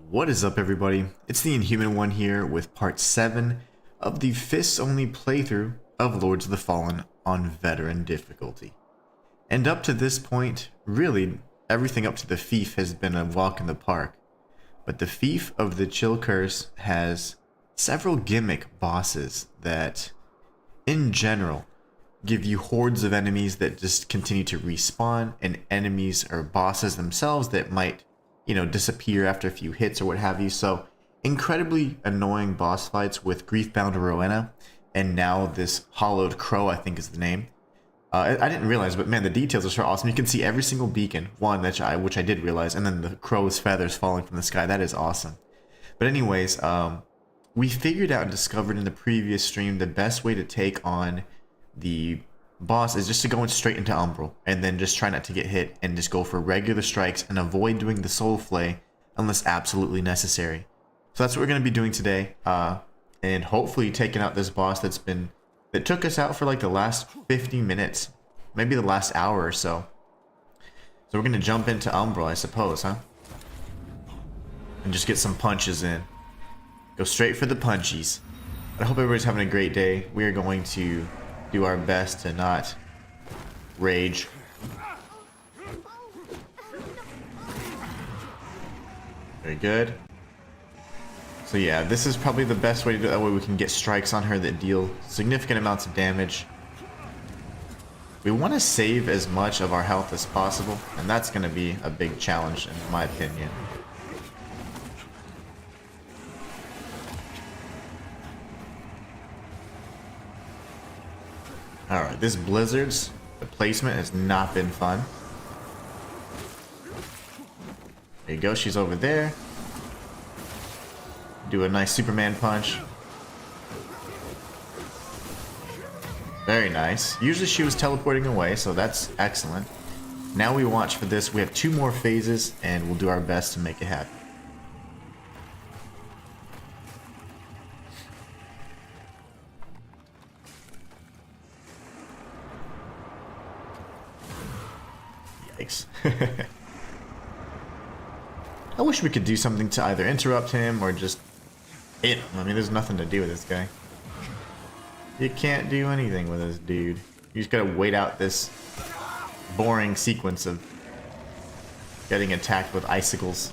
What is up, everybody? It's the Inhuman one here with part 7 of the Fists-only playthrough of Lords of the Fallen on Veteran difficulty. And up to this point, really, everything up to the Fief has been a walk in the park. But the Fief of the Chill Curse has several gimmick bosses that, in general, give you hordes of enemies that just continue to respawn, and enemies or bosses themselves that might disappear after a few hits or what have you. So incredibly annoying boss fights with Griefbound Rowena, and now this Hollowed Crow, I think is the name. I didn't realize, but man, the details are so awesome. You can see every single beacon, which I did realize, and then the crow's feathers falling from the sky. That is awesome. But anyways, we figured out and discovered in the previous stream the best way to take on the boss is just to go straight into Umbral and then just try not to get hit and just go for regular strikes and avoid doing the soul flay unless absolutely necessary. So that's what we're going to be doing today, and hopefully taking out this boss that took us out for like the last 50 minutes, maybe the last hour or so. So we're going to jump into Umbral, I suppose, huh? And just get some punches in. Go straight for the punchies. I hope everybody's having a great day. We are going to do our best to not rage. Very good. So yeah, this is probably the best way to do it. That way we can get strikes on her that deal significant amounts of damage. We want to save as much of our health as possible, and that's going to be a big challenge in my opinion. Alright, this Blizzard's placement has not been fun. There you go, she's over there. Do a nice Superman punch. Very nice. Usually she was teleporting away, so that's excellent. Now we watch for this. We have 2 more phases, and we'll do our best to make it happen. I wish we could do something to either interrupt him or just hit him. I mean, there's nothing to do with this guy. You can't do anything with this dude. You just gotta wait out this boring sequence of getting attacked with icicles.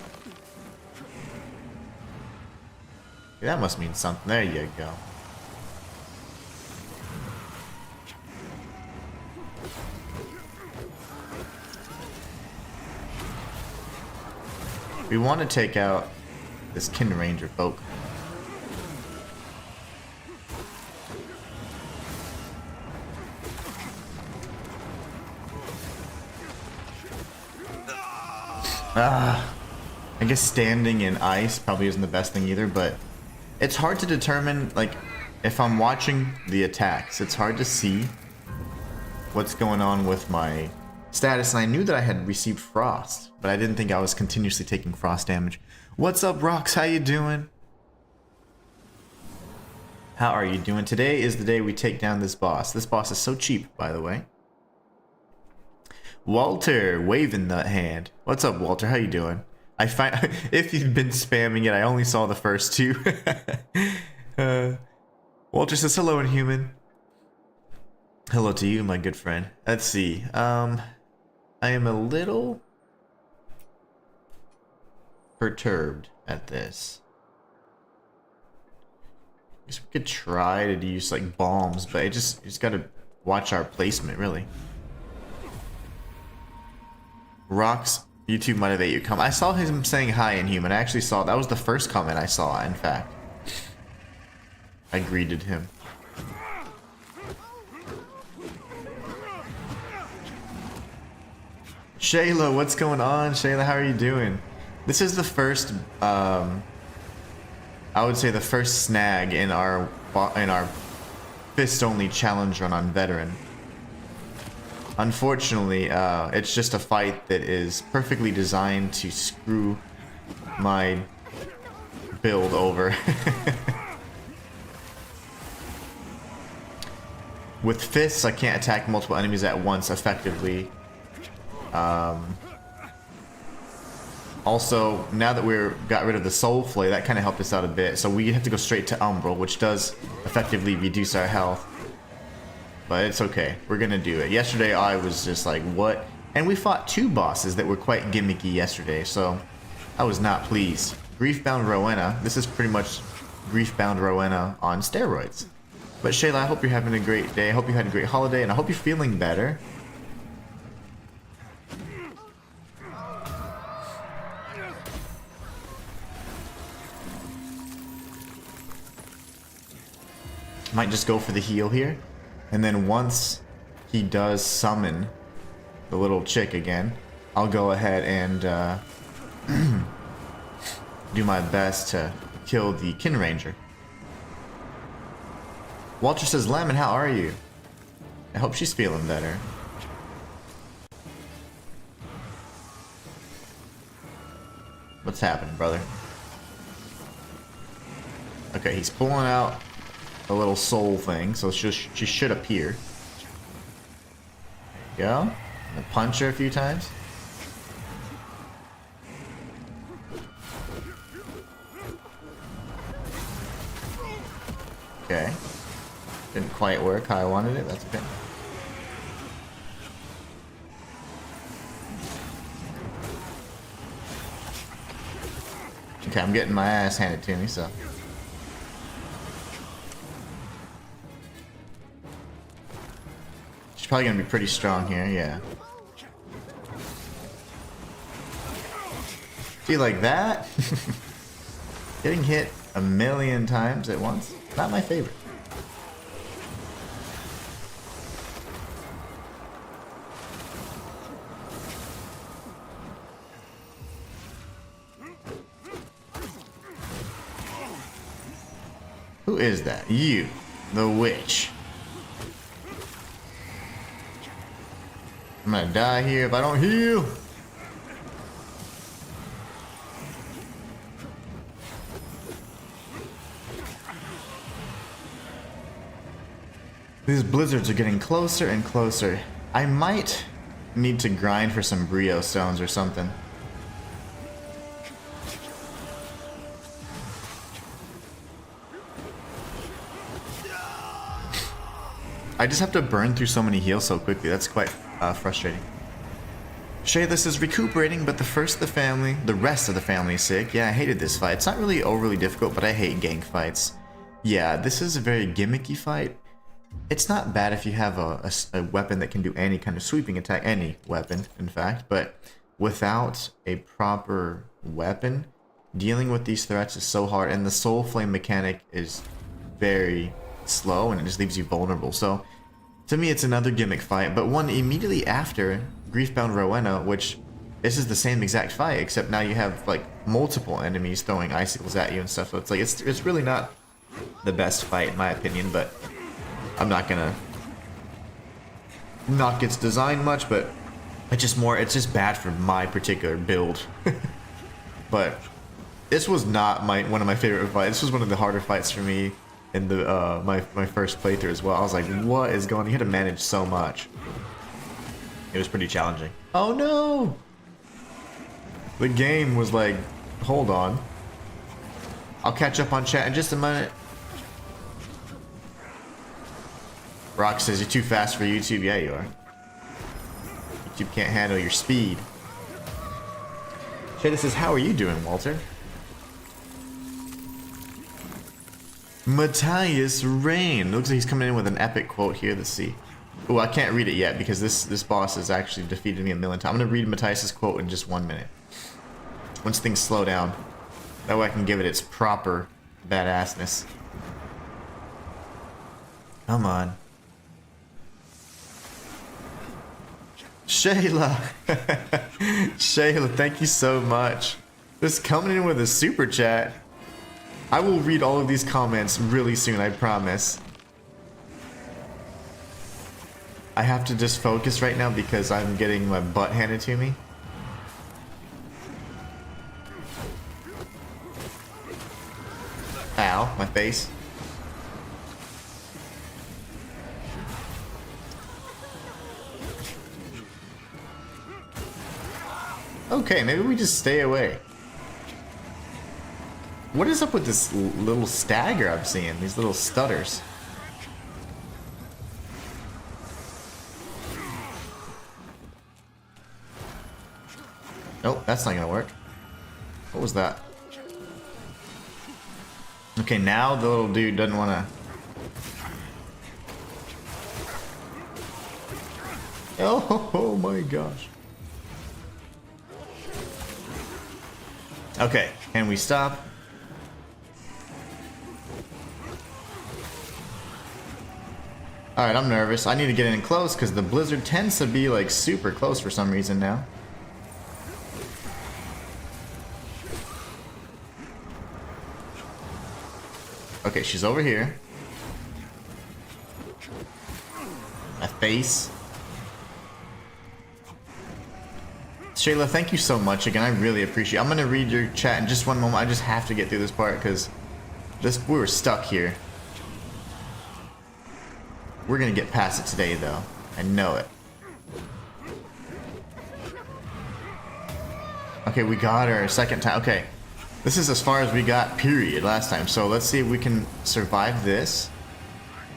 That must mean something. There you go. We want to take out this Kin Ranger folk. I guess standing in ice probably isn't the best thing either, but it's hard to determine, like, if I'm watching the attacks, it's hard to see what's going on with my status, and I knew that I had received frost, but I didn't think I was continuously taking frost damage. What's up, Rocks? How you doing? How are you doing? Today is the day we take down this boss. This boss is so cheap, by the way. Walter, waving that hand. What's up, Walter? How you doing? I find if you've been spamming it, I only saw the first 2. Walter says hello, Inhuman. Hello to you, my good friend. Let's see. I am a little perturbed at this. I guess we could try to use like bombs, but you just gotta watch our placement, really. Rocks, YouTube might have ate you come. I saw him saying hi, Inhuman. I actually saw that was the first comment I saw, in fact. I greeted him. Shayla, what's going on? Shayla, how are you doing? This is the first, I would say the first snag in our fist-only challenge run on Veteran. Unfortunately, it's just a fight that is perfectly designed to screw my build over. With fists, I can't attack multiple enemies at once effectively. Also, now that we're got rid of the Soul Flay, that kind of helped us out a bit. So we have to go straight to Umbral, which does effectively reduce our health. But it's okay. We're gonna do it. Yesterday I was just like, what? And we fought 2 bosses that were quite gimmicky yesterday, so I was not pleased. Griefbound Rowena. This is pretty much Griefbound Rowena on steroids. But Shayla, I hope you're having a great day. I hope you had a great holiday, and I hope you're feeling better. Might just go for the heal here. And then once he does summon the little chick again, I'll go ahead and do my best to kill the Kin Ranger. Walter says, Lemon, how are you? I hope she's feeling better. What's happening, brother? Okay, he's pulling out a little soul thing, so she should appear. There you go. I'm gonna punch her a few times. Okay. Didn't quite work how I wanted it, that's okay. Okay, I'm getting my ass handed to me, so. She's probably gonna be pretty strong here, yeah. See, like that? Getting hit a million times at once? Not my favorite. Who is that? You, the witch. I'm gonna die here if I don't heal. These blizzards are getting closer and closer. I might need to grind for some Brio stones or something. I just have to burn through so many heals so quickly. That's quite frustrating. Shay, this is recuperating, but the rest of the family is sick. Yeah, I hated this fight. It's not really overly difficult, but I hate gank fights. Yeah, this is a very gimmicky fight. It's not bad if you have a weapon that can do any kind of sweeping attack, any weapon, in fact, but without a proper weapon, dealing with these threats is so hard, and the Soul Flame mechanic is very slow, and it just leaves you vulnerable. So, to me, it's another gimmick fight, but one immediately after Griefbound Rowena, which this is the same exact fight, except now you have, like, multiple enemies throwing icicles at you and stuff, so it's like, it's really not the best fight, in my opinion, but I'm not gonna knock its design much, but it's just bad for my particular build. But this was not one of my favorite fights. This was one of the harder fights for me in the my first playthrough as well. I was like, what is going on? You had to manage so much. It was pretty challenging. Oh no! The game was like, hold on. I'll catch up on chat in just a minute. Rock says you're too fast for YouTube. Yeah, you are. YouTube can't handle your speed. Shada says, how are you doing, Walter? Matthias Rain. Looks like he's coming in with an epic quote here. Let's see. Oh, I can't read it yet because this boss has actually defeated me a million times. I'm going to read Matthias's quote in just 1 minute. Once things slow down. That way I can give it its proper badassness. Come on. Shayla. Shayla, thank you so much. Just coming in with a super chat. I will read all of these comments really soon, I promise. I have to just focus right now because I'm getting my butt handed to me. Ow, my face. okay. Maybe we just stay away. What is up with this little stagger I'm seeing? These little stutters. Nope, that's not gonna work. What was that? Okay, now the little dude doesn't wanna... Oh my gosh. Okay, can we stop? Alright, I'm nervous. I need to get in close because the blizzard tends to be like super close for some reason now. Okay, she's over here. My face. Shayla, thank you so much again. I really appreciate it. I'm gonna read your chat in just one moment. I just have to get through this part because we were stuck here. We're gonna get past it today though. I know it. Okay, we got her a second time. Okay. This is as far as we got, period, last time. So let's see if we can survive this.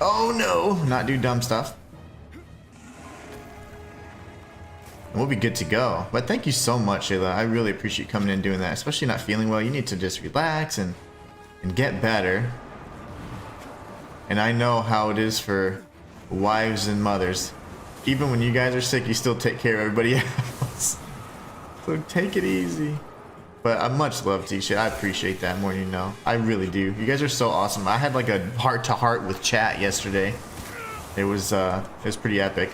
Oh no! Not do dumb stuff. We'll be good to go. But thank you so much, Shayla. I really appreciate you coming in and doing that. Especially not feeling well. You need to just relax and get better. And I know how it is for wives and mothers. Even when you guys are sick, you still take care of everybody else. So take it easy. But much love to you, I appreciate that more than you know. I really do. You guys are so awesome. I had like a heart-to-heart with chat yesterday. It was pretty epic.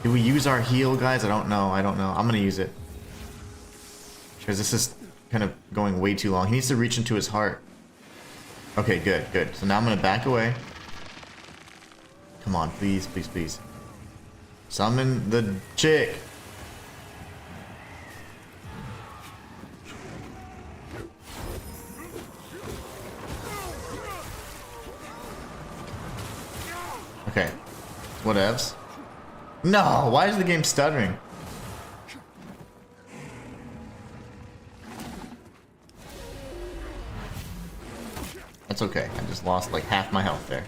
Do we use our heal, guys? I don't know. I'm gonna use it. Because this is kind of going way too long. He needs to reach into his heart. Okay, good. So now I'm gonna back away. Come on, please, please, please. Summon the chick. Okay. Whatevs. No! Why is the game stuttering? That's okay. I just lost like half my health there.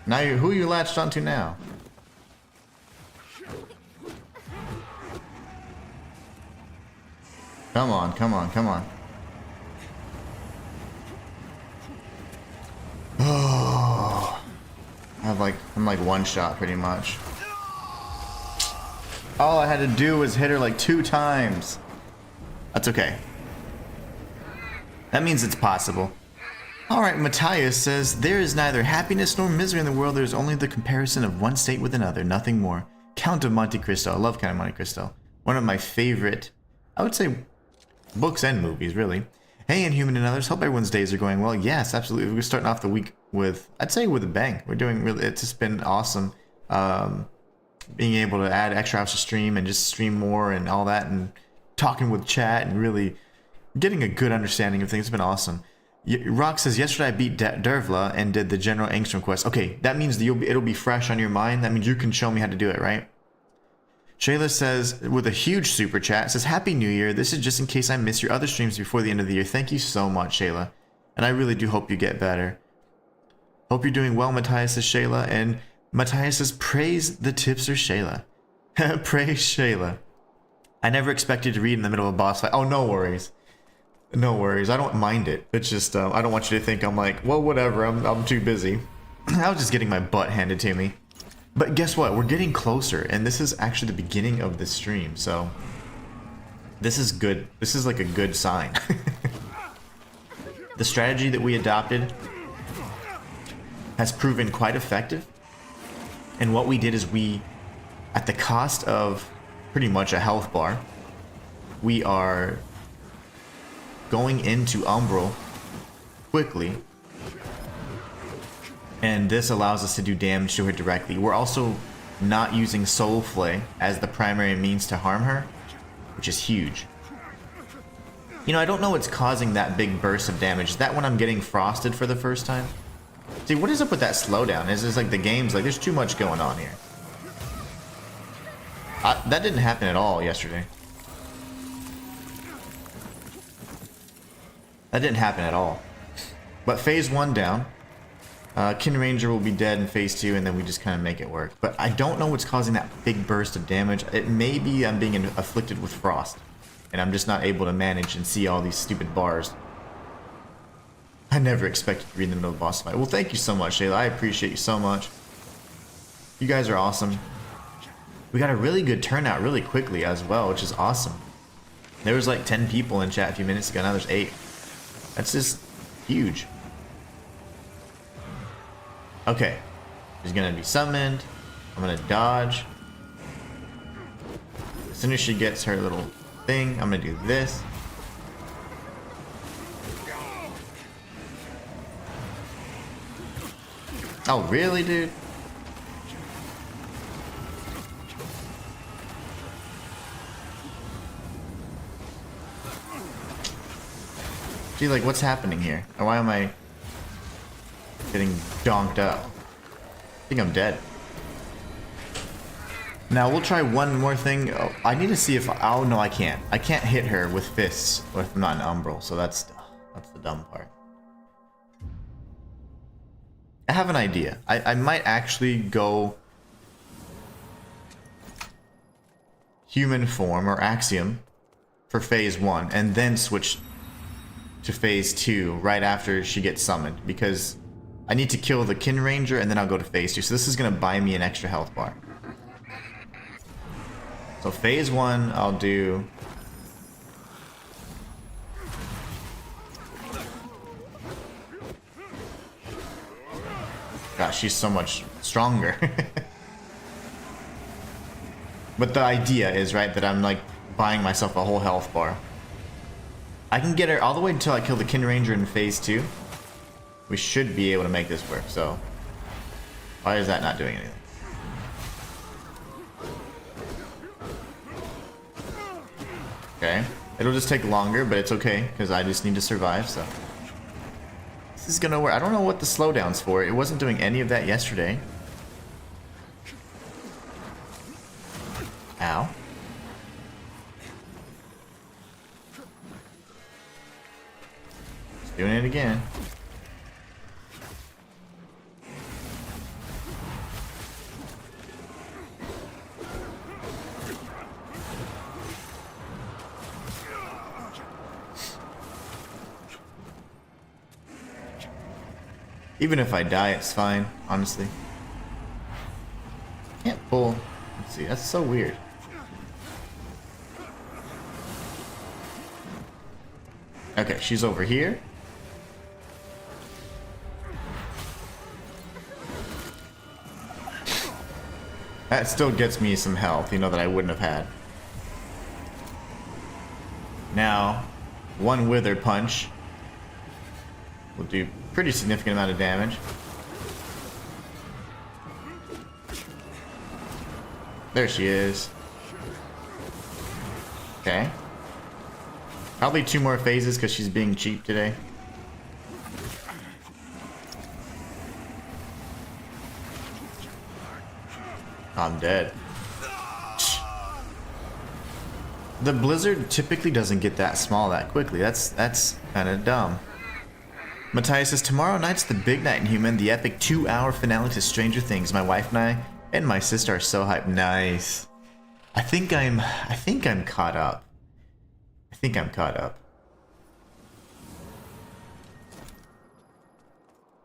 Now who are you latched onto now? Come on, come on, come on. Oh, I'm like one shot pretty much. All I had to do was hit her like 2 times. That's okay. That means it's possible. Alright, Matthias says, there is neither happiness nor misery in the world, there is only the comparison of one state with another, nothing more. Count of Monte Cristo. I love Count of Monte Cristo. One of my favorite, I would say, books and movies, really. Hey, Inhuman and others, hope everyone's days are going well. Yes, absolutely. We're starting off the week with, I'd say, with a bang. We're doing really, it's just been awesome. Being able to add extra hours to stream and just stream more and all that, and talking with chat and really getting a good understanding of things. It's been awesome. Rock says, yesterday I beat Dervla and did the General Angstrom quest. Okay, that means it'll be fresh on your mind. That means you can show me how to do it, right? Shayla says, with a huge super chat, says, Happy New Year. This is just in case I miss your other streams before the end of the year. Thank you so much, Shayla. And I really do hope you get better. Hope you're doing well, Matthias, says Shayla. And Matthias says, praise the tipster Shayla. Praise Shayla. I never expected to read in the middle of a boss fight. Oh, no worries. No worries. I don't mind it. It's just, I don't want you to think I'm like, well, whatever. I'm too busy. I was just getting my butt handed to me. But guess what? We're getting closer, and this is actually the beginning of the stream, so this is good. This is like a good sign. The strategy that we adopted has proven quite effective, and what we did is we, at the cost of pretty much a health bar, we are going into Umbral quickly. And this allows us to do damage to her directly. We're also not using Soul Flay as the primary means to harm her, which is huge. You know, I don't know what's causing that big burst of damage. Is that when I'm getting frosted for the first time? See, what is up with that slowdown? Is this like the game's like, there's too much going on here. That didn't happen at all yesterday. That didn't happen at all. But phase 1 down. Kin Ranger will be dead in phase 2, and then we just kind of make it work. But I don't know what's causing that big burst of damage. It may be I'm being afflicted with frost, and I'm just not able to manage and see all these stupid bars. I never expected to be in the middle of the boss fight. Well, thank you so much, Shayla. I appreciate you so much. You guys are awesome. We got a really good turnout really quickly as well, which is awesome. There was like 10 people in chat a few minutes ago, now there's 8. That's just huge. Okay, she's gonna be summoned. I'm gonna dodge. As soon as she gets her little thing, I'm gonna do this. Oh, really, dude? Gee, like, what's happening here? Or why am I getting donked up? I think I'm dead. Now, we'll try one more thing. Oh, I need to see if... Oh, no, I can't. I can't hit her with fists if I'm not an umbral, so that's the dumb part. I have an idea. I might actually go human form or axiom for phase 1 and then switch to phase 2 right after she gets summoned, because I need to kill the Kin Ranger and then I'll go to phase 2. So this is going to buy me an extra health bar. So phase 1 I'll do... Gosh, she's so much stronger. But the idea is, right, that I'm like buying myself a whole health bar. I can get her all the way until I kill the Kin Ranger in phase 2. We should be able to make this work, so... Why is that not doing anything? Okay. It'll just take longer, but it's okay, because I just need to survive, so... This is gonna work. I don't know what the slowdown's for. It wasn't doing any of that yesterday. Ow. It's doing it again. Even if I die, it's fine, honestly. Can't pull. Let's see, that's so weird. Okay, she's over here. That still gets me some health, you know, that I wouldn't have had. Now, one Wither Punch will do pretty significant amount of damage. There she is. Okay. Probably 2 more phases because she's being cheap today. I'm dead. The blizzard typically doesn't get that small that quickly. That's kind of dumb. Matthias says, tomorrow night's the big night in Inhuman, the epic 2-hour finale to Stranger Things. My wife and I and my sister are so hyped. Nice. I think I'm caught up. I think I'm caught up.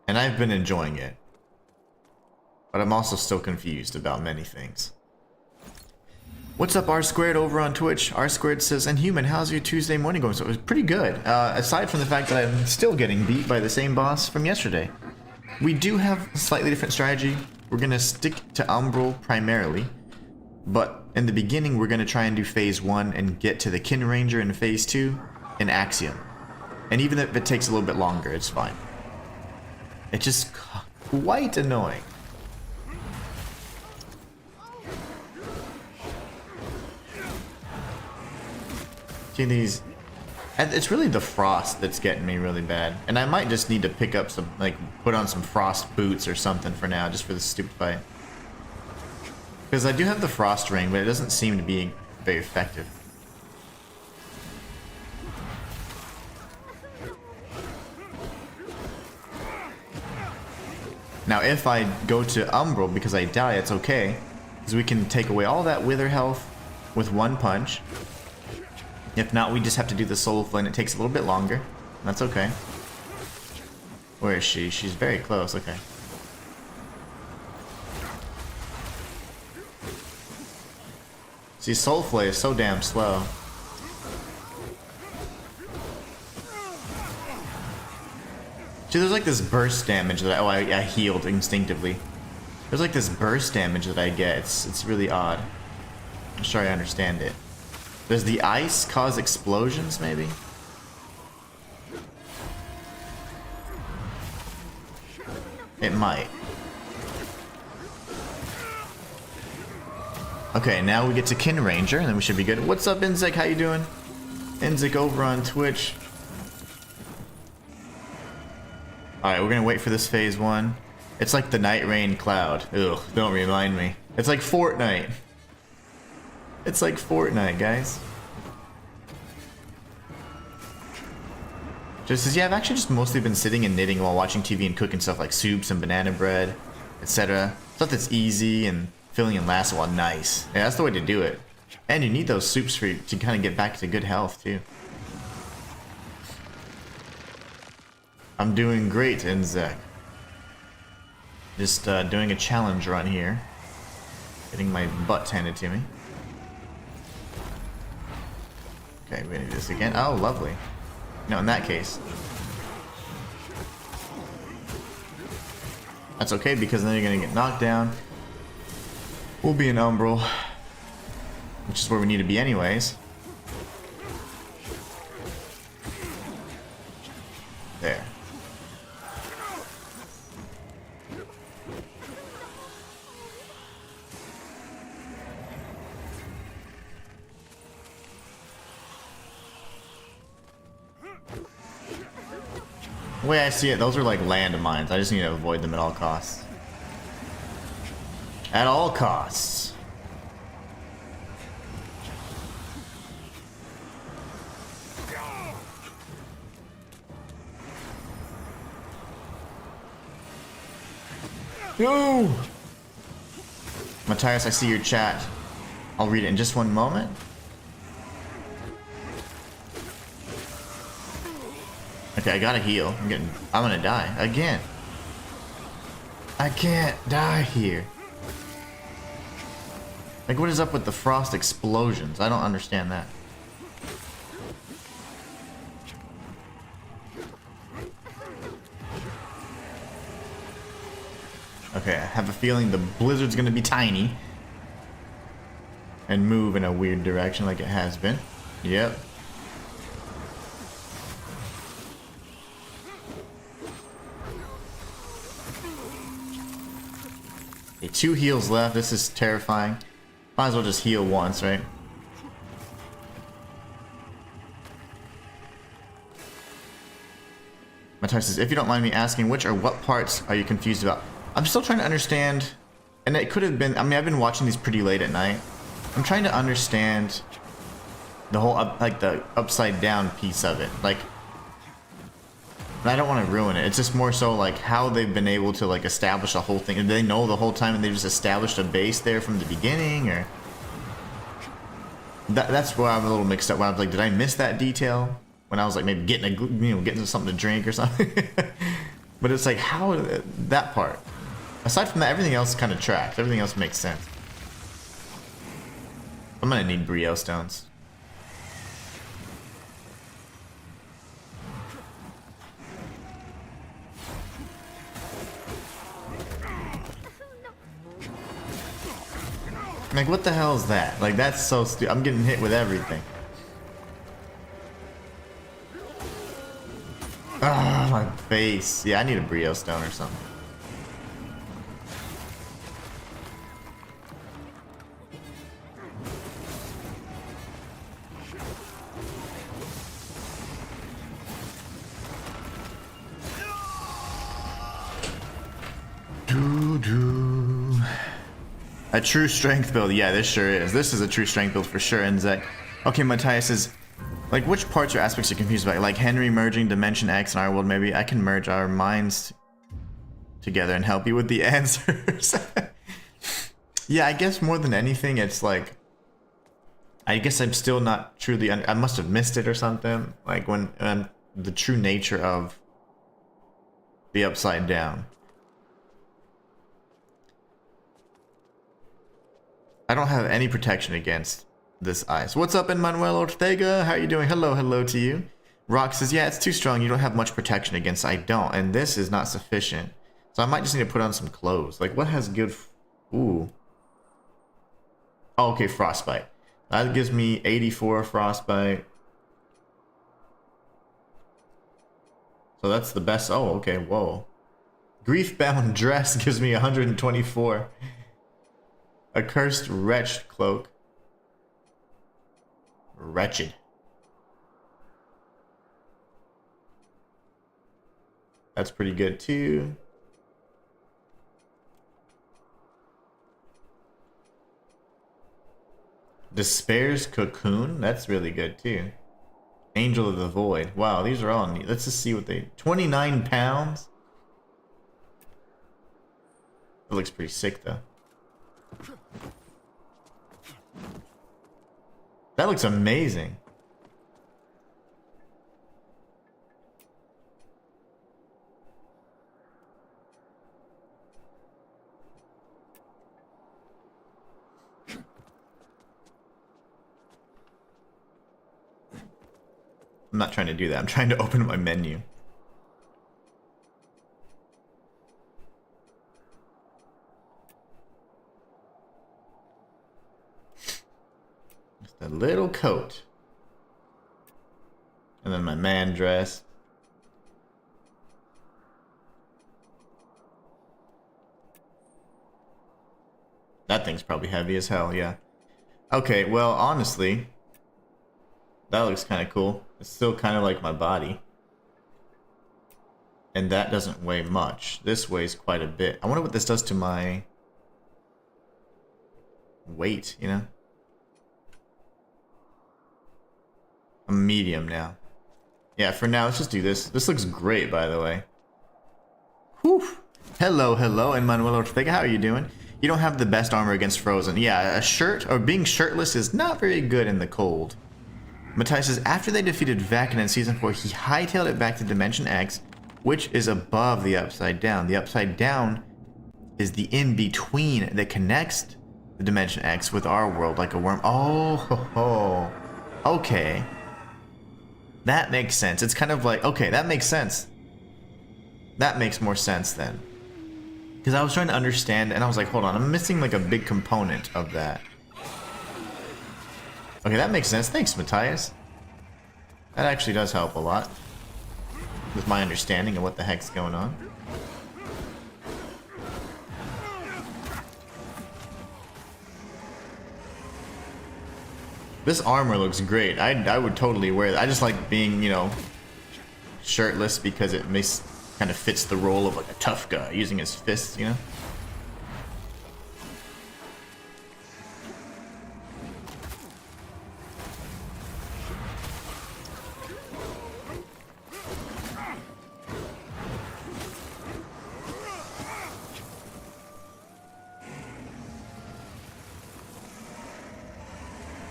And I've been enjoying it. But I'm also still confused about many things. What's up, R Squared over on Twitch? R Squared says, Inhuman, how's your Tuesday morning going? So it was pretty good, aside from the fact that I'm still getting beat by the same boss from yesterday. We do have a slightly different strategy. We're going to stick to Umbral primarily, but in the beginning we're going to try and do phase 1 and get to the Kin Ranger in phase 2 in Axiom. And even if it takes a little bit longer, it's fine. It's just quite annoying. See these, and it's really the frost that's getting me really bad, and I might just need to pick up some, like, put on some frost boots or something for now, just for this stupid fight. Because I do have the frost ring, but it doesn't seem to be very effective. Now if I go to Umbral because I die, it's okay. Because we can take away all that wither health with one punch. If not, we just have to do the soul flint. It takes a little bit longer. That's okay. Where is she? She's very close. Okay. See, Soulflay is so damn slow. See, there's like this burst damage that I healed instinctively. There's like this burst damage that I get. It's really odd. I'm sure I understand it. Does the ice cause explosions, maybe? It might. Okay, now we get to Kin Ranger, and then we should be good. What's up, Inzik? How you doing? Inzik over on Twitch. Alright, we're gonna wait for this phase 1. It's like the Night Rain Cloud. Ugh, don't remind me. It's like Fortnite. It's like Fortnite, guys. Just as, yeah, I've actually just mostly been sitting and knitting while watching TV and cooking stuff like soups and banana bread, etc. Stuff that's easy and filling and lasts a while. Nice. Yeah, that's the way to do it. And you need those soups to kind of get back to good health, too. I'm doing great, Inzek. Just doing a challenge run here. Getting my butt handed to me. Okay, we're gonna do this again. Oh, lovely. No, in that case. That's okay, because then you're gonna get knocked down. We'll be in Umbral, which is where we need to be anyways. There. The way I see it, those are like landmines. I just need to avoid them at all costs. At all costs. No! Matthias, I see your chat. I'll read it in just one moment. Okay, I gotta heal. I'm gonna die again. I can't die here. Like, what is up with the frost explosions? I don't understand that. Okay, I have a feeling the blizzard's gonna be tiny and move in a weird direction like it has been. Yep. Okay, 2 heals left. This is terrifying. Might as well just heal once, right? Matthias says, if you don't mind me asking, which or what parts are you confused about? I'm still trying to understand, and it could have been, I mean, I've been watching these pretty late at night. I'm trying to understand the whole, like, the upside down piece of it. Like, I don't want to ruin it. It's just more so, like, how they've been able to, like, establish a whole thing. Do they know the whole time and they just established a base there from the beginning, or? That's where I'm a little mixed up. When I was like, did I miss that detail? When I was, like, maybe getting something to drink or something. But it's like, how, that part. Aside from that, everything else kind of tracks. Everything else makes sense. I'm gonna need Brio stones. Like, what the hell is that? Like, that's so stupid. I'm getting hit with everything. Ah, my face. Yeah, I need a Brio stone or something. A true strength build. Yeah, this sure is. This is a true strength build for sure. And Zach. Okay, Matthias is... Like, which parts or aspects are you confused about? Like, Henry merging Dimension X and our world, maybe? I can merge our minds together and help you with the answers. Yeah, I guess more than anything, it's like... I guess I'm still not truly... I must have missed it or something. Like, when the true nature of the Upside Down. I don't have any protection against this ice. What's up, Manuel Ortega? How are you doing? Hello, hello to you. Rock says, yeah, it's too strong. You don't have much protection against. I don't. And this is not sufficient. So I might just need to put on some clothes. Like, what has good... Ooh. Oh, okay, frostbite. That gives me 84 frostbite. So that's the best. Oh, okay, whoa. Grief-bound dress gives me 124. Accursed wretched cloak. Wretched. That's pretty good too. Despair's cocoon. That's really good too. Angel of the Void. Wow, these are all neat. Let's just see what they... 29 pounds? That looks pretty sick though. That looks amazing. I'm not trying to do that. I'm trying to open my menu. Just a little coat. And then my man dress. That thing's probably heavy as hell, yeah. Okay, well, honestly, that looks kind of cool. It's still kind of like my body. And that doesn't weigh much. This weighs quite a bit. I wonder what this does to my weight, you know? I'm medium now. Yeah, for now, let's just do this. This looks great, by the way. Whew. Hello, hello, and Manuel Ortega, how are you doing? You don't have the best armor against frozen. Yeah, a shirt, or being shirtless is not very good in the cold. Matthias says, after they defeated Vacan in Season 4, he hightailed it back to Dimension X, which is above the Upside Down. The Upside Down is the in-between that connects the Dimension X with our world like a worm. Oh, ho, ho. Okay. That makes sense. It's kind of like, okay, that makes sense. That makes more sense then. Because I was trying to understand, and I was like, hold on, I'm missing like a big component of that. Okay, that makes sense. Thanks, Matthias. That actually does help a lot with my understanding of what the heck's going on. This armor looks great. I would totally wear that. I just like being, you know, shirtless because it kind of fits the role of like a tough guy using his fists, you know?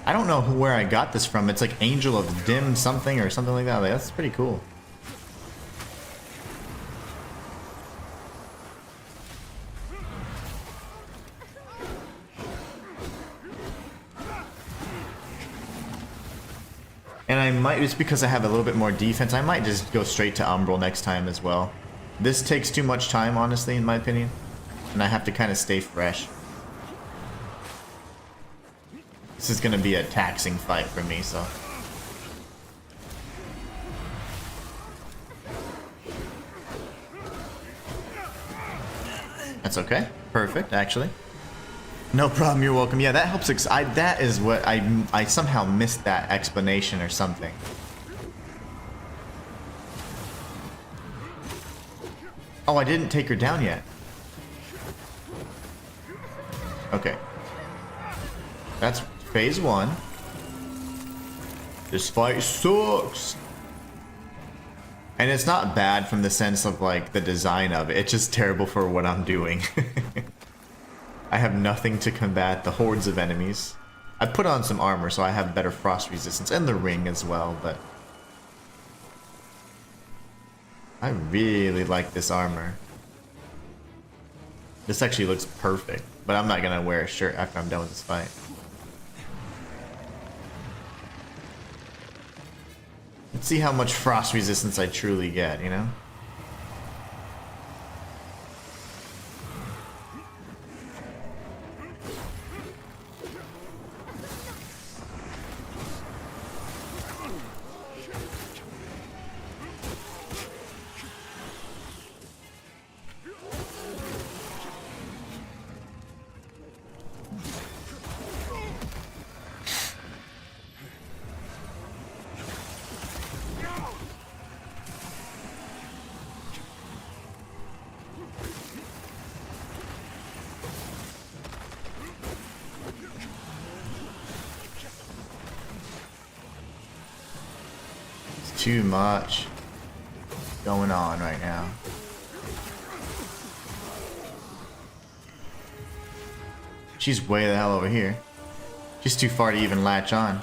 I don't know where I got this from. It's like Angel of Dim something or something like that. Like, that's pretty cool. And I might, just because I have a little bit more defense, I might just go straight to Umbral next time as well. This takes too much time, honestly, in my opinion. And I have to kind of stay fresh. This is going to be a taxing fight for me, so... That's okay. Perfect, actually. No problem, you're welcome. Yeah, that helps. That is what I somehow missed that explanation or something. Oh, I didn't take her down yet. Okay. That's phase 1. This fight sucks. And it's not bad from the sense of like the design of it. It's just terrible for what I'm doing. I have nothing to combat the hordes of enemies. I put on some armor so I have better frost resistance and the ring as well, but I really like this armor. This actually looks perfect, but I'm not gonna wear a shirt after I'm done with this fight. Let's see how much frost resistance I truly get, you know? Too much going on right now. She's way the hell over here. She's too far to even latch on.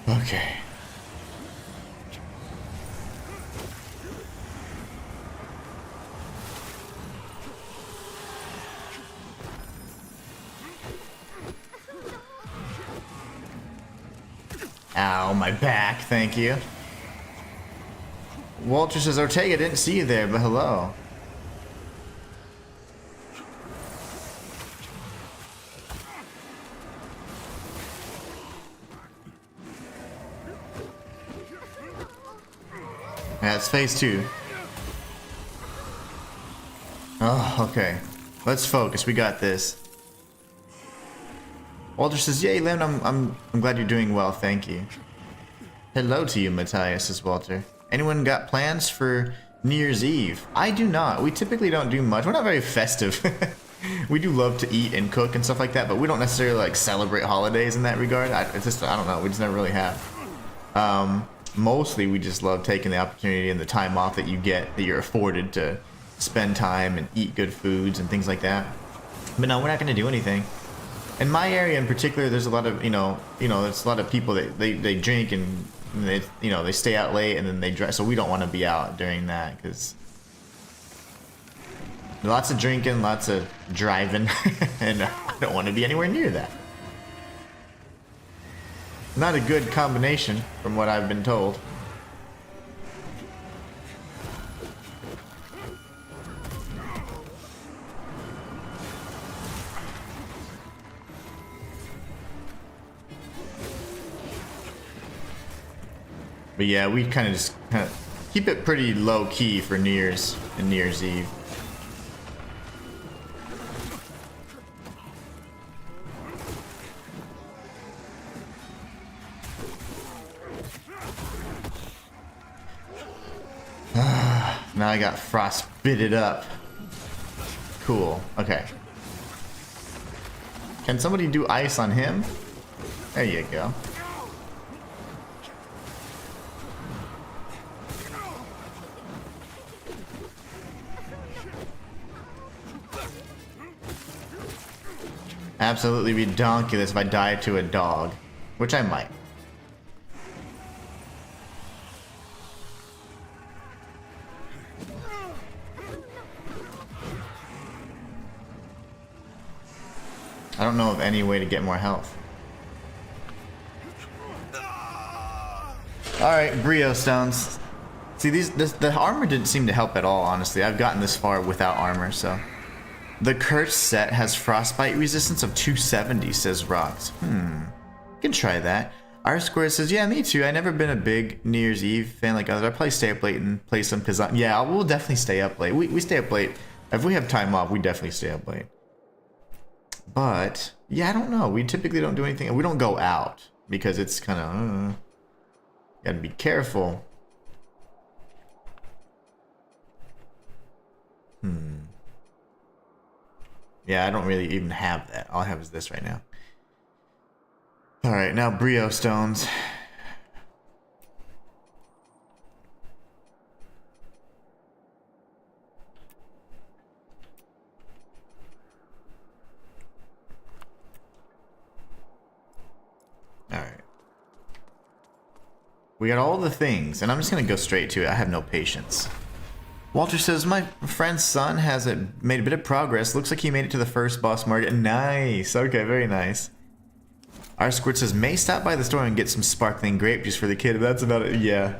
Okay. Ow, my back, thank you. Walter says, Ortega, didn't see you there, but hello. Yeah, it's phase 2. Oh, okay. Let's focus, we got this. Walter says, yay, Len, I'm glad you're doing well, thank you. Hello to you, Matthias, says Walter. Anyone got plans for New Year's Eve? I do not. We typically don't do much. We're not very festive. We do love to eat and cook and stuff like that, but we don't necessarily like celebrate holidays in that regard. It's just, I don't know, we just never really have. Mostly we just love taking the opportunity and the time off that you get, that you're afforded to spend time and eat good foods and things like that. But no, we're not going to do anything. In my area in particular, there's a lot of, there's a lot of people that they drink and they, they stay out late and then they drive. So we don't want to be out during that because lots of drinking, lots of driving, and I don't want to be anywhere near that. Not a good combination from what I've been told. But yeah, we kind of just keep it pretty low key for New Year's and New Year's Eve. Now I got frost bitted up. Cool. Okay. Can somebody do ice on him? There you go. Absolutely redonkulous if I die to a dog, which I might. I don't know of any way to get more health. Alright, Brio Stones. See, the armor didn't seem to help at all, honestly. I've gotten this far without armor, so. The cursed set has frostbite resistance of 270, says Rocks. You can try that. R Square says, yeah, me too. I've never been a big New Year's Eve fan like others. I probably stay up late and play some because, yeah, we'll definitely stay up late. We stay up late. If we have time off, we definitely stay up late. But, yeah, I don't know. We typically don't do anything. We don't go out because it's kind of, gotta be careful. Yeah, I don't really even have that. All I have is this right now. Alright, now Brio stones. Alright. We got all the things, and I'm just gonna go straight to it. I have no patience. Walter says, my friend's son has made a bit of progress. Looks like he made it to the first boss market. Nice. Okay, very nice. Our Squirt says, may stop by the store and get some sparkling grape juice for the kid. That's about it. Yeah.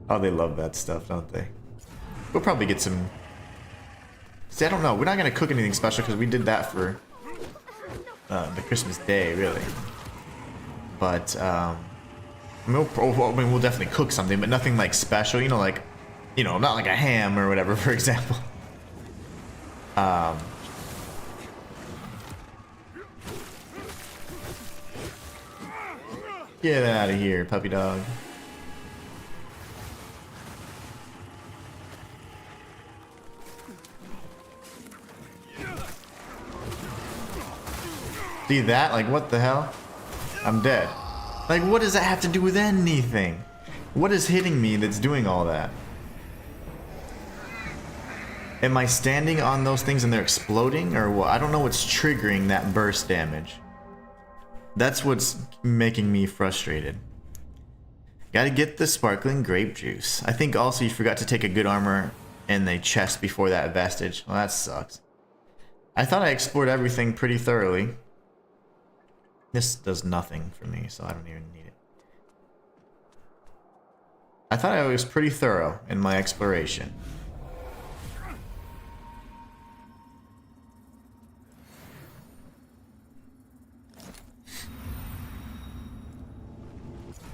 Oh, they love that stuff, don't they? We'll probably get some... See, I don't know. We're not going to cook anything special because we did that for the Christmas day, really. But, we'll definitely cook something, but nothing, like, special. You know, like, not like a ham or whatever, for example. Get out of here, puppy dog. See that? Like, what the hell? I'm dead. Like, what does that have to do with anything? What is hitting me that's doing all that? Am I standing on those things and they're exploding, or what? I don't know what's triggering that burst damage. That's what's making me frustrated. Gotta get the sparkling grape juice. I think also you forgot to take a good armor in the chest before that vestige. Well, that sucks. I thought I explored everything pretty thoroughly. This does nothing for me, so I don't even need it. I thought I was pretty thorough in my exploration.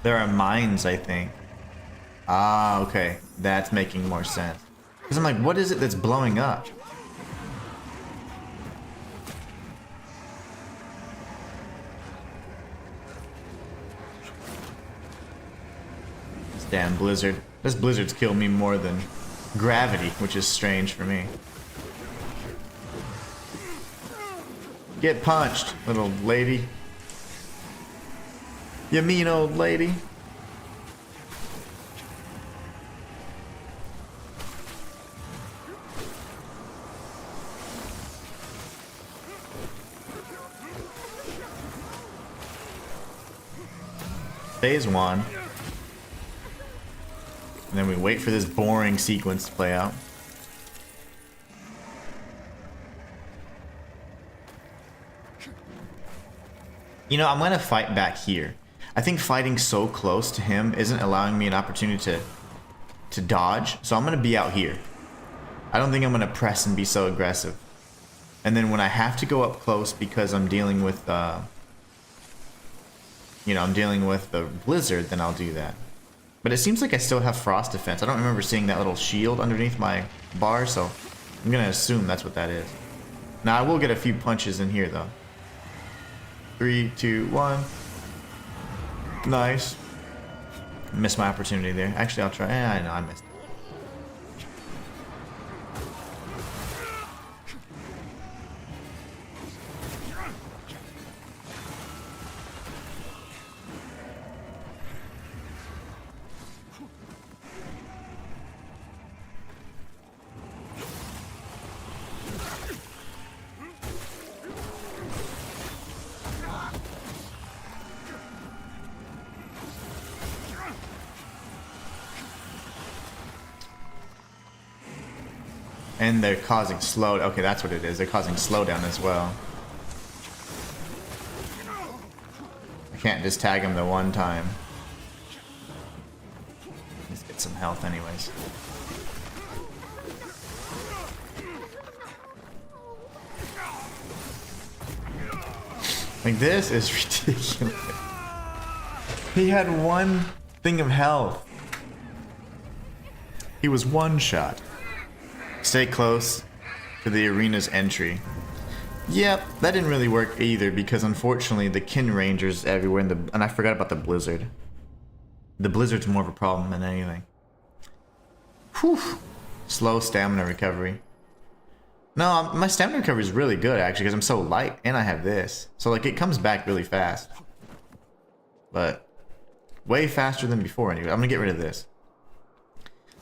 There are mines, I think. Ah, okay. That's making more sense. Because I'm like, what is it that's blowing up? This damn blizzard. This blizzard's killed me more than gravity, which is strange for me. Get punched, little lady. You mean old lady? Phase 1. And then we wait for this boring sequence to play out. You know, I'm gonna fight back here. I think fighting so close to him isn't allowing me an opportunity to dodge, so I'm gonna be out here. I don't think I'm gonna press and be so aggressive. And then when I have to go up close because I'm dealing with, I'm dealing with the blizzard, then I'll do that. But it seems like I still have frost defense. I don't remember seeing that little shield underneath my bar, so I'm gonna assume that's what that is. Now I will get a few punches in here though. 3, 2, 1. Nice. Missed my opportunity there. Actually, I'll try. I know I missed. And they're causing slow. Okay, that's what it is. They're causing slowdown as well. I can't just tag him the one time. Let's get some health anyways. Like, this is ridiculous. He had one thing of health. He was one shot. Stay close to the arena's entry. Yep, that didn't really work either because unfortunately the kin rangers everywhere and I forgot about the blizzard. The blizzard's more of a problem than anything. Whew. Slow stamina recovery. No, my stamina recovery is really good actually because I'm so light and I have this. So like it comes back really fast. But way faster than before anyway. I'm gonna get rid of this.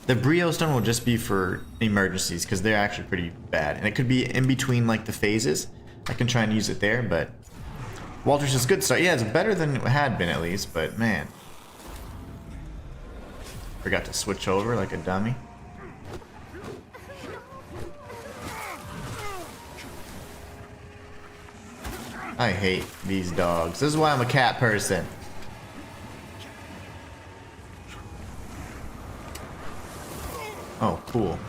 The Brio Stone will just be for emergencies because they're actually pretty bad. And it could be in between like the phases. I can try and use it there, but Walter's is good start. Yeah, it's better than it had been at least, but man. Forgot to switch over like a dummy. I hate these dogs. This is why I'm a cat person. Oh, cool.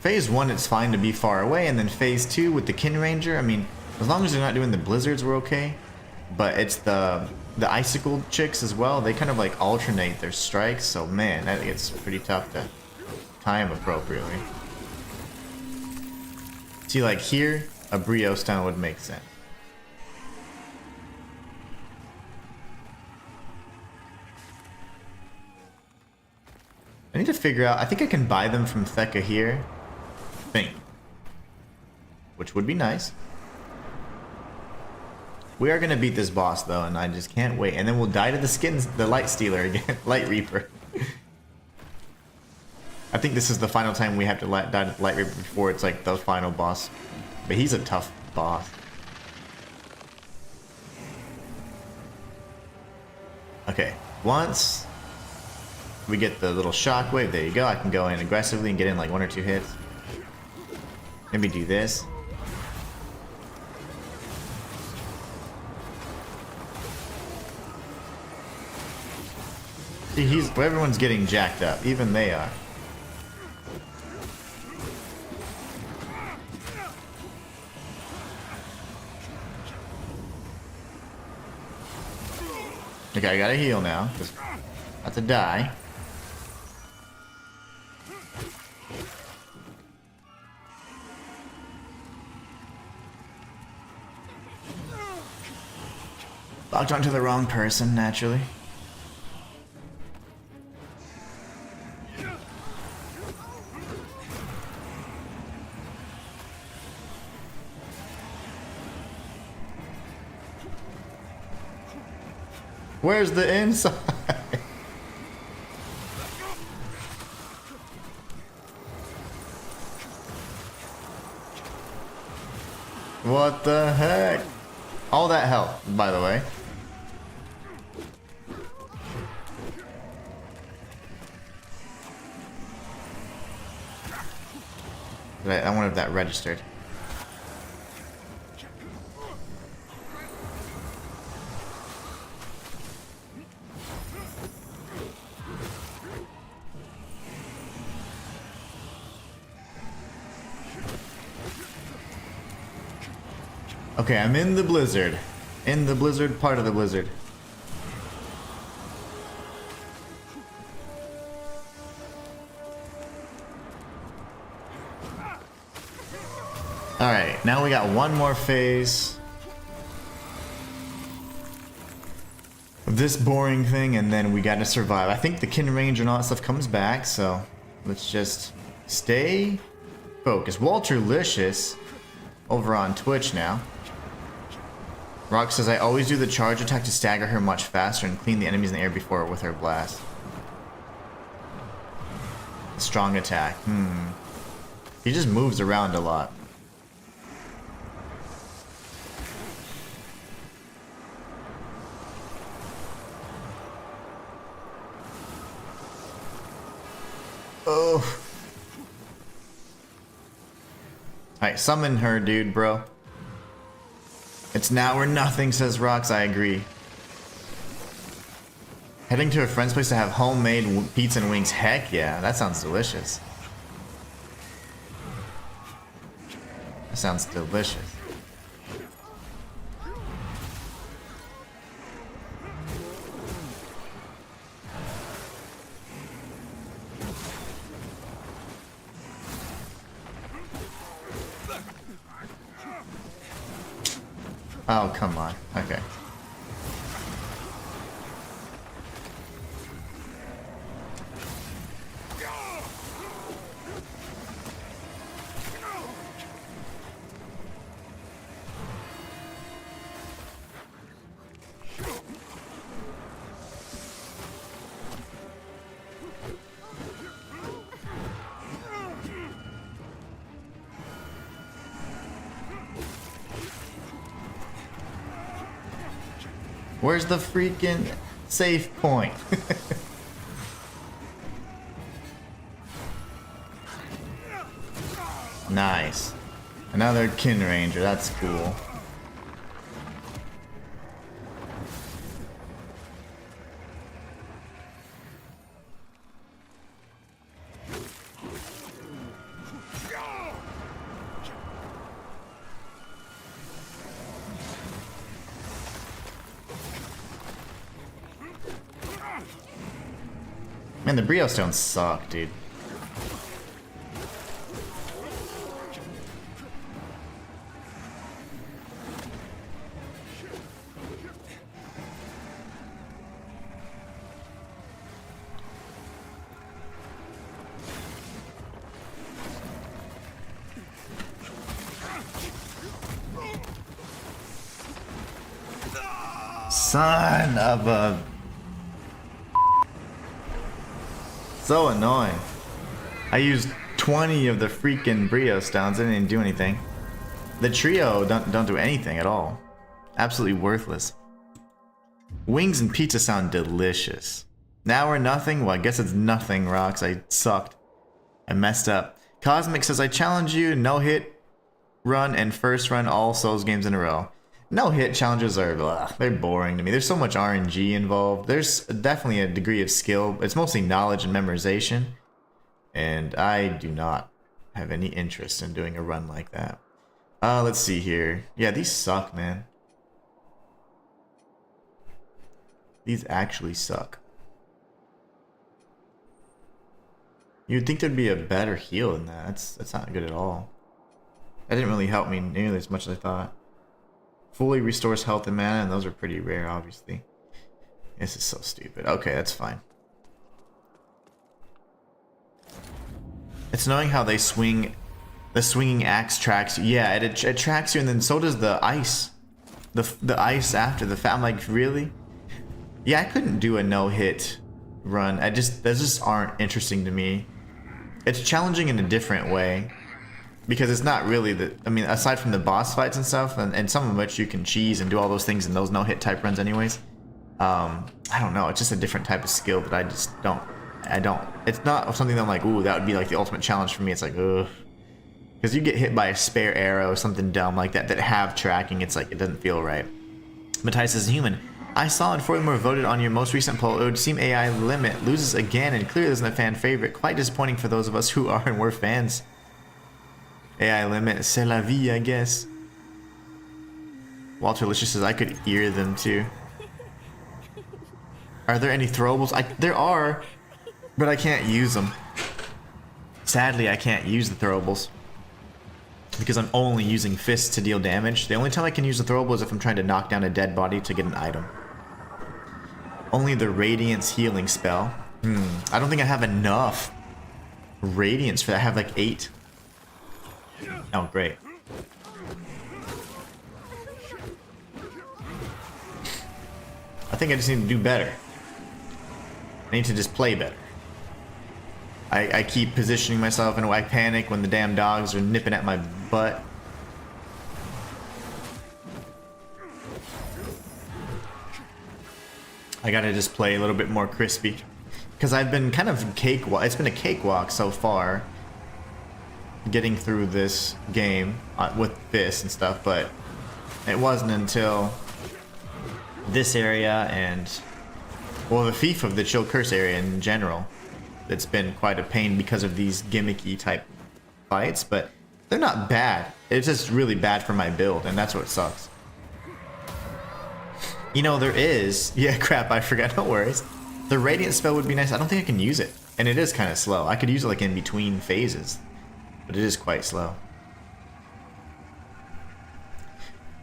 Phase 1, it's fine to be far away, and then Phase 2 with the Kin Ranger, I mean, as long as they're not doing the blizzards, we're okay. But it's the icicle chicks as well. They kind of like alternate their strikes, so man, that gets pretty tough to time appropriately. See, like here, a Brio Stone would make sense. I need to figure out, I think I can buy them from Theka here. Think. Which would be nice. We are gonna beat this boss though, and I just can't wait. And then we'll die to the Light Stealer again. Light Reaper. I think this is the final time we have to die to the Light Reaper before it's like the final boss. But he's a tough boss. Okay, once we get the little shockwave, there you go. I can go in aggressively and get in like 1 or 2 hits. Maybe do this. See, everyone's getting jacked up. Even they are. Okay, I gotta heal now. Just about to die. Locked onto the wrong person, naturally. Where's the inside? What the heck? All that help, by the way. I wonder if that registered. Okay, I'm in the blizzard. In the blizzard, part of the blizzard. Alright, now we got one more phase of this boring thing, and then we gotta survive. I think the Kin Ranger and all that stuff comes back, so let's just stay focused. Walterlicious over on Twitch now. Rock says, I always do the charge attack to stagger her much faster and clean the enemies in the air before with her blast. Strong attack. He just moves around a lot. Oh. Alright, summon her, dude, bro. It's now or nothing, says Rox. I agree. Heading to a friend's place to have homemade pizza and wings. Heck yeah, that sounds delicious. That sounds delicious. Oh, come on. Okay. Where's the freaking safe point? Nice. Another kin ranger, that's cool. Man, the Brio stones suck, dude. Son of a... So annoying. I used 20 of the freaking Brio stones. It didn't do anything. The trio don't do anything at all. Absolutely worthless. Wings and pizza sound delicious. Now or nothing? Well, I guess it's nothing, Rocks. I sucked. I messed up. Cosmic says, I challenge you, no hit run and first run all Souls games in a row. No hit challenges are, they're boring to me. There's so much RNG involved. There's definitely a degree of skill. It's mostly knowledge and memorization. And I do not have any interest in doing a run like that. Let's see here. Yeah, these suck, man. These actually suck. You'd think there'd be a better heal than that. That's not good at all. That didn't really help me nearly as much as I thought. Fully restores health and mana, and those are pretty rare, obviously. This is so stupid. Okay, that's fine. It's knowing how they swing. The swinging axe tracks you. Yeah, it tracks you, and then so does the ice. The ice after the I'm like, really? Yeah, I couldn't do a no-hit run. Those just aren't interesting to me. It's challenging in a different way. Because it's not really the, I mean, aside from the boss fights and stuff, and some of which you can cheese and do all those things in those no-hit type runs anyways. I don't know, it's just a different type of skill that I just don't, it's not something that I'm like, ooh, that would be like the ultimate challenge for me. It's like, ugh. Because you get hit by a spare arrow or something dumb like that have tracking, it's like, it doesn't feel right. Matthias is Inhuman. I saw and furthermore voted on your most recent poll. It would seem AI limit loses again and clearly isn't a fan favorite. Quite disappointing for those of us who are and were fans. AI limit, c'est la vie, I guess. Walter Licious says I could ear them too. Are there any throwables? There are, but I can't use them. Sadly, I can't use the throwables because I'm only using fists to deal damage. The only time I can use the throwable is if I'm trying to knock down a dead body to get an item. Only the Radiance healing spell. I don't think I have enough Radiance for that. I have like 8. Oh, great. I think I just need to do better. I need to just play better. I keep positioning myself and I panic when the damn dogs are nipping at my butt. I gotta just play a little bit more crispy. Because I've been kind of cakewalk. It's been a cakewalk so far. Getting through this game with this and stuff, but it wasn't until this area and, well, the thief of the Chill Curse area in general that's been quite a pain because of these gimmicky type fights, but they're not bad. It's just really bad for my build, and that's what sucks. You know, there is, yeah, crap, I forgot, no worries. The Radiant spell would be nice. I don't think I can use it, and it is kind of slow. I could use it like in between phases. But it is quite slow.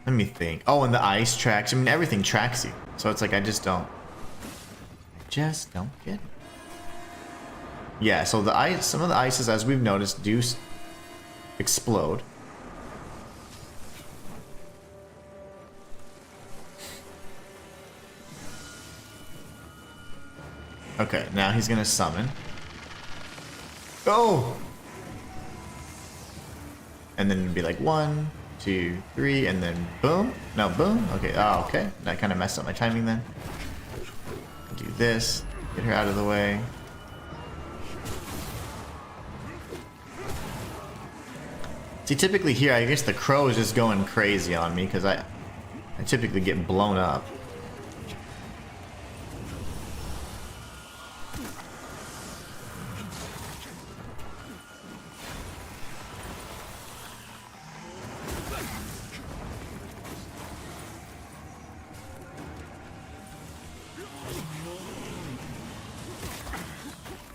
Let me think. Oh, and the ice tracks. I mean, everything tracks you. So it's like, I just don't get it. Yeah, so the ice, some of the ices, as we've noticed, do explode. Okay, now he's gonna summon. Oh! And then it'd be like 1, 2, 3, and then boom. No, boom. Okay. Oh, okay. That kind of messed up my timing then. Do this. Get her out of the way. See, typically here, I guess the crow is just going crazy on me because I typically get blown up.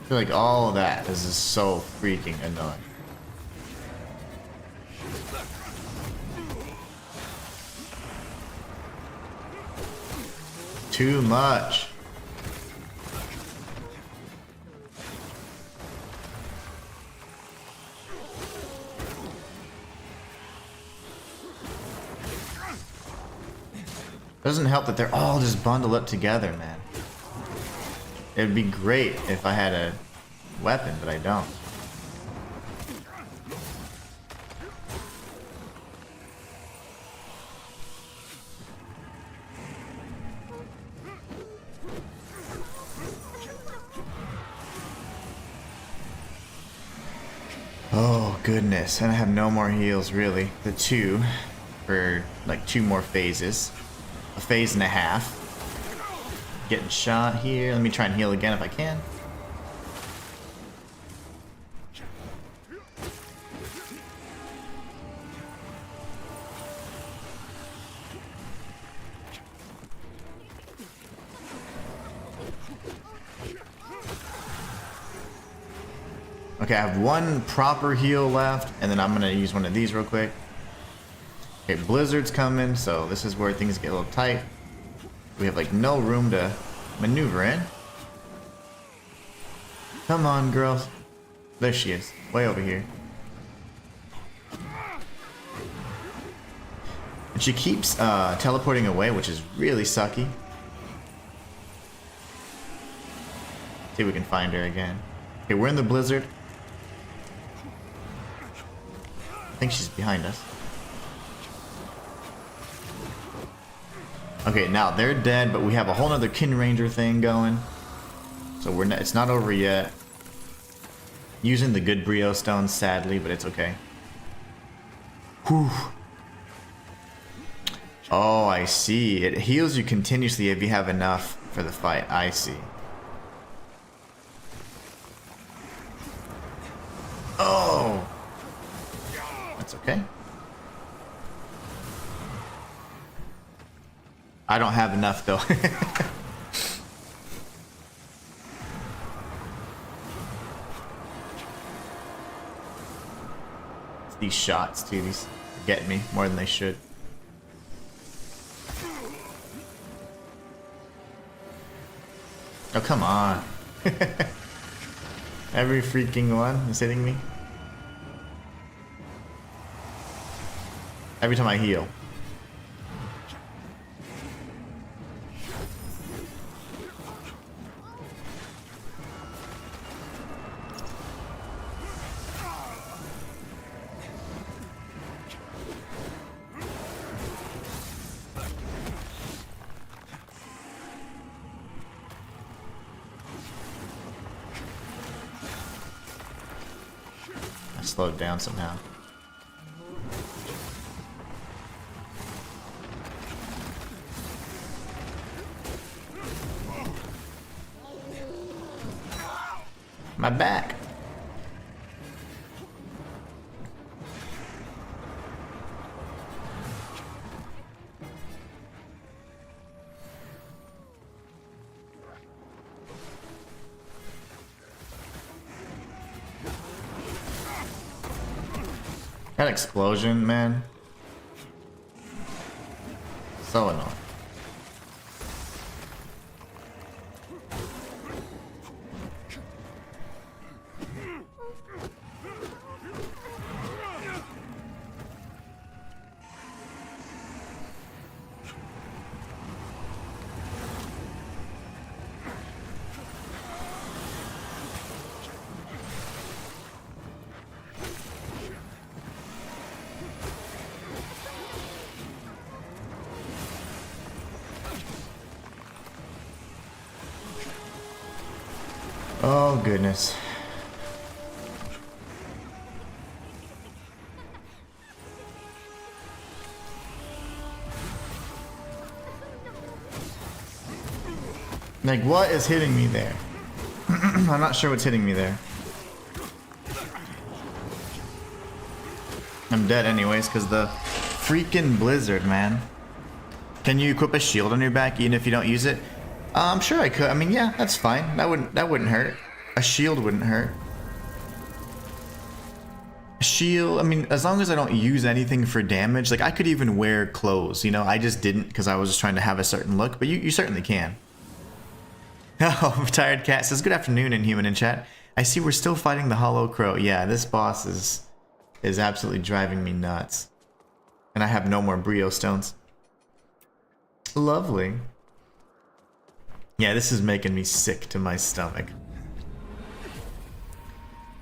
I feel like all of that is just so freaking annoying. Too much. Doesn't help that they're all just bundled up together, man. It would be great if I had a weapon, but I don't. Oh goodness, and I have no more heals really. The 2 for like 2 more phases. A phase and a half. Getting shot here. Let me try and heal again if I can. Okay, I have 1 proper heal left, and then I'm gonna use one of these real quick. Okay, blizzard's coming, so this is where things get a little tight. We have like no room to maneuver in. Come on, girls. There she is, way over here. And she keeps teleporting away, which is really sucky. See if we can find her again. Okay, we're in the blizzard. I think she's behind us. Okay, now they're dead, but we have a whole nother Kin Ranger thing going. So it's not over yet. Using the good Brio Stone, sadly, but it's okay. Whew. Oh, I see. It heals you continuously if you have enough for the fight. I see. Oh! That's okay. I don't have enough though. It's these shots too, these get me more than they should. Oh, come on. Every freaking one is hitting me. Every time I heal. Slowed down somehow. My back. That explosion, man. So annoying. Oh goodness. Like, what is hitting me there? I'm not sure what's hitting me there. I'm dead anyways, because the freaking blizzard, man. Can you equip a shield on your back even if you don't use it? I'm sure I could. I mean, yeah, that's fine. That wouldn't hurt. A shield wouldn't hurt. A shield, I mean, as long as I don't use anything for damage, like I could even wear clothes, you know? I just didn't because I was just trying to have a certain look, but you certainly can. Oh, Tired Cat says, good afternoon, Inhuman in chat. I see we're still fighting the Hollow Crow. Yeah, this boss is absolutely driving me nuts. And I have no more Brio stones. Lovely. Yeah, this is making me sick to my stomach.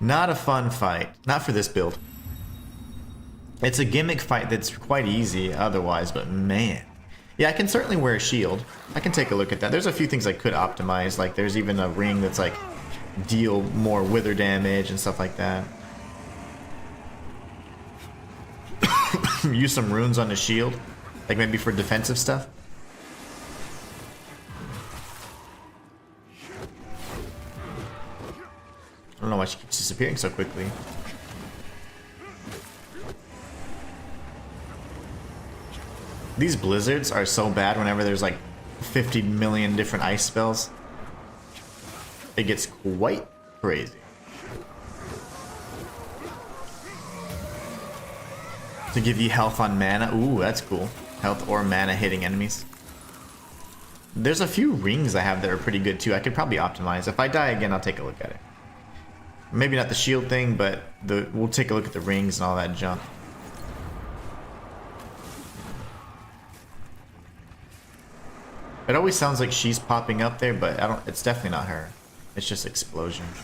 Not a fun fight. Not for this build. It's a gimmick fight that's quite easy otherwise, but man. Yeah, I can certainly wear a shield. I can take a look at that. There's a few things I could optimize. Like, there's even a ring that's like deal more wither damage and stuff like that. Use some runes on the shield. Like maybe for defensive stuff. I don't know why she keeps disappearing so quickly. These blizzards are so bad whenever there's like 50 million different ice spells. It gets quite crazy. To give you health on mana. Ooh, that's cool. Health or mana hitting enemies. There's a few rings I have that are pretty good too. I could probably optimize. If I die again, I'll take a look at it. Maybe not the shield thing, but we'll take a look at the rings and all that junk. It always sounds like she's popping up there, but it's definitely not her. It's just explosions.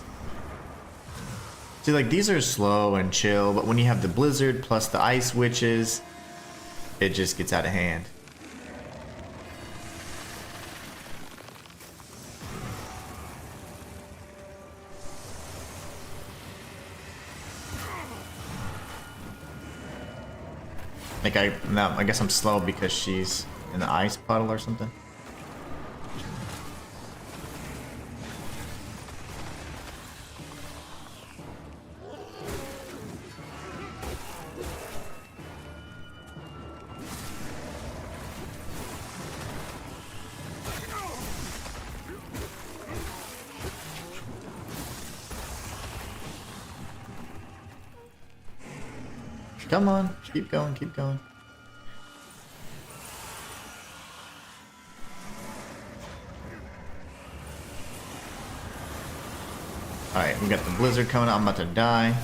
See, like, these are slow and chill, but when you have the blizzard plus the ice witches, it just gets out of hand. Like, I guess I'm slow because she's in the ice puddle or something. Come on, keep going, keep going. Alright, we got the blizzard coming out. I'm about to die.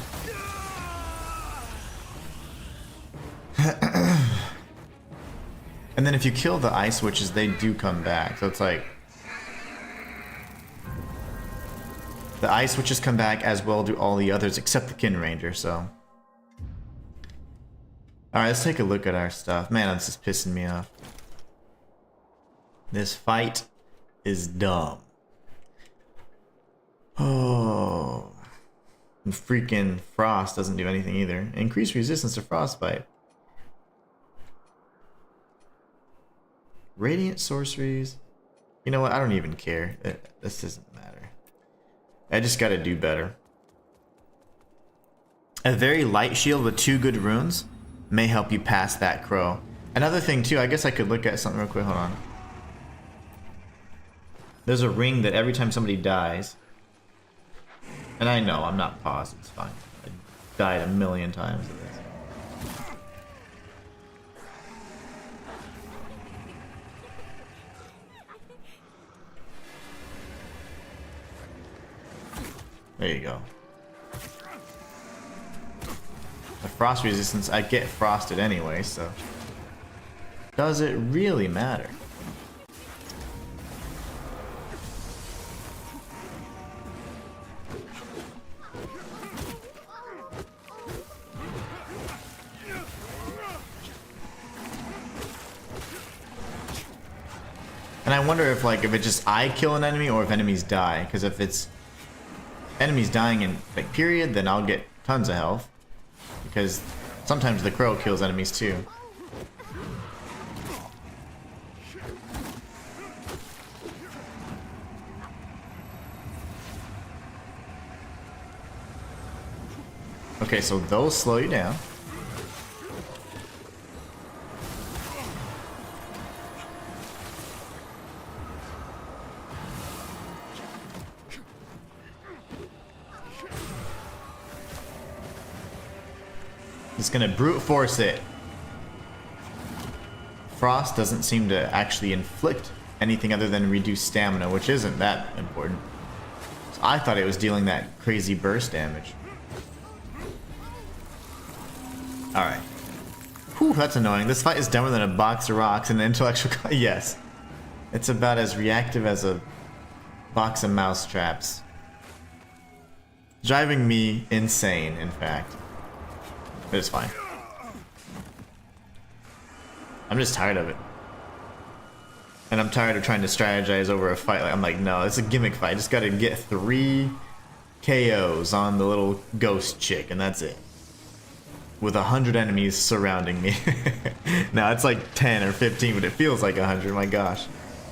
And then if you kill the ice witches, they do come back. So it's like the ice witches come back, as well do all the others except the Kin Ranger, so. Alright, let's take a look at our stuff. Man, this is pissing me off. This fight is dumb. Oh. And freaking frost doesn't do anything either. Increased resistance to frostbite. Radiant sorceries. You know what? I don't even care. This doesn't matter. I just gotta do better. A very light shield with 2 good runes may help you pass that crow. Another thing too, I guess I could look at something real quick. Hold on. There's a ring that every time somebody dies, and I know I'm not paused, it's fine. I died a million times of this. There you go. The frost resistance, I get frosted anyway, so does it really matter? And I wonder if, like, if it's just I kill an enemy or if enemies die, because if it's enemies dying in like period, then I'll get tons of health. Because sometimes the crow kills enemies too. Okay, so those slow you down. Just gonna brute force it. Frost doesn't seem to actually inflict anything other than reduce stamina, which isn't that important. So I thought it was dealing that crazy burst damage. Alright. Whew, that's annoying. This fight is dumber than a box of rocks and an intellectual... Yes. It's about as reactive as a box of mouse traps. Driving me insane, in fact. But it's fine. I'm just tired of it. And I'm tired of trying to strategize over a fight. I'm like, no, it's a gimmick fight. I just gotta get 3 KOs on the little ghost chick, and that's it. With 100 enemies surrounding me. Now it's like 10 or 15, but it feels like 100. My gosh.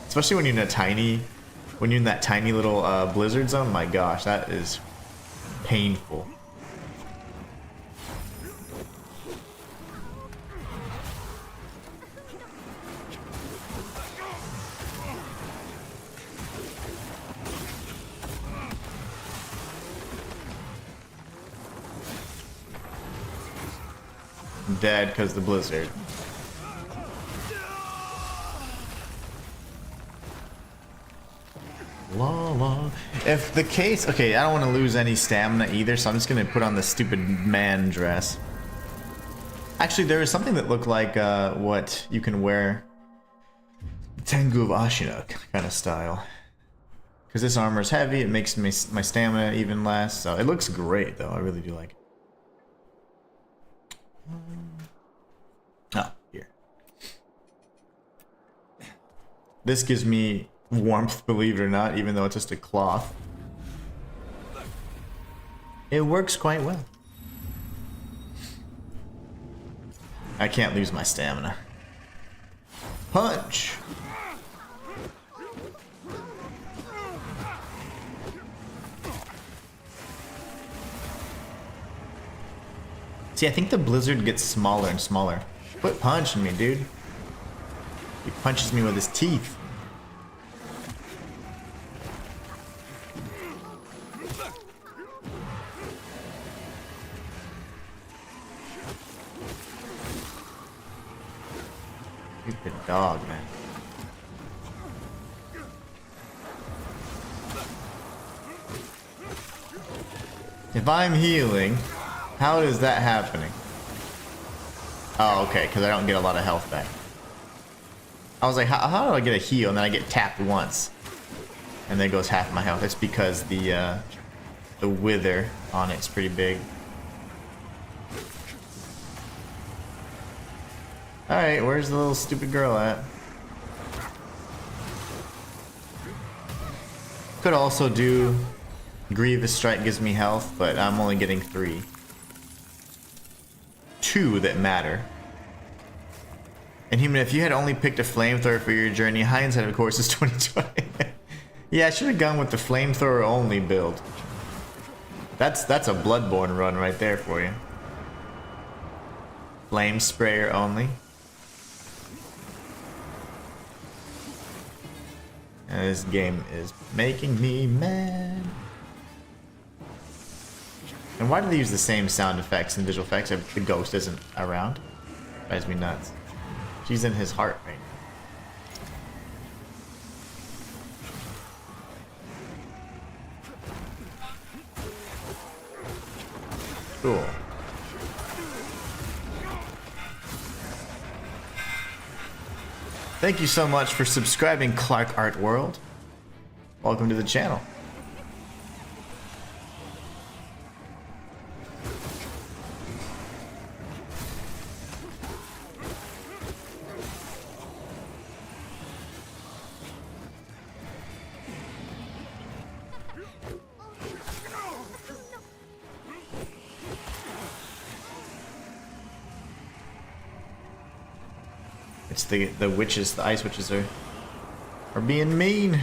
Especially when you're in a tiny, when you're in that tiny little blizzard zone. My gosh, that is painful. Dead because the blizzard. La la. If the case, okay, I don't want to lose any stamina either, so I'm just gonna put on the stupid man dress. Actually, there is something that looked like what you can wear, Tengu of Ashina kind of style. Because this armor is heavy, it makes my stamina even less. So it looks great, though. I really do like it. Oh, here. This gives me warmth, believe it or not, even though it's just a cloth. It works quite well. I can't lose my stamina. Punch! See, I think the blizzard gets smaller and smaller. Quit punching me, dude. He punches me with his teeth. Stupid dog, man. If I'm healing, how is that happening? Oh, okay, because I don't get a lot of health back. I was like, how do I get a heal? And then I get tapped once. And there goes half my health. It's because the wither on it's pretty big. Alright, where's the little stupid girl at? Could also do Grievous Strike gives me health, but I'm only getting 3. 2 that matter. Inhuman, if you had only picked a flamethrower for your journey, hindsight of course is 2020. Yeah, I should have gone with the flamethrower only build. That's a Bloodborne run right there for you. Flame sprayer only. And this game is making me mad. And why do they use the same sound effects and visual effects if the ghost isn't around? Drives me nuts. She's in his heart right now. Cool. Thank you so much for subscribing, Clark Art World. Welcome to the channel. It's the witches, the ice witches are being mean.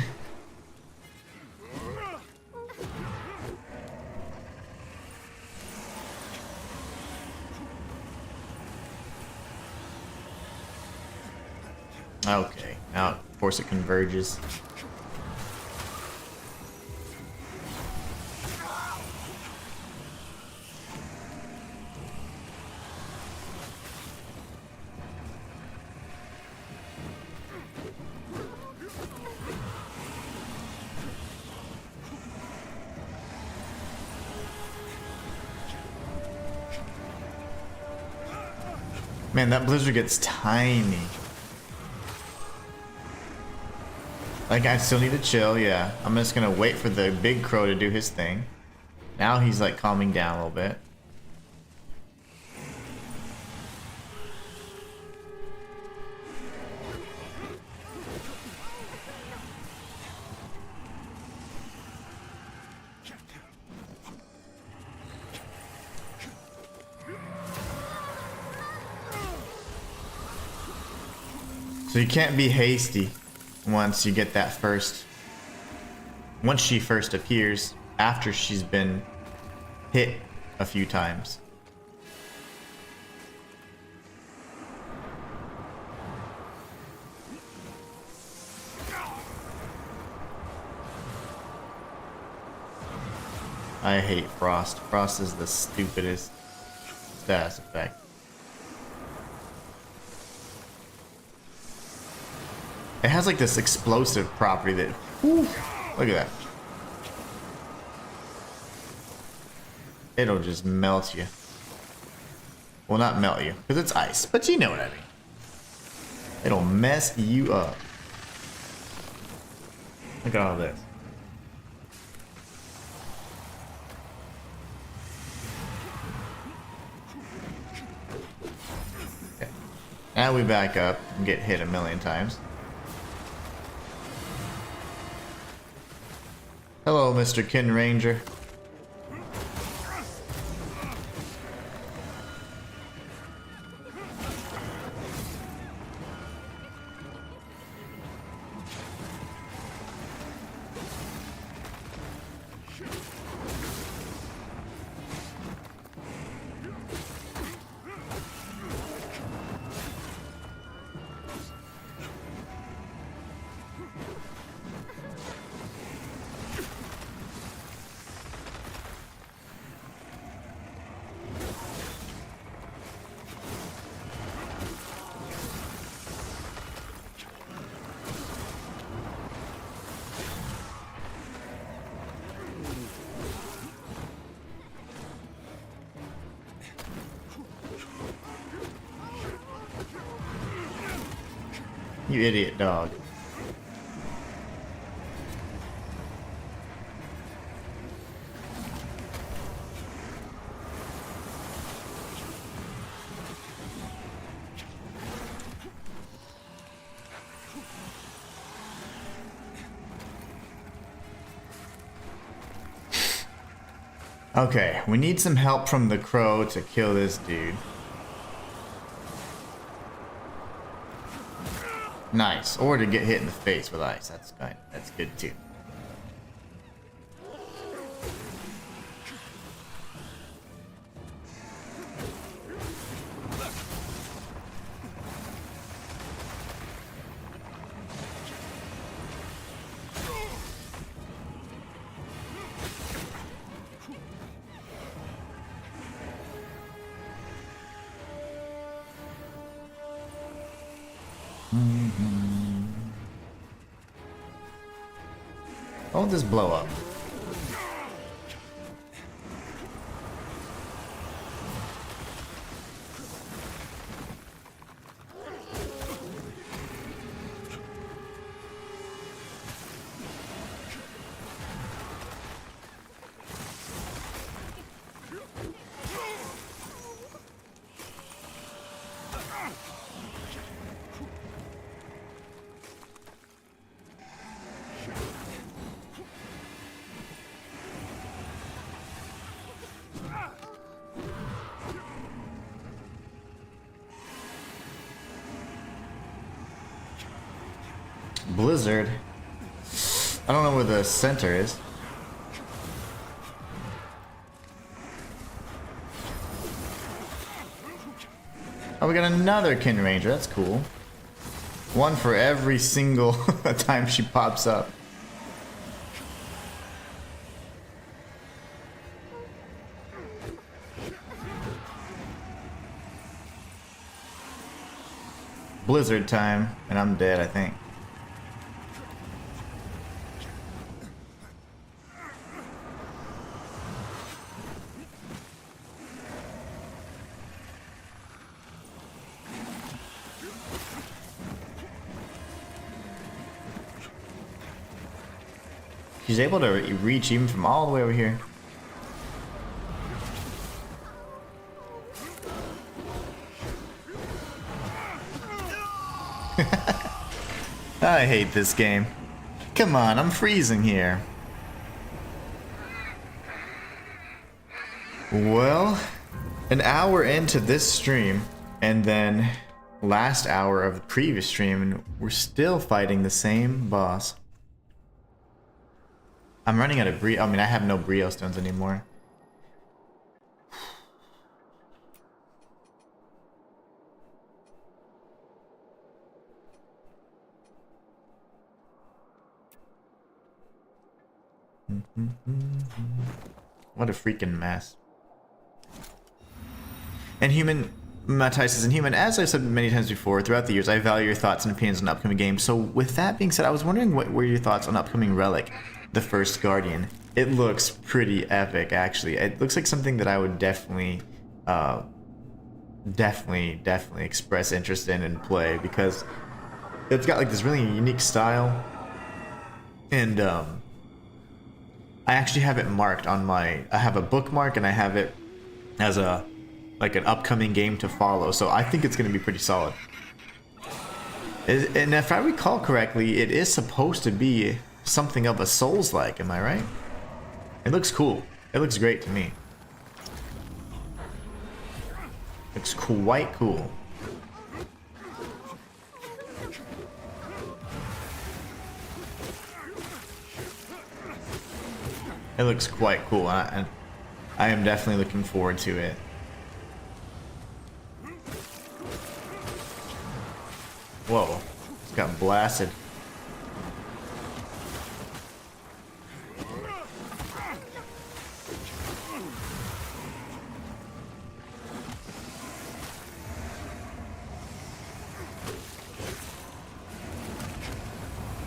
Okay, now of course it converges. Man, that blizzard gets tiny. Like, I still need to chill, yeah. I'm just gonna wait for the big crow to do his thing. Now he's like calming down a little bit. So you can't be hasty once you get that first... Once she first appears, after she's been hit a few times. I hate Frost. Frost is the stupidest status effect. It has like this explosive property that, whew, look at that. It'll just melt you. Well, not melt you, because it's ice, but you know what I mean. It'll mess you up. Look at all this. Okay. Now we back up and get hit a million times. Hello, Mr. Kin Ranger. You idiot dog. Okay, we need some help from the crow to kill this dude. Nice, or to get hit in the face with ice. That's fine. That's good too. Don't just blow up. Blizzard. I don't know where the center is. Oh, we got another Kin Ranger. That's cool. One for every single time she pops up. Blizzard time, and I'm dead, I think. She's able to reach even from all the way over here. I hate this game. Come on, I'm freezing here. Well, an hour into this stream, and then last hour of the previous stream, and we're still fighting the same boss. I'm running out of brio. I mean, I have no brio stones anymore. What a freaking mess. Inhuman, Matthijs says, Inhuman, as I've said many times before, throughout the years, I value your thoughts and opinions on upcoming games. So with that being said, I was wondering what were your thoughts on upcoming Relic, the First Guardian. It looks pretty epic, actually. It looks like something that I would definitely express interest in and play, because it's got like this really unique style, and I actually have it marked on my, I have a bookmark and I have it as a, like an upcoming game to follow. So I think it's going to be pretty solid. And if I recall correctly, it is supposed to be something of a Souls-like, am I right? It looks cool. It looks great to me. It's quite cool. It looks quite cool, and I am definitely looking forward to it. Whoa, it's got blasted.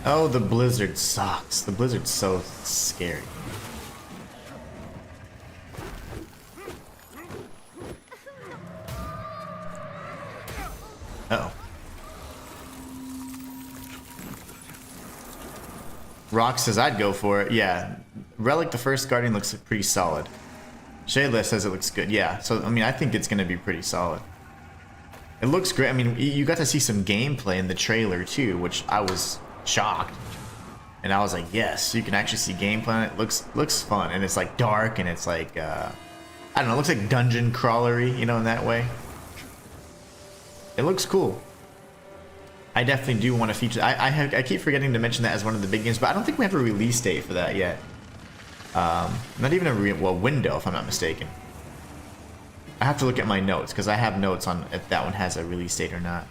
Oh, the blizzard sucks. The blizzard's so scary. Uh-oh. Rock says I'd go for it. Yeah. Relic the First Guardian looks pretty solid. Shayla says it looks good. Yeah. So, I mean, I think it's going to be pretty solid. It looks great. I mean, you got to see some gameplay in the trailer, too, which I was shocked. And I was like, yes, you can actually see gameplay on it. Looks fun. And it's, like, dark, and it's, like, I don't know, it looks like dungeon crawlery, you know, in that way. It looks cool. I definitely do want to feature. I keep forgetting to mention that as one of the big games, but I don't think we have a release date for that yet. Not even a window, if I'm not mistaken. I have to look at my notes, because I have notes on if that one has a release date or not.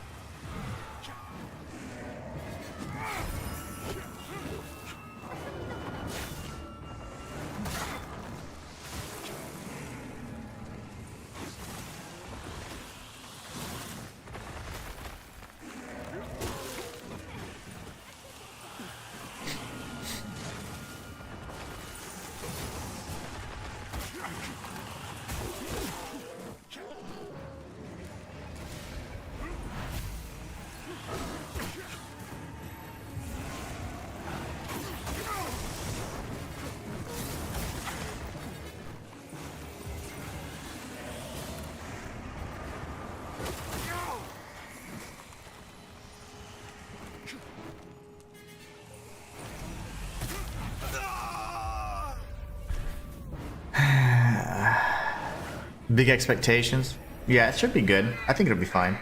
Big expectations? Yeah, it should be good. I think it'll be fine.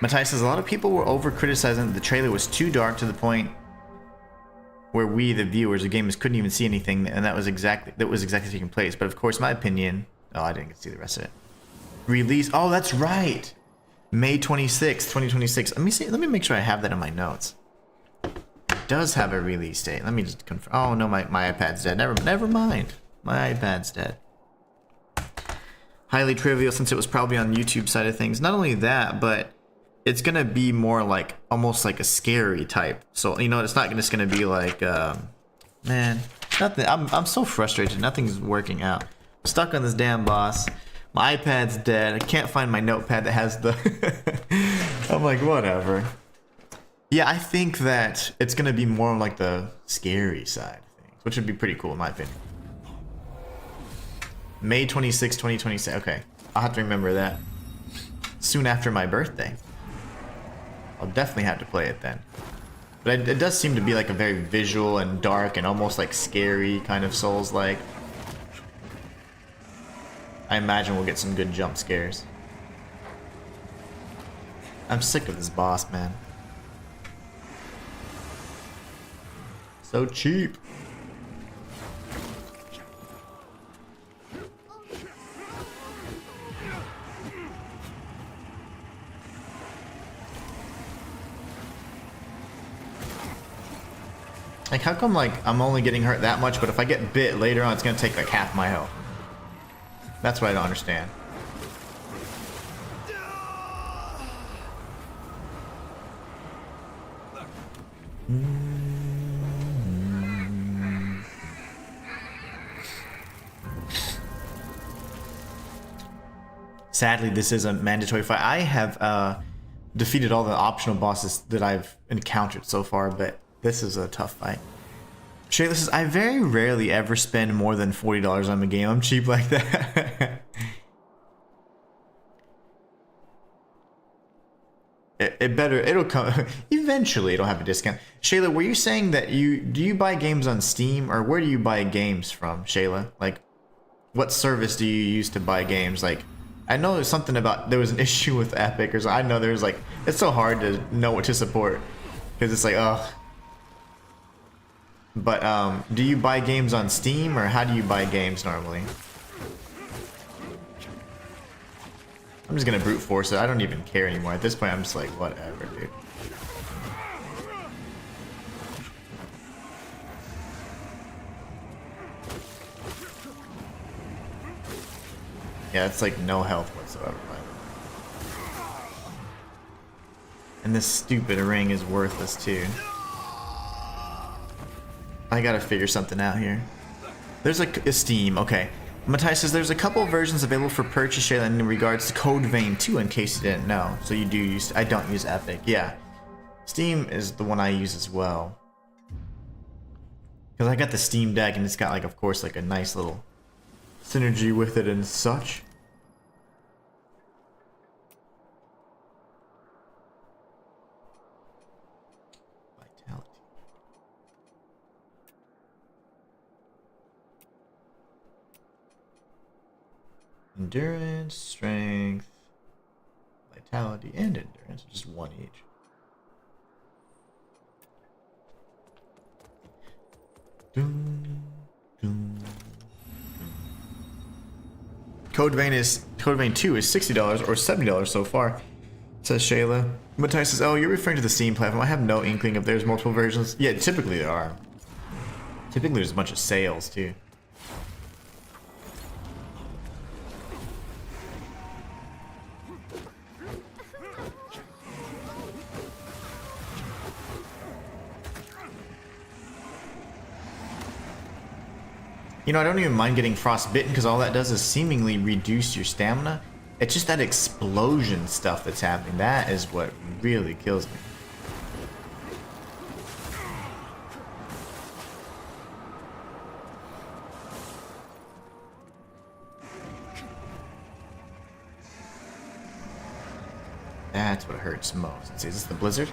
Matthias says a lot of people were over criticizing that the trailer was too dark to the point where we, the viewers, the gamers, couldn't even see anything, and that was exactly taking place. But of course, my opinion. Oh, I didn't get to see the rest of it. Release. Oh, that's right. May 26th, 2026. Let me see. Let me make sure I have that in my notes. It does have a release date. Let me just confirm. Oh no, my iPad's dead. Never mind. My iPad's dead. Highly trivial since it was probably on the YouTube side of things. Not only that, but it's gonna be more like almost like a scary type. So you know, it's not just gonna be like, man, nothing. I'm so frustrated. Nothing's working out. I'm stuck on this damn boss. My iPad's dead. I can't find my notepad that has the. I'm like, whatever. Yeah, I think that it's gonna be more like the scary side of things, which would be pretty cool in my opinion. May 26, 2026. Okay, I'll have to remember that. Soon after my birthday. I'll definitely have to play it then. But it does seem to be like a very visual and dark and almost like scary kind of Souls-like. I imagine we'll get some good jump scares. I'm sick of this boss, man. So cheap. Like, how come, like, I'm only getting hurt that much, but if I get bit later on, it's gonna take, like, half my health? That's what I don't understand. Sadly, this is a mandatory fight. I have defeated all the optional bosses that I've encountered so far, but this is a tough fight. Shayla says, I very rarely ever spend more than $40 on a game. I'm cheap like that. It'll come. Eventually, it'll have a discount. Shayla, were you saying that do you buy games on Steam, or where do you buy games from, Shayla? Like, what service do you use to buy games? Like, I know there's something about, there was an issue with Epic, or I know there's like, it's so hard to know what to support. Because it's like, ugh. But do you buy games on Steam, or how do you buy games normally? I'm just gonna brute force it. I don't even care anymore. At this point, I'm just like, whatever, dude. Yeah, it's like no health whatsoever. And this stupid ring is worthless too. I gotta figure something out here. There's a Steam, okay. Matthias says there's a couple versions available for purchase, Shayla, in regards to Code Vein 2, in case you didn't know. So you do use, I don't use Epic, yeah. Steam is the one I use as well. Because I got the Steam Deck and it's got, like, of course, like a nice little synergy with it and such. Endurance, strength, vitality, and endurance. Just one each. Doom, doom, doom. Code Vein 2 is $60 or $70 so far, says Shayla. Matthias says, oh, you're referring to the Steam platform. I have no inkling if there's multiple versions. Yeah, typically there are. Typically there's a bunch of sales too. You know, I don't even mind getting frostbitten because all that does is seemingly reduce your stamina. It's just that explosion stuff that's happening. That is what really kills me. That's what hurts most. Let's see, is this the blizzard?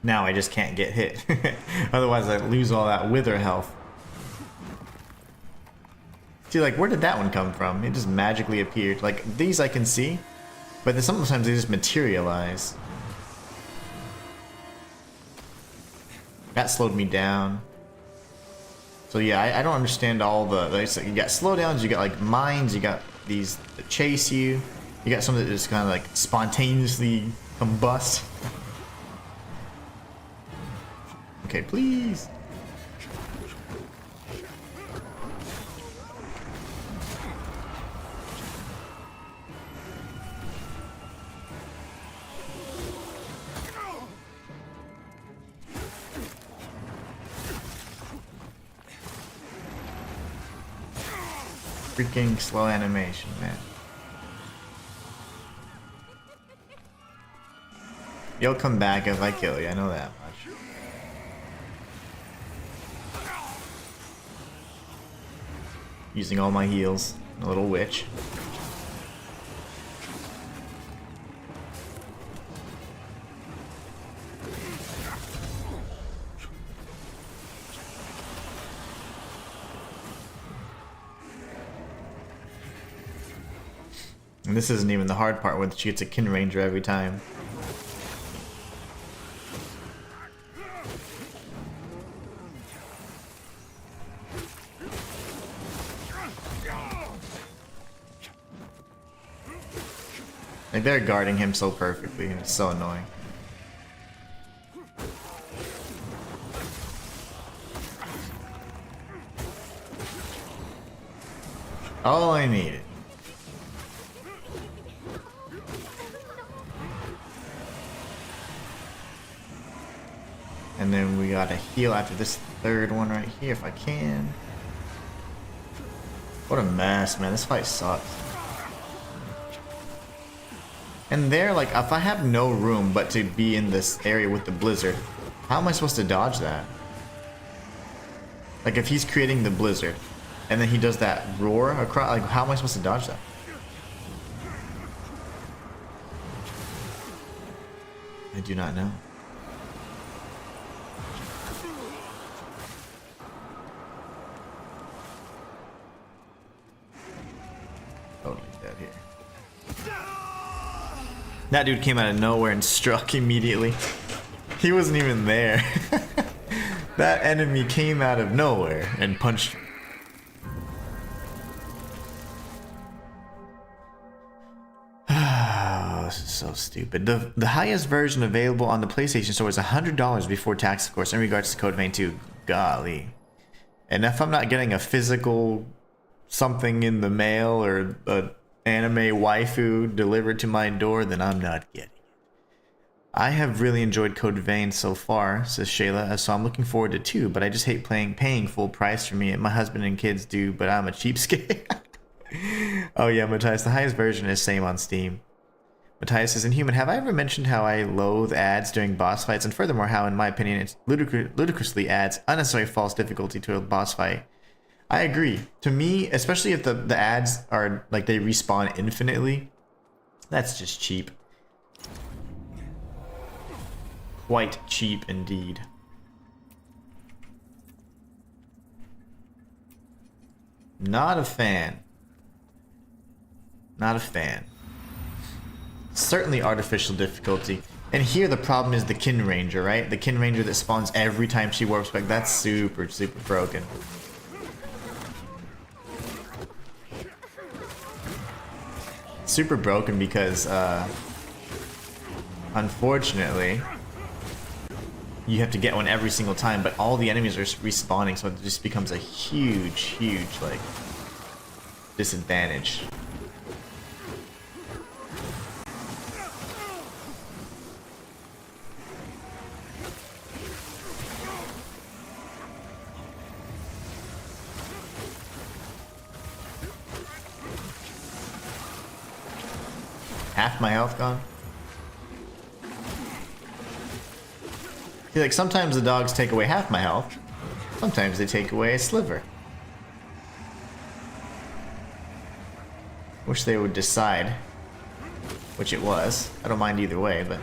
Now I just can't get hit. Otherwise I lose all that wither health. See, like, where did that one come from? It just magically appeared. Like, these I can see, but then sometimes they just materialize. That slowed me down. So yeah, I don't understand all the... Like, you got slowdowns, you got like mines, you got these that chase you. You got some that just kind of like spontaneously combust. Okay, please. Freaking slow animation, man. You'll come back if I kill you, I know that much. Using all my heals, a little witch. And this isn't even the hard part where she gets a kin ranger every time. Like, they're guarding him so perfectly, and it's so annoying. All I needed. And then we gotta heal after this third one right here if I can. What a mess, man. This fight sucks. And there, like, if I have no room but to be in this area with the blizzard, how am I supposed to dodge that? Like, if he's creating the blizzard, and then he does that roar across, like, how am I supposed to dodge that? I do not know. Totally dead here. That dude came out of nowhere and struck immediately. He wasn't even there. That enemy came out of nowhere and punched. Oh, this is so stupid. The highest version available on the PlayStation Store is $100 before tax, of course, in regards to Code Vein 2. Golly. And if I'm not getting a physical something in the mail or a anime waifu delivered to my door, then I'm not getting it. I have really enjoyed Code Vein so far, says Shayla, so I'm looking forward to 2, but I just hate paying full price for me. My husband and kids do, but I'm a cheapskate. Oh yeah, Matthias, the highest version is same on Steam. Matthias says, Inhuman, have I ever mentioned how I loathe ads during boss fights, and furthermore how, in my opinion, it ludicrously adds unnecessary false difficulty to a boss fight? I agree. To me, especially if the ads are, like, they respawn infinitely, that's just cheap. Quite cheap indeed. Not a fan. Not a fan. Certainly artificial difficulty. And here the problem is the kin ranger, right? The kin ranger that spawns every time she warps back. That's super, super broken. Super broken because, unfortunately, you have to get one every single time, but all the enemies are respawning, so it just becomes a huge, like, disadvantage. Half my health gone? See, like, sometimes the dogs take away half my health. Sometimes they take away a sliver. Wish they would decide which it was. I don't mind either way, but...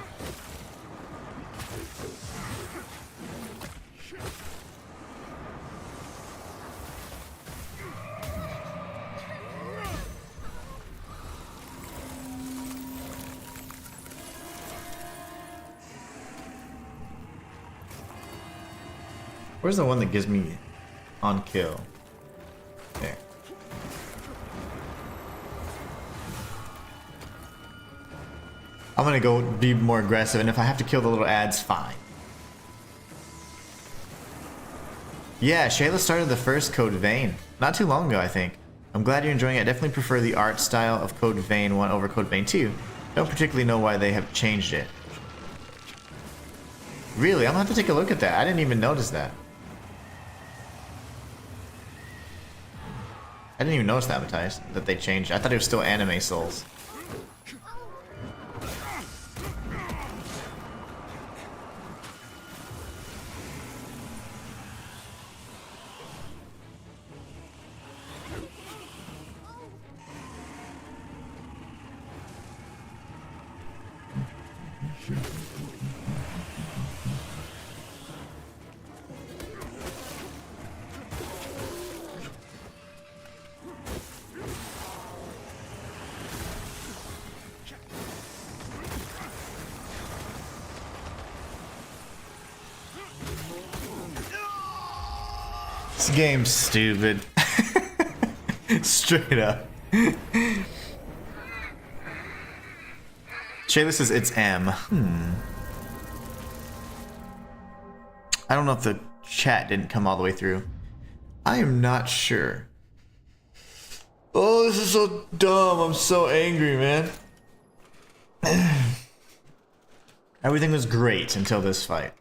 Where's the one that gives me on kill? There. I'm gonna go be more aggressive, and if I have to kill the little ads, fine. Yeah, Shayla started the first Code Vein not too long ago, I think. I'm glad you're enjoying it. I definitely prefer the art style of Code Vein 1 over Code Vein 2. Don't particularly know why they have changed it. Really? I'm gonna have to take a look at that. I didn't even notice that. I didn't even notice that, Matthijs, that they changed. I thought it was still Anime Souls. This game's stupid. Straight up. Shayla says it's M. I don't know if the chat didn't come all the way through. I am not sure. Oh, this is so dumb. I'm so angry, man. Everything was great until this fight.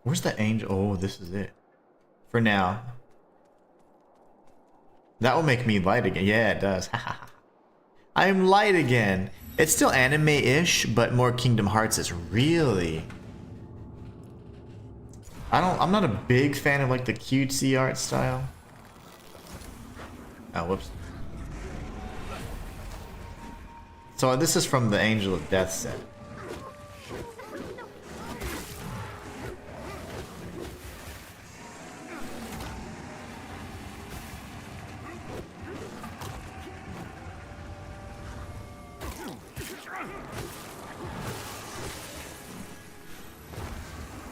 Where's the angel? Oh, this is it. For now. That will make me light again. Yeah, it does. I'm light again. It's still anime-ish, but more Kingdom Hearts-ish. Really? I'm not a big fan of like the cutesy art style. Oh, whoops. So this is from the Angel of Death set.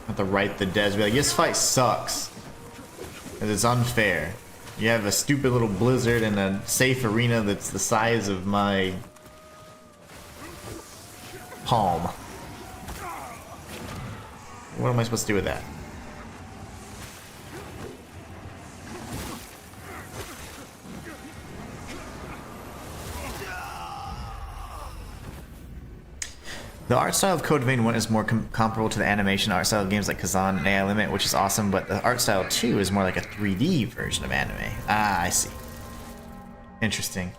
Have to write the devs, be like, this fight sucks. Because it's unfair. You have a stupid little blizzard and a safe arena that's the size of my palm. What am I supposed to do with that? The art style of Code Vein 1 is more comparable to the animation art style of games like Kazan and AI Limit, which is awesome, but the art style 2 is more like a 3D version of anime. Ah, I see. Interesting.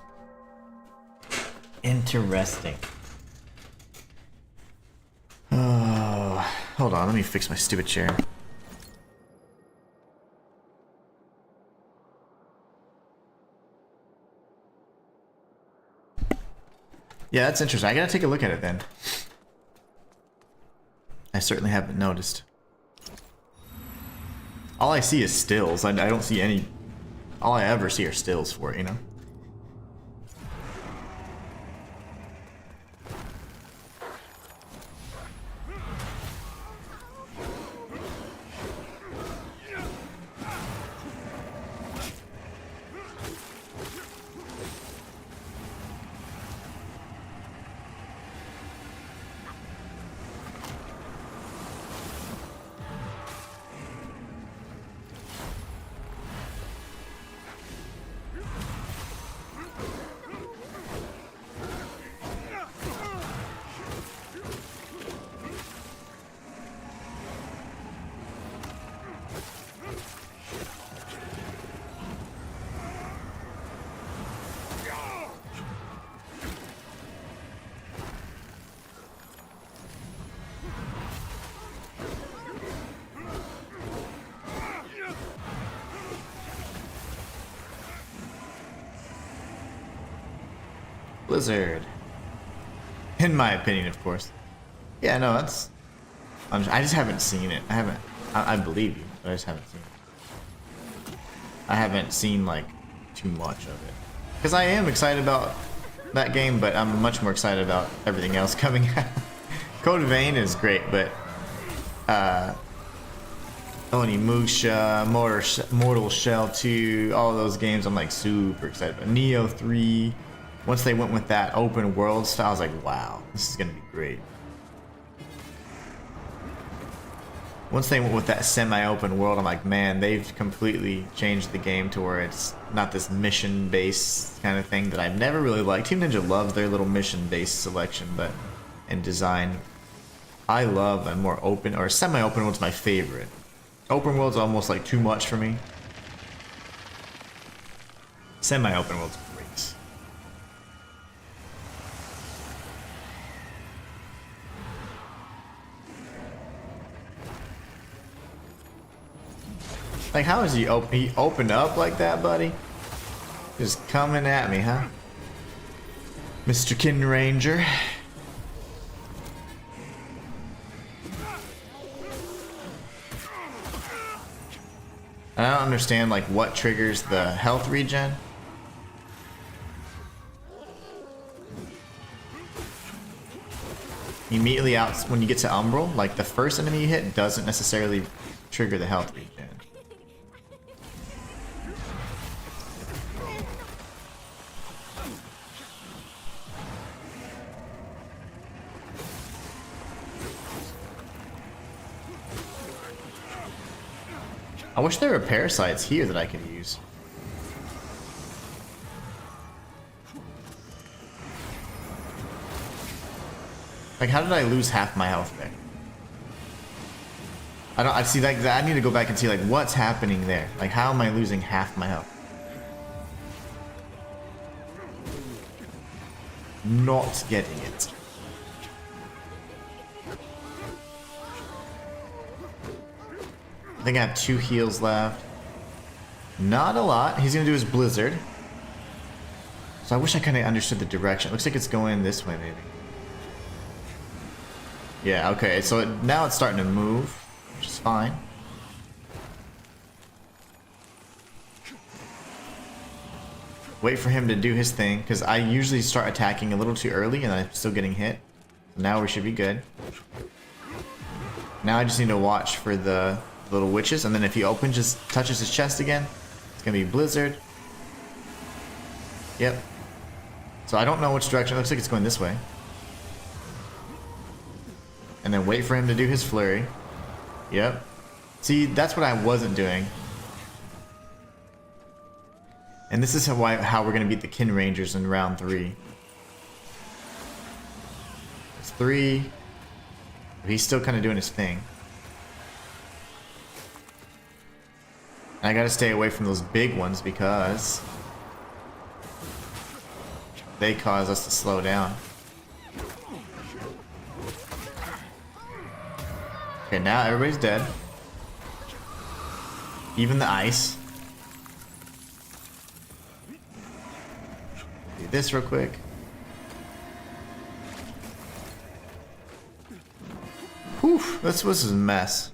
Interesting. Oh, hold on, let me fix my stupid chair. Yeah, that's interesting. I gotta take a look at it then. I certainly haven't noticed. All I see is stills. I don't see any... All I ever see are stills for it, you know? Blizzard. In my opinion, of course. Yeah, no, that's... I just haven't seen it. I believe you, but I just haven't seen it. I haven't seen, like, too much of it. Because I am excited about that game, but I'm much more excited about everything else coming out. Code Vein is great, but Onimusha, Mortal Shell 2, all of those games I'm like super excited about. Neo 3, once they went with that open world style, I was like, wow, this is gonna be great. Once they went with that semi-open world, I'm like, man, they've completely changed the game to where it's not this mission-based kind of thing that I've never really liked. Team Ninja loves their little mission-based selection, but and design. I love a more open or semi-open world's my favorite. Open world's almost like too much for me. Semi-open world's great. Like, how is he opened up like that, buddy? Just coming at me, huh? Mr. Kin Ranger. I don't understand, like, what triggers the health regen. Immediately out when you get to Umbral, like, the first enemy you hit doesn't necessarily trigger the health regen. I wish there were parasites here that I could use. Like, how did I lose half my health there? I see, like, I need to go back and see, like, what's happening there. Like, how am I losing half my health? Not getting it. I think I have 2 heals left. Not a lot. He's gonna do his blizzard. So I wish I kind of understood the direction. It looks like it's going this way, maybe. Yeah, okay. So now it's starting to move, which is fine. Wait for him to do his thing, because I usually start attacking a little too early and I'm still getting hit. So now we should be good. Now I just need to watch for the little witches, and then if he just touches his chest again, it's gonna be blizzard. Yep. So I don't know which direction. It looks like it's going this way. And then wait for him to do his flurry. Yep. See, that's what I wasn't doing. And this is how we're gonna beat the Kin Rangers in round 3. It's 3. He's still kind of doing his thing. And I gotta stay away from those big ones because they cause us to slow down. Okay, now everybody's dead. Even the ice. Do this real quick. Whew, this was a mess.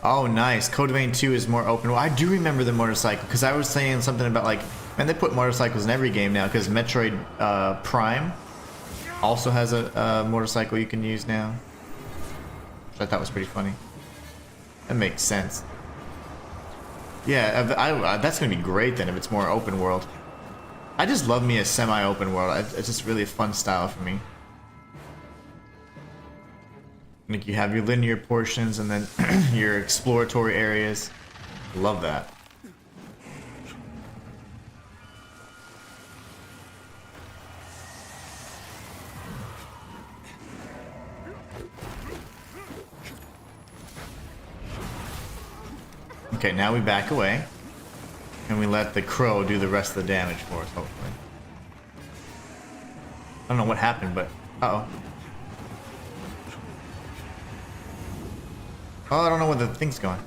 Oh, nice. Code Vein 2 is more open. Well, I do remember the motorcycle, because I was saying something about, like, man, they put motorcycles in every game now, because Metroid Prime also has a motorcycle you can use now. Which I thought was pretty funny. That makes sense. Yeah, that's going to be great then if it's more open world. I just love me a semi-open world. It's just really a fun style for me. Like, you have your linear portions and then your exploratory areas. Love that. Okay, now we back away. And we let the crow do the rest of the damage for us, hopefully. I don't know what happened, but... Uh-oh. Oh, I don't know where the thing's going.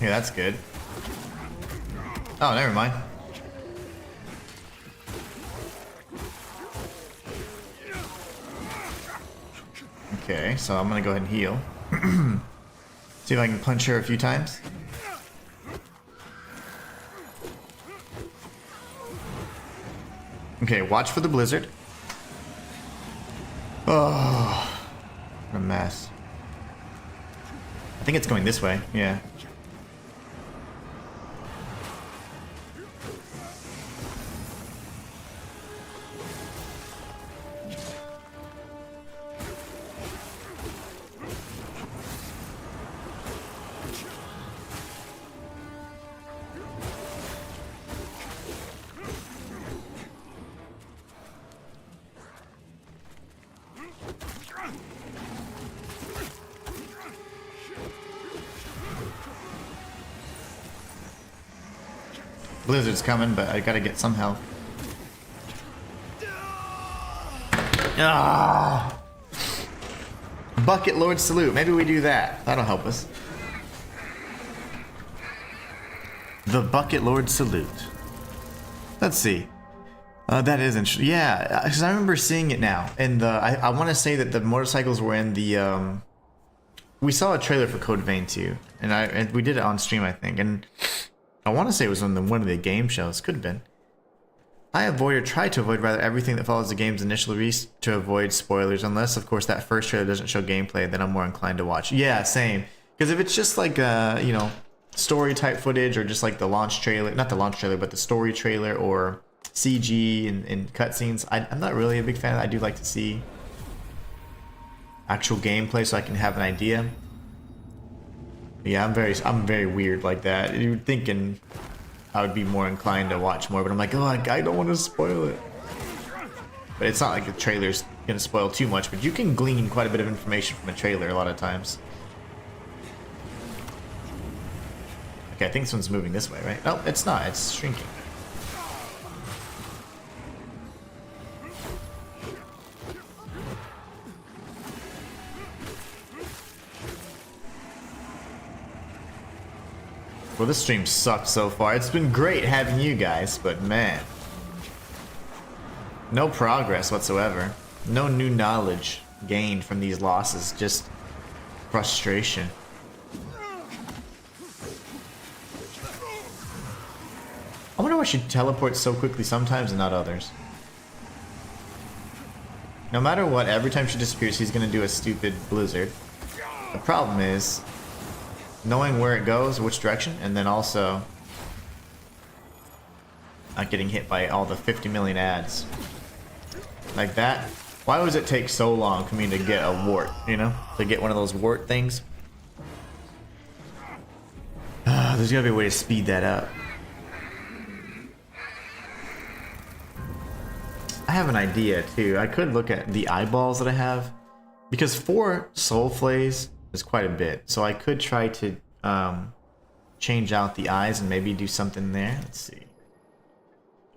Yeah, that's good. Oh, never mind. Okay, so I'm gonna go ahead and heal. See if I can punch her a few times. Okay, watch for the blizzard. Oh, what a mess. I think it's going this way, yeah. Blizzard's coming, but I gotta get some health. Ah! Bucket Lord Salute. Maybe we do that. That'll help us. The Bucket Lord Salute. Let's see. That is interesting. Yeah, because I remember seeing it now. And I want to say that the motorcycles were in the... we saw a trailer for Code Vein 2. And we did it on stream, I think. And I want to say it was on one of the game shows. Could have been. I avoid or try to avoid rather everything that follows the game's initial release to avoid spoilers. Unless, of course, that first trailer doesn't show gameplay, then I'm more inclined to watch. Yeah, same. Because if it's just like, you know, story type footage or just like the launch trailer, not the launch trailer, but the story trailer or CG and cutscenes, I'm not really a big fan of that. I do like to see actual gameplay so I can have an idea. Yeah, I'm very weird like that. You're thinking I would be more inclined to watch more, but I'm like, oh, I don't want to spoil it. But it's not like the trailer's gonna spoil too much, but you can glean quite a bit of information from a trailer a lot of times. Okay, I think this one's moving this way, right? No, it's not. It's shrinking. Well, this stream sucked so far. It's been great having you guys, but man. No progress whatsoever. No new knowledge gained from these losses. Just frustration. I wonder why she teleports so quickly sometimes and not others. No matter what, every time she disappears, he's gonna do a stupid blizzard. The problem is knowing where it goes, which direction, and then also not getting hit by all the 50 million ads. Like that. Why does it take so long for me to get a wart, you know? To get one of those wart things? There's gotta be a way to speed that up. I have an idea too. I could look at the eyeballs that I have. Because 4 soul flays is quite a bit, so I could try to change out the eyes and maybe do something there. Let's see.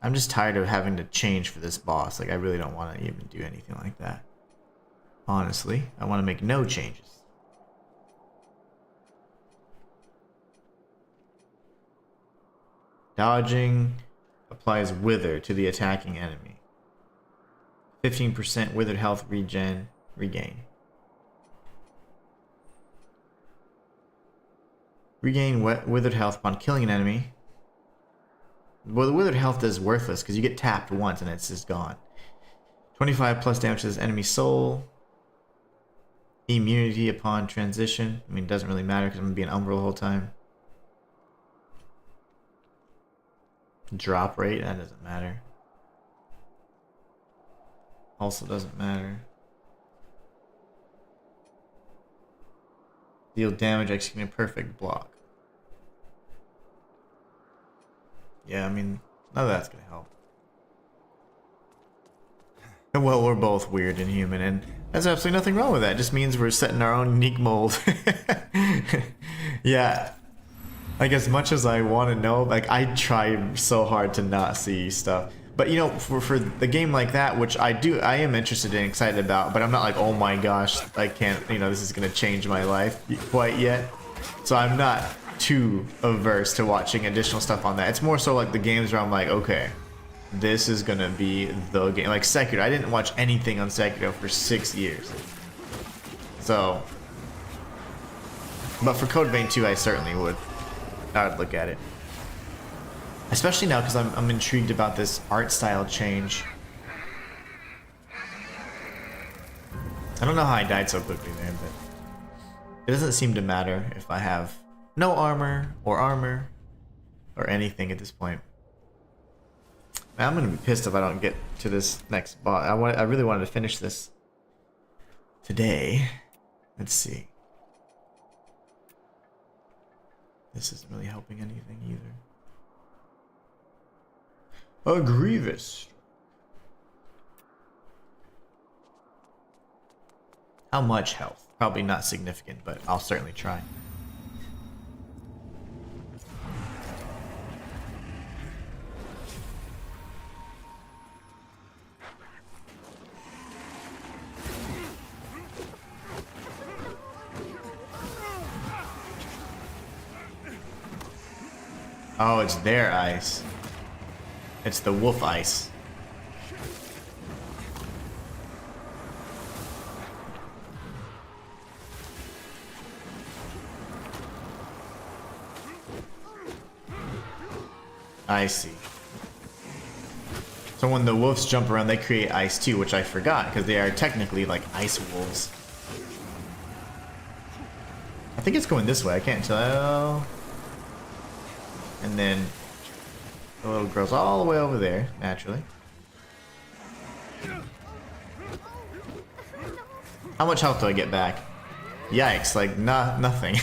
I'm just tired of having to change for this boss. Like, I really don't want to even do anything like that. Honestly, I want to make no changes. Dodging applies wither to the attacking enemy. 15% withered health regain. Regain withered health upon killing an enemy. Well, the withered health is worthless because you get tapped once and it's just gone. 25 plus damage to this enemy soul. Immunity upon transition. I mean, it doesn't really matter because I'm going to be an Umbral the whole time. Drop rate, that doesn't matter. Also doesn't matter. Deal damage executing a perfect block. Yeah, I mean, none of that's gonna help. And well, we're both weird and human, and there's absolutely nothing wrong with that. It just means we're setting our own unique mold. Yeah. Like, as much as I want to know, like, I try so hard to not see stuff. But, you know, for the game like that, which I am interested and excited about, but I'm not like, oh my gosh, I can't, you know, this is going to change my life quite yet. So I'm not too averse to watching additional stuff on that. It's more so like the games where I'm like, okay, this is going to be the game. Like Sekiro, I didn't watch anything on Sekiro for 6 years. So, but for Code Vein 2, I certainly would. I would look at it. Especially now, because I'm intrigued about this art style change. I don't know how I died so quickly there, but it doesn't seem to matter if I have no armor or anything at this point. Man, I'm gonna be pissed if I don't get to this next boss. I really wanted to finish this today. Let's see. This isn't really helping anything either. A Grievous. How much health? Probably not significant, but I'll certainly try. Oh, it's their ice. It's the wolf ice. I see. So when the wolves jump around, they create ice too, which I forgot, because they are technically like ice wolves. I think it's going this way, I can't tell. And then the little girl's all the way over there, naturally. How much health do I get back? Yikes, like nothing.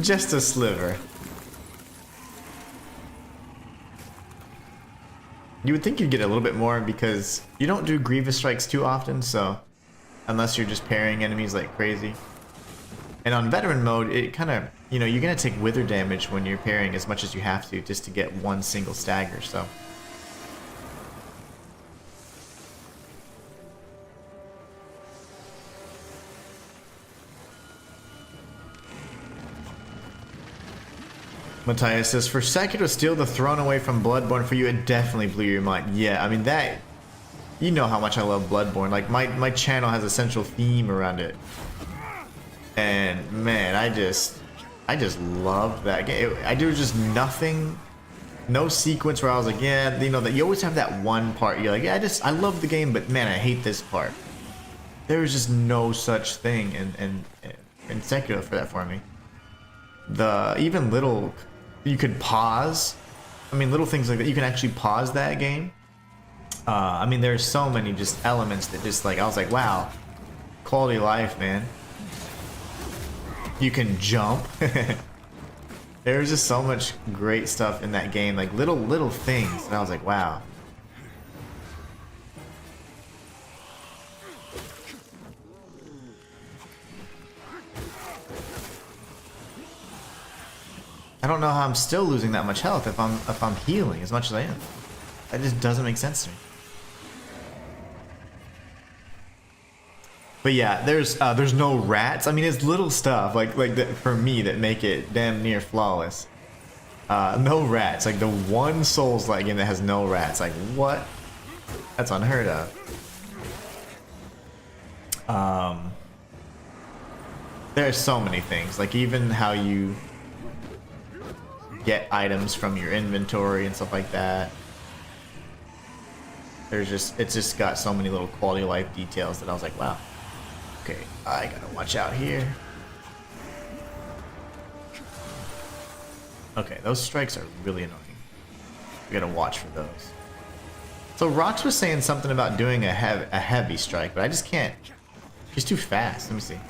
Just a sliver. You would think you'd get a little bit more because you don't do Grievous strikes too often, so unless you're just parrying enemies like crazy. And on veteran mode, it kind of, you know, you're gonna take wither damage when you're parrying as much as you have to just to get one single stagger, so. Matthias says, for Sekiro to steal the throne away from Bloodborne for you, it definitely blew your mind. Yeah, I mean that, you know how much I love Bloodborne. Like my channel has a central theme around it. And man, I just love that game. There was just nothing, no sequence where I was like, yeah, you know, that you always have that one part. You're like, yeah, I love the game, but man, I hate this part. There was just no such thing in Sekiro for that for me. Even little, you could pause. I mean, little things like that. You can actually pause that game. I mean, there's so many just elements that just like I was like, wow, quality of life, man. You can jump. There's just so much great stuff in that game, like little things, and I was like, wow. I don't know how I'm still losing that much health if I'm healing as much as I am. That just doesn't make sense to me. But yeah, there's no rats. I mean, it's little stuff like that for me that make it damn near flawless. No rats. Like the one Souls-like game that has no rats. Like what? That's unheard of. There's so many things. Like even how you get items from your inventory and stuff like that. It's just got so many little quality of life details that I was like, wow. Okay, I gotta watch out here. Okay, those strikes are really annoying. We gotta watch for those. So Rox was saying something about doing a heavy strike, but I just can't. She's too fast. Let me see.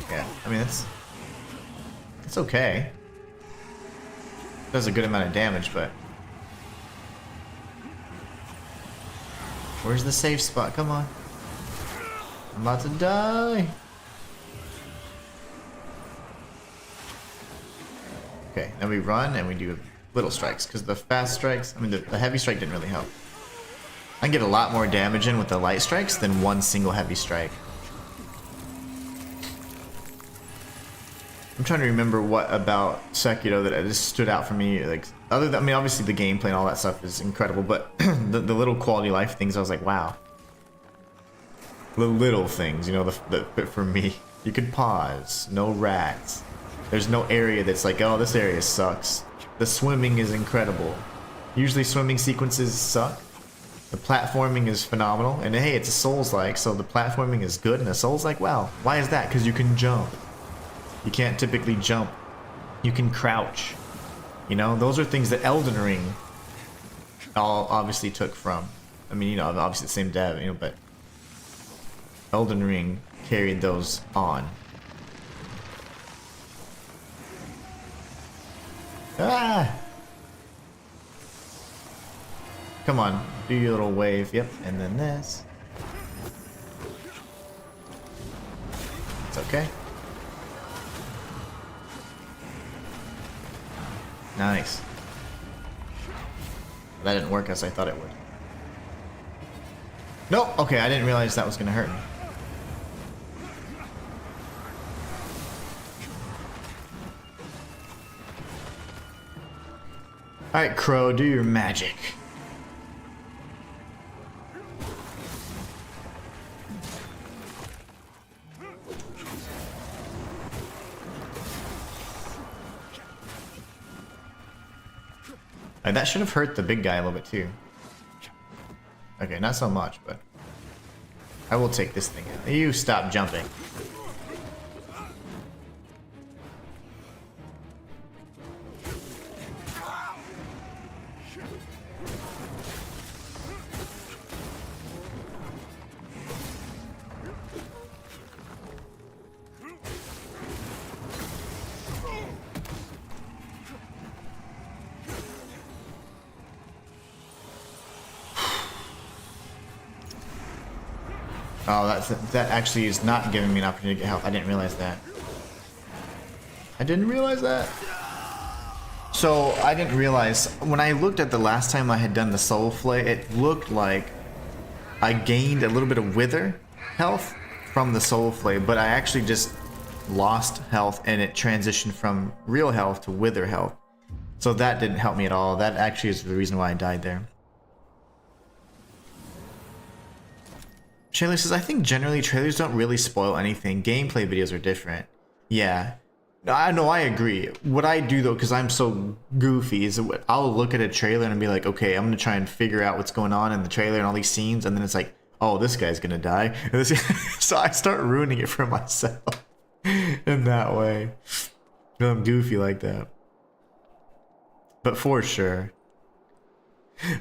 Yeah, I mean it's okay. It does a good amount of damage, but where's the safe spot? Come on. I'm about to die. Okay, then we run and we do little strikes because the fast strikes, I mean the heavy strike didn't really help. I can get a lot more damage in with the light strikes than one single heavy strike. I'm trying to remember what about Sekiro that just stood out for me. Like other than, I mean, obviously the gameplay and all that stuff is incredible, but the little quality of life things, I was like, wow. The little things, you know, but for me, you could pause, no rats. There's no area that's like, oh, this area sucks. The swimming is incredible. Usually swimming sequences suck. The platforming is phenomenal, and hey, it's a Souls-like, so the platforming is good, and a Souls-like, wow. Why is that? Because you can jump. You can't typically jump. You can crouch. You know, those are things that Elden Ring all obviously took from. I mean, you know, obviously the same dev, you know, but Elden Ring carried those on. Ah! Come on, do your little wave. Yep, and then this. It's okay. Nice. That didn't work as I thought it would. Nope. Okay, I didn't realize that was gonna hurt me. Alright, Crow, do your magic. That should have hurt the big guy a little bit too. Okay, not so much, but I will take this thing out. You stop jumping. Oh, that actually is not giving me an opportunity to get health. I didn't realize that. I didn't realize that. So I didn't realize when I looked at the last time I had done the soul flay, it looked like I gained a little bit of wither health from the soul flay, but I actually just lost health and it transitioned from real health to wither health. So that didn't help me at all. That actually is the reason why I died there. Shayla says, I think generally trailers don't really spoil anything. Gameplay videos are different. Yeah. I know, I agree. What I do though, because I'm so goofy, is I'll look at a trailer and be like, okay, I'm going to try and figure out what's going on in the trailer and all these scenes, and then it's like, oh, this guy's going to die. So I start ruining it for myself in that way. I'm goofy like that. But for sure.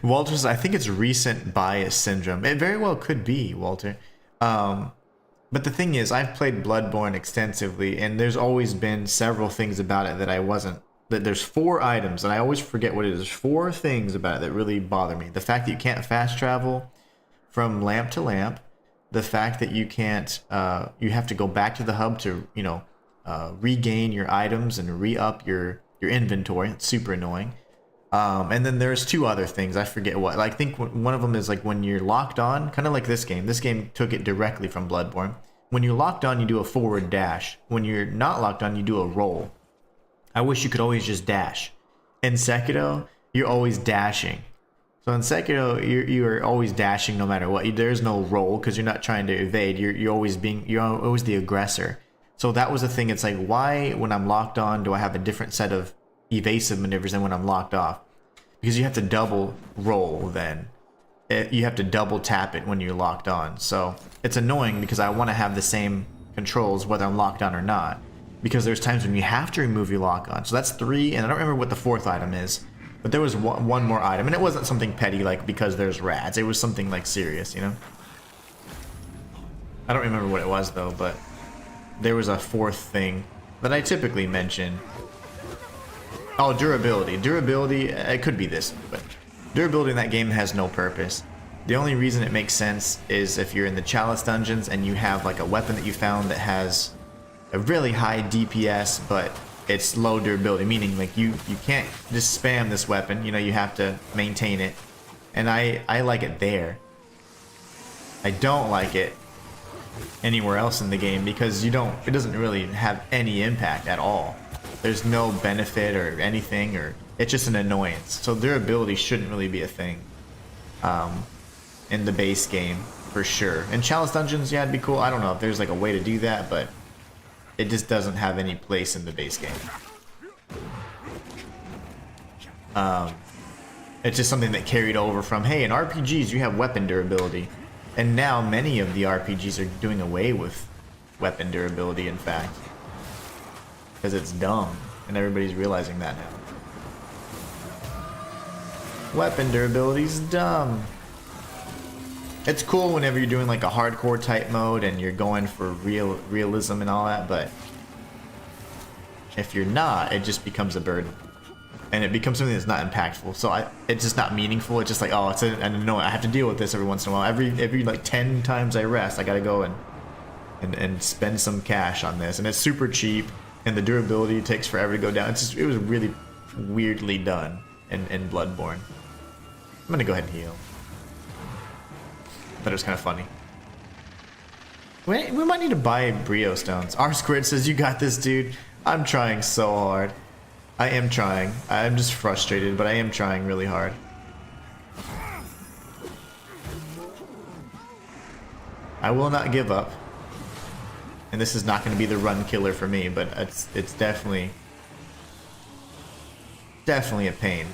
Walter says, I think it's recent bias syndrome. It very well could be, Walter. But the thing is, I've played Bloodborne extensively, and there's always been several things about it that I wasn't... That there's 4 items, and I always forget what it is. There's 4 things about it that really bother me. The fact that you can't fast travel from lamp to lamp. The fact that you can't... you have to go back to the hub to, you know, regain your items and re-up your inventory. It's super annoying. And then there's 2 other things. I forget what. I think one of them is like when you're locked on, kind of like this game. This game took it directly from Bloodborne. When you're locked on, you do a forward dash. When you're not locked on, you do a roll. I wish you could always just dash. In Sekiro, you're always dashing. So in Sekiro, you are always dashing no matter what. There's no roll because you're not trying to evade. You're always the aggressor. So that was the thing. It's like, why when I'm locked on do I have a different set of evasive maneuvers than when I'm locked off? Because you have to double roll then. You have to double tap it when you're locked on. So it's annoying because I want to have the same controls whether I'm locked on or not. Because there's times when you have to remove your lock on. So that's 3, and I don't remember what the 4th item is. But there was one more item, and it wasn't something petty like because there's rats. It was something like serious, you know? I don't remember what it was though, but there was a 4th thing that I typically mention. Oh, durability. Durability, it could be this, but durability in that game has no purpose. The only reason it makes sense is if you're in the Chalice dungeons and you have like a weapon that you found that has a really high DPS, but it's low durability, meaning like you can't just spam this weapon, you know, you have to maintain it. And I like it there. I don't like it anywhere else in the game because it doesn't really have any impact at all. There's no benefit or anything, or it's just an annoyance. So durability shouldn't really be a thing. in the base game, for sure. And Chalice Dungeons, yeah, it'd be cool. I don't know if there's like a way to do that, but it just doesn't have any place in the base game. It's just something that carried over from, hey, in RPGs you have weapon durability. And now many of the RPGs are doing away with weapon durability, in fact. Because it's dumb, and everybody's realizing that now. Weapon durability's dumb. It's cool whenever you're doing like a hardcore type mode and you're going for realism and all that, but if you're not, it just becomes a burden. And it becomes something that's not impactful. So it's just not meaningful. It's just like, oh, it's I know I have to deal with this every once in a while. Every like 10 times I rest, I gotta go and spend some cash on this. And it's super cheap, and the durability takes forever to go down. It was really weirdly done in Bloodborne. I'm gonna go ahead and heal. I thought it was kind of funny. We might need to buy Brio stones. R Squared says, you got this, dude. I'm trying so hard. I am trying. I'm just frustrated, but I am trying really hard. I will not give up. And this is not going to be the run killer for me, but it's definitely a pain.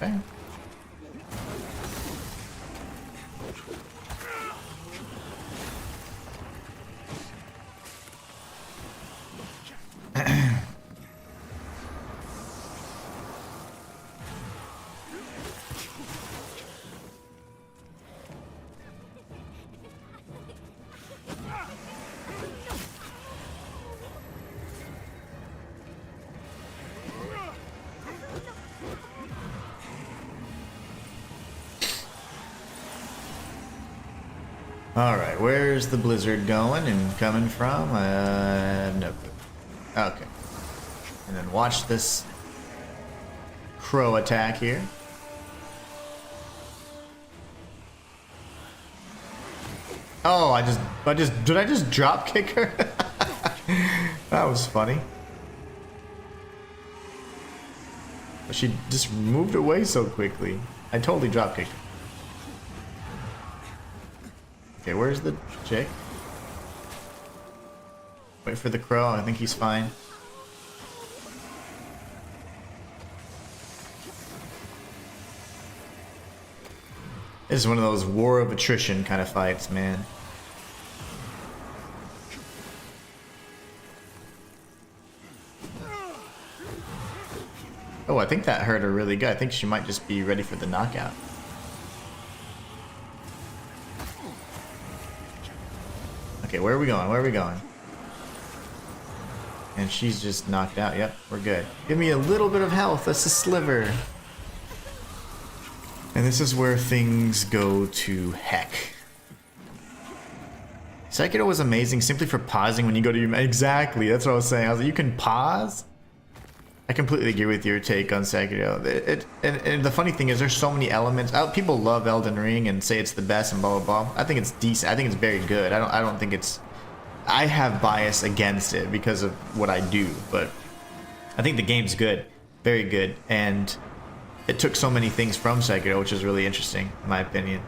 Okay. Alright, where's the blizzard going and coming from? No clue. Okay. And then watch this crow attack here. Oh, did I just drop kick her? That was funny. But she just moved away so quickly. I totally drop kicked her. Okay, where's the chick? Wait for the crow. I think he's fine. This is one of those war of attrition kind of fights, man. Oh, I think that hurt her really good. I think she might just be ready for the knockout. Okay, where are we going? Where are we going? And she's just knocked out. Yep, we're good. Give me a little bit of health. That's a sliver. And this is where things go to heck. Sekiro was amazing simply for pausing when you go to your... Exactly, that's what I was saying. I was like, you can pause? I completely agree with your take on Sekiro. And the funny thing is, there's so many elements. People love Elden Ring and say it's the best and blah blah blah. I think it's decent. I think it's very good. I don't think it's. I have bias against it because of what I do, but I think the game's good, very good, and it took so many things from Sekiro, which is really interesting, in my opinion.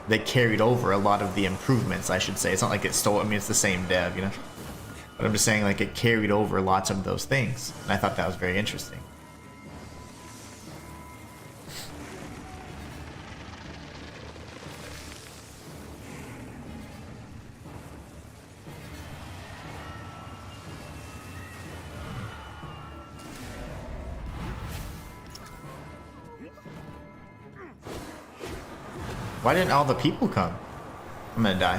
They carried over a lot of the improvements, I should say. It's not like it stole. I mean, it's the same dev, you know. But I'm just saying, like, it carried over lots of those things. And I thought that was very interesting. Why didn't all the people come? I'm gonna die.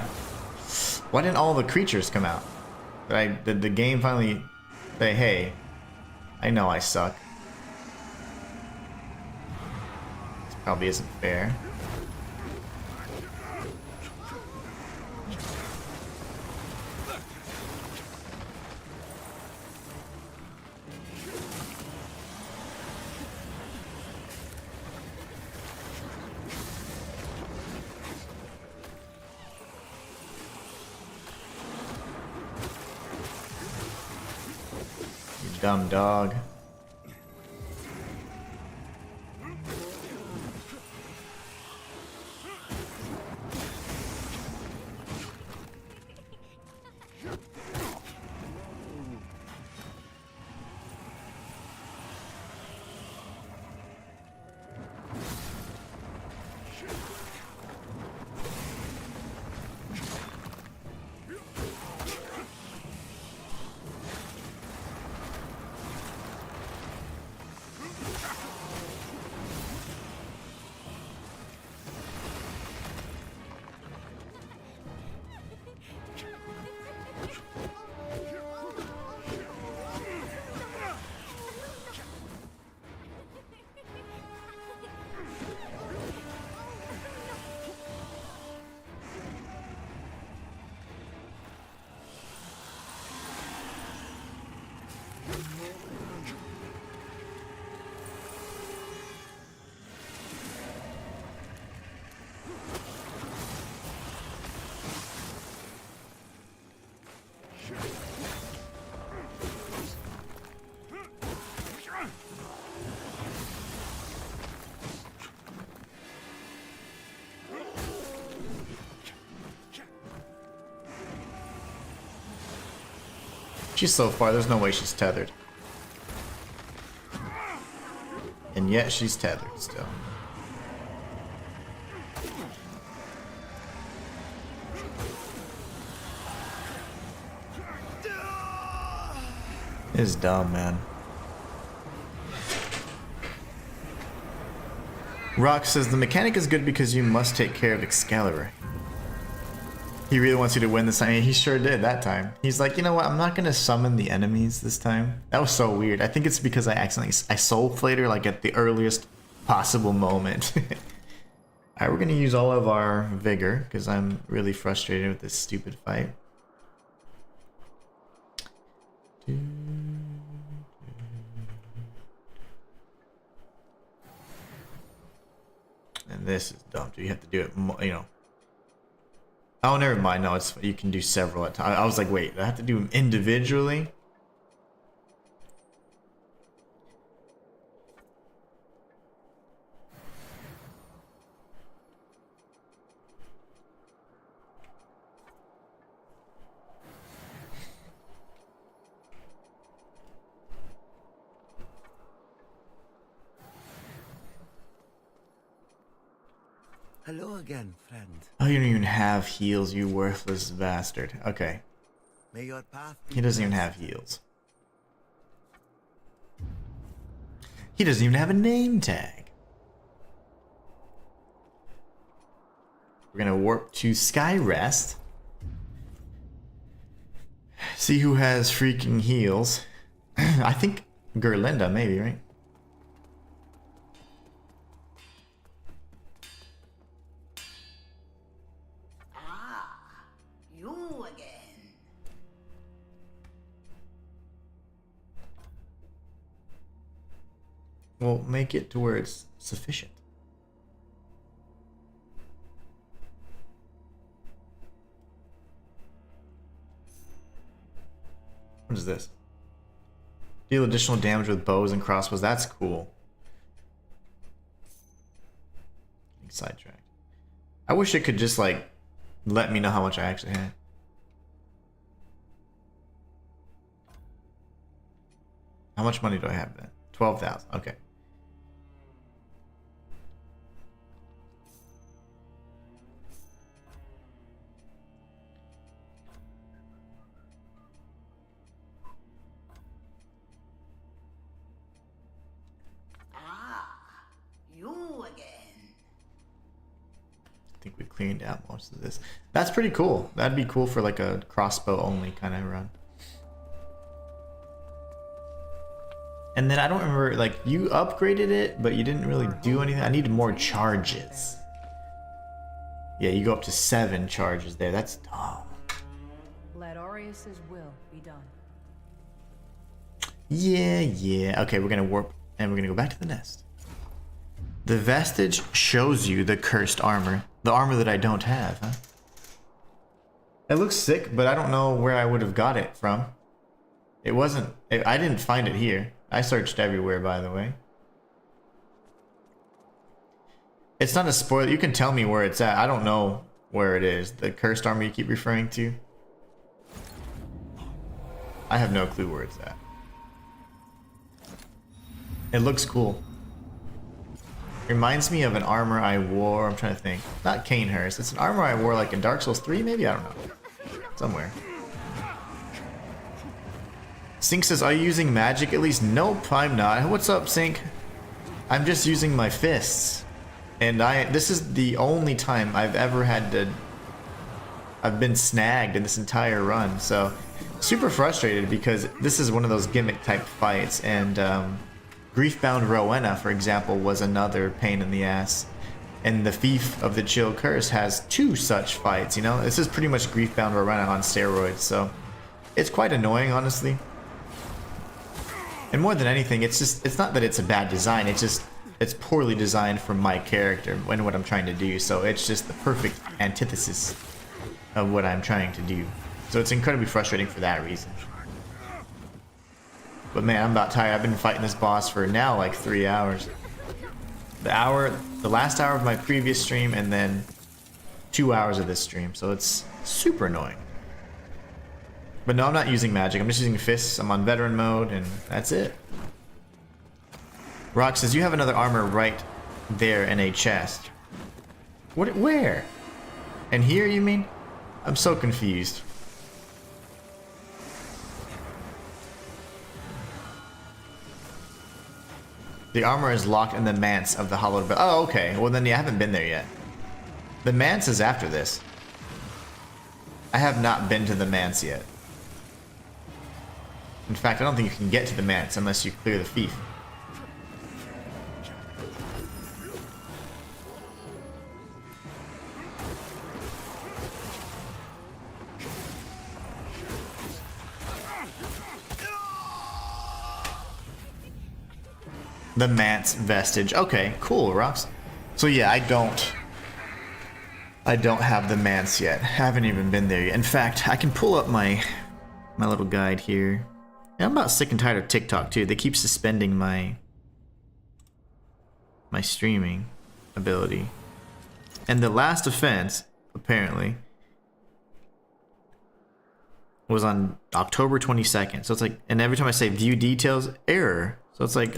Why didn't all the creatures come out? Did the game finally say, hey, I know I suck. This probably isn't fair. dumb dog. She's so far, there's no way she's tethered. And yet she's tethered still. It's dumb, man. Rock says the mechanic is good because you must take care of Excalibur. He really wants you to win this time. He sure did that time. He's like, you know what? I'm not gonna summon the enemies this time. That was so weird. I think it's because I soul played her like at the earliest possible moment. Alright, we're gonna use all of our vigor because I'm really frustrated with this stupid fight. And this is dumb. You have to do it, you know. Oh, never mind. No, it's you can do several at a time. I was like, wait, I have to do them individually? Hello again, friend. Oh, you don't even have heals, you worthless bastard. Okay. May your path be He doesn't even have heals. He doesn't even have a name tag. We're gonna warp to Skyrest. See who has freaking heals. I think Gerlinda, maybe, right? Well, make it to where it's sufficient. What is this? Deal additional damage with bows and crossbows. That's cool. Sidetracked. I wish it could just like let me know how much I actually had. How much money do I have then? 12,000. Okay. I think we cleaned out most of this. That's pretty cool. That'd be cool for like a crossbow only kind of run. And then I don't remember, like, you upgraded it, but you didn't really do anything. I needed more charges. Yeah, you go up to 7 charges there. That's dumb. Let Aureus's will be done. Yeah. Okay, we're gonna warp and we're gonna go back to the nest. The vestige shows you the cursed armor. The armor that I don't have, huh? It looks sick, but I don't know where I would have got it from. It wasn't... I didn't find it here. I searched everywhere, by the way. It's not a spoiler. You can tell me where it's at. I don't know where it is. The cursed armor you keep referring to. I have no clue where it's at. It looks cool. Reminds me of an armor I wore. I'm trying to think. Not Canehurst. It's an armor I wore like in Dark Souls 3, maybe? I don't know. Somewhere. Sync says, are you using magic at least? Nope, I'm not. What's up, Sync? I'm just using my fists. And this is the only time I've ever had to... I've been snagged in this entire run, so... Super frustrated because this is one of those gimmick type fights, and Griefbound Rowena, for example, was another pain in the ass. And the Thief of the Chill Curse has 2 such fights, you know? This is pretty much Griefbound Rowena on steroids, so... It's quite annoying, honestly. And more than anything, it's not that it's a bad design, it's poorly designed for my character and what I'm trying to do, so it's just the perfect antithesis of what I'm trying to do. So it's incredibly frustrating for that reason. But man, I'm about tired. I've been fighting this boss for now like 3 hours. The last hour of my previous stream, and then 2 hours of this stream, so it's super annoying. But no, I'm not using magic. I'm just using fists. I'm on veteran mode, and that's it. Rock says, you have another armor right there in a chest. What? Where? And here, you mean? I'm so confused. The armor is locked in the manse of the hollowed bell. Oh, okay. Well, then, yeah, I haven't been there yet. The manse is after this. I have not been to the manse yet. In fact, I don't think you can get to the manse unless you clear the thief. The manse vestige. Okay, cool, Rocks. So yeah, I don't have the manse yet. Haven't even been there yet. In fact, I can pull up my little guide here. And I'm about sick and tired of TikTok too. They keep suspending my streaming ability. And the last offense, apparently, was on October 22nd. So it's like, and every time I say view details, error. So it's like,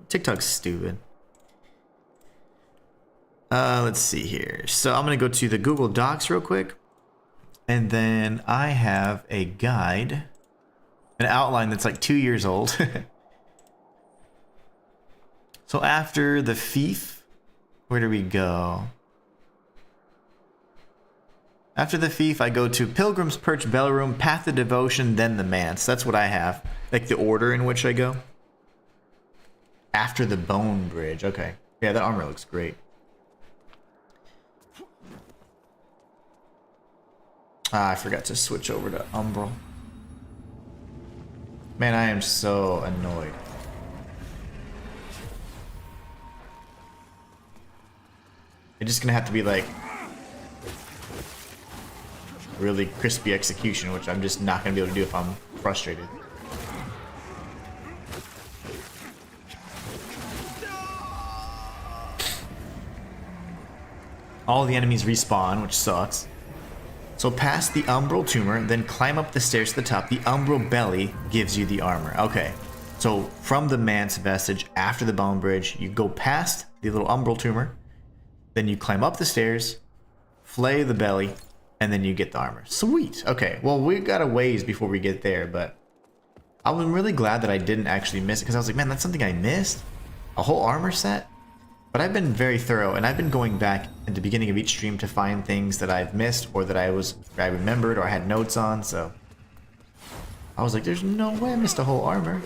TikTok's stupid. Let's see here. So I'm gonna go to the Google Docs real quick. And then I have a guide. An outline that's like 2 years old. So after the thief, where do we go? After the thief, I go to Pilgrim's Perch, Bellroom, Path of Devotion, then the Manse. That's what I have. Like the order in which I go. After the Bone Bridge. Okay. Yeah, that armor looks great. I forgot to switch over to Umbral. Man, I am so annoyed. It's just gonna have to be like really crispy execution, which I'm just not gonna be able to do if I'm frustrated. All the enemies respawn, which sucks. So pass the Umbral Tumor, then climb up the stairs to the top. The Umbral Belly gives you the armor. Okay, so from the Manse Vestige, after the Bone Bridge, you go past the little Umbral Tumor, then you climb up the stairs, flay the belly, and then you get the armor. Sweet. Okay, well, we got a ways before we get there, but I was really glad that I didn't actually miss it, because I was like, man, that's something I missed? A whole armor set? But I've been very thorough, and I've been going back at the beginning of each stream to find things that I've missed, or that I remembered, or I had notes on, so I was like, there's no way I missed a whole armor.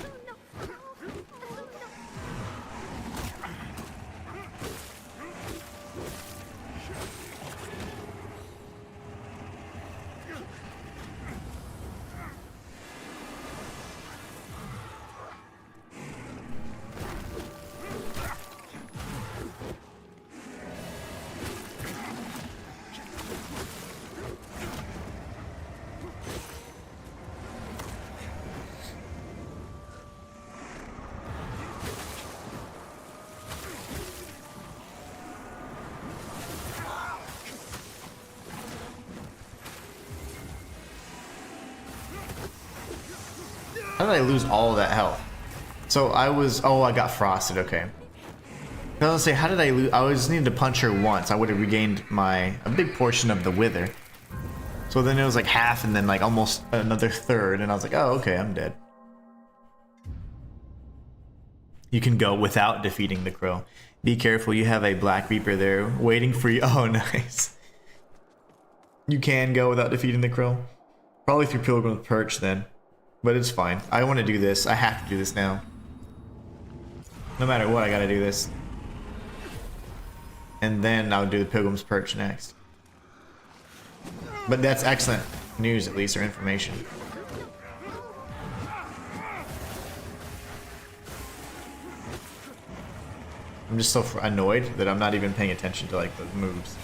How did I lose all of that health? So I was... Oh, I got frosted. Okay. I was gonna say, how did I lose? I just needed to punch her once. I would have regained a big portion of the wither. So then it was like half and then like almost another third. And I was like, oh, okay, I'm dead. You can go without defeating the crow. Be careful, you have a black reaper there waiting for you. Oh, nice. You can go without defeating the crow. Probably through Pilgrim's Perch then. But it's fine. I want to do this. I have to do this now. No matter what, I gotta do this. And then I'll do the Pilgrim's Perch next. But that's excellent news, at least, or information. I'm just so annoyed that I'm not even paying attention to like the moves.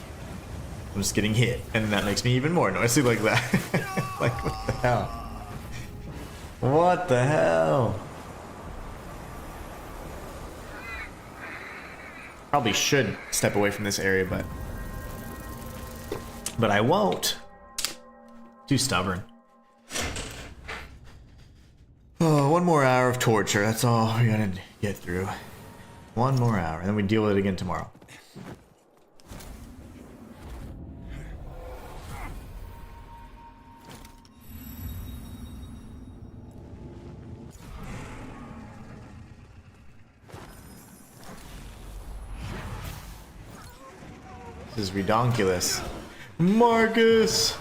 I'm just getting hit, and that makes me even more annoyed. See, like that. Like, what the hell? What the hell? Probably should step away from this area, but I won't. Too stubborn. Oh, one more hour of torture. That's all we gotta get through. One more hour, and then we deal with it again tomorrow. This is redonkulous. Marcus!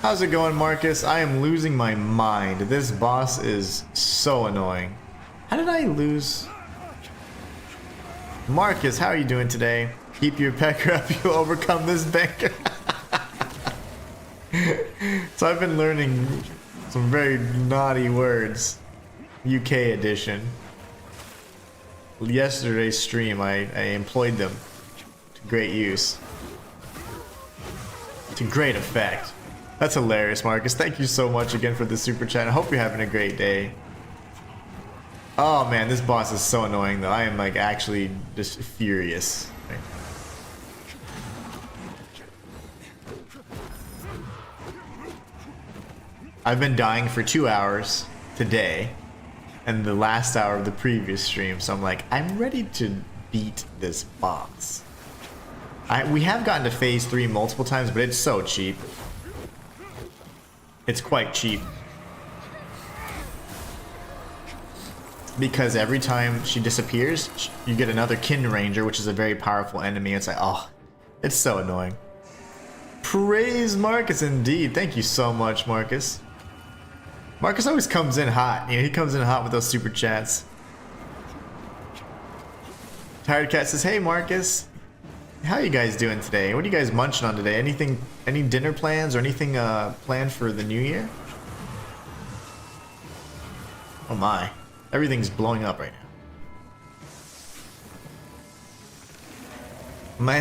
How's it going, Marcus? I am losing my mind. This boss is so annoying. How did I lose? Marcus, how are you doing today? Keep your pecker up, you'll overcome this banker. So I've been learning some very naughty words. UK edition. Yesterday's stream, I employed them to great use. To great effect. That's hilarious, Marcus. Thank you so much again for the super chat. I hope you're having a great day. Oh man, this boss is so annoying though. I am like actually just furious. I've been dying for 2 hours today and the last hour of the previous stream, so I'm like, I'm ready to beat this boss. We have gotten to phase 3 multiple times, but it's so cheap. It's quite cheap. Because every time she disappears, you get another Kin Ranger, which is a very powerful enemy. It's like, oh, it's so annoying. Praise Marcus indeed. Thank you so much, Marcus. Marcus always comes in hot. You know, he comes in hot with those super chats. Tired Cat says, hey Marcus. How you guys doing today? What are you guys munching on today? Anything, any dinner plans or anything planned for the new year? Oh my. Everything's blowing up right now.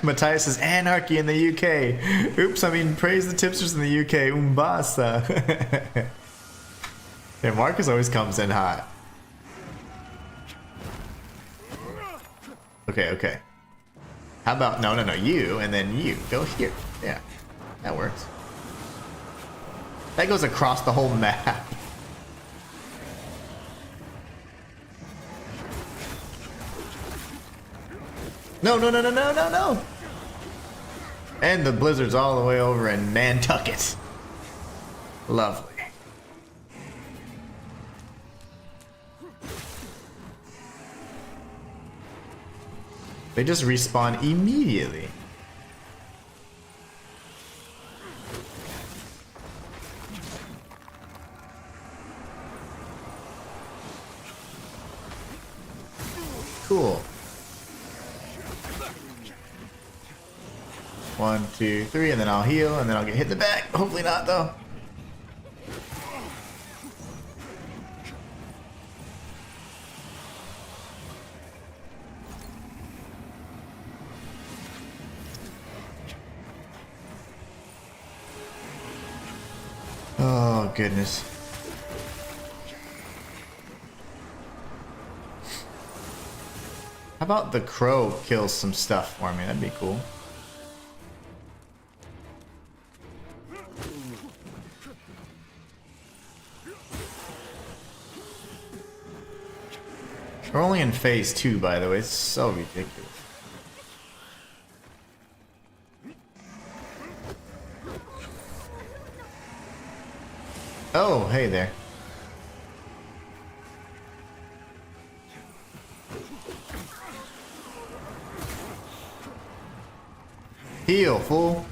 Matthias says anarchy in the UK. Oops, I mean praise the tipsters in the UK. Umbasa. Yeah, Marcus always comes in hot. Okay, okay. How about no, you and then you go here. Yeah, that works. That goes across the whole map. No. And the blizzard's all the way over in Nantucket. Lovely. They just respawn immediately. Cool. 1, 2, 3, and then I'll heal, and then I'll get hit in the back. Hopefully not, though. Oh, goodness. How about the crow kills some stuff for me? That'd be cool. We're only in phase 2, by the way. It's so ridiculous. Oh, hey there. Heal, fool.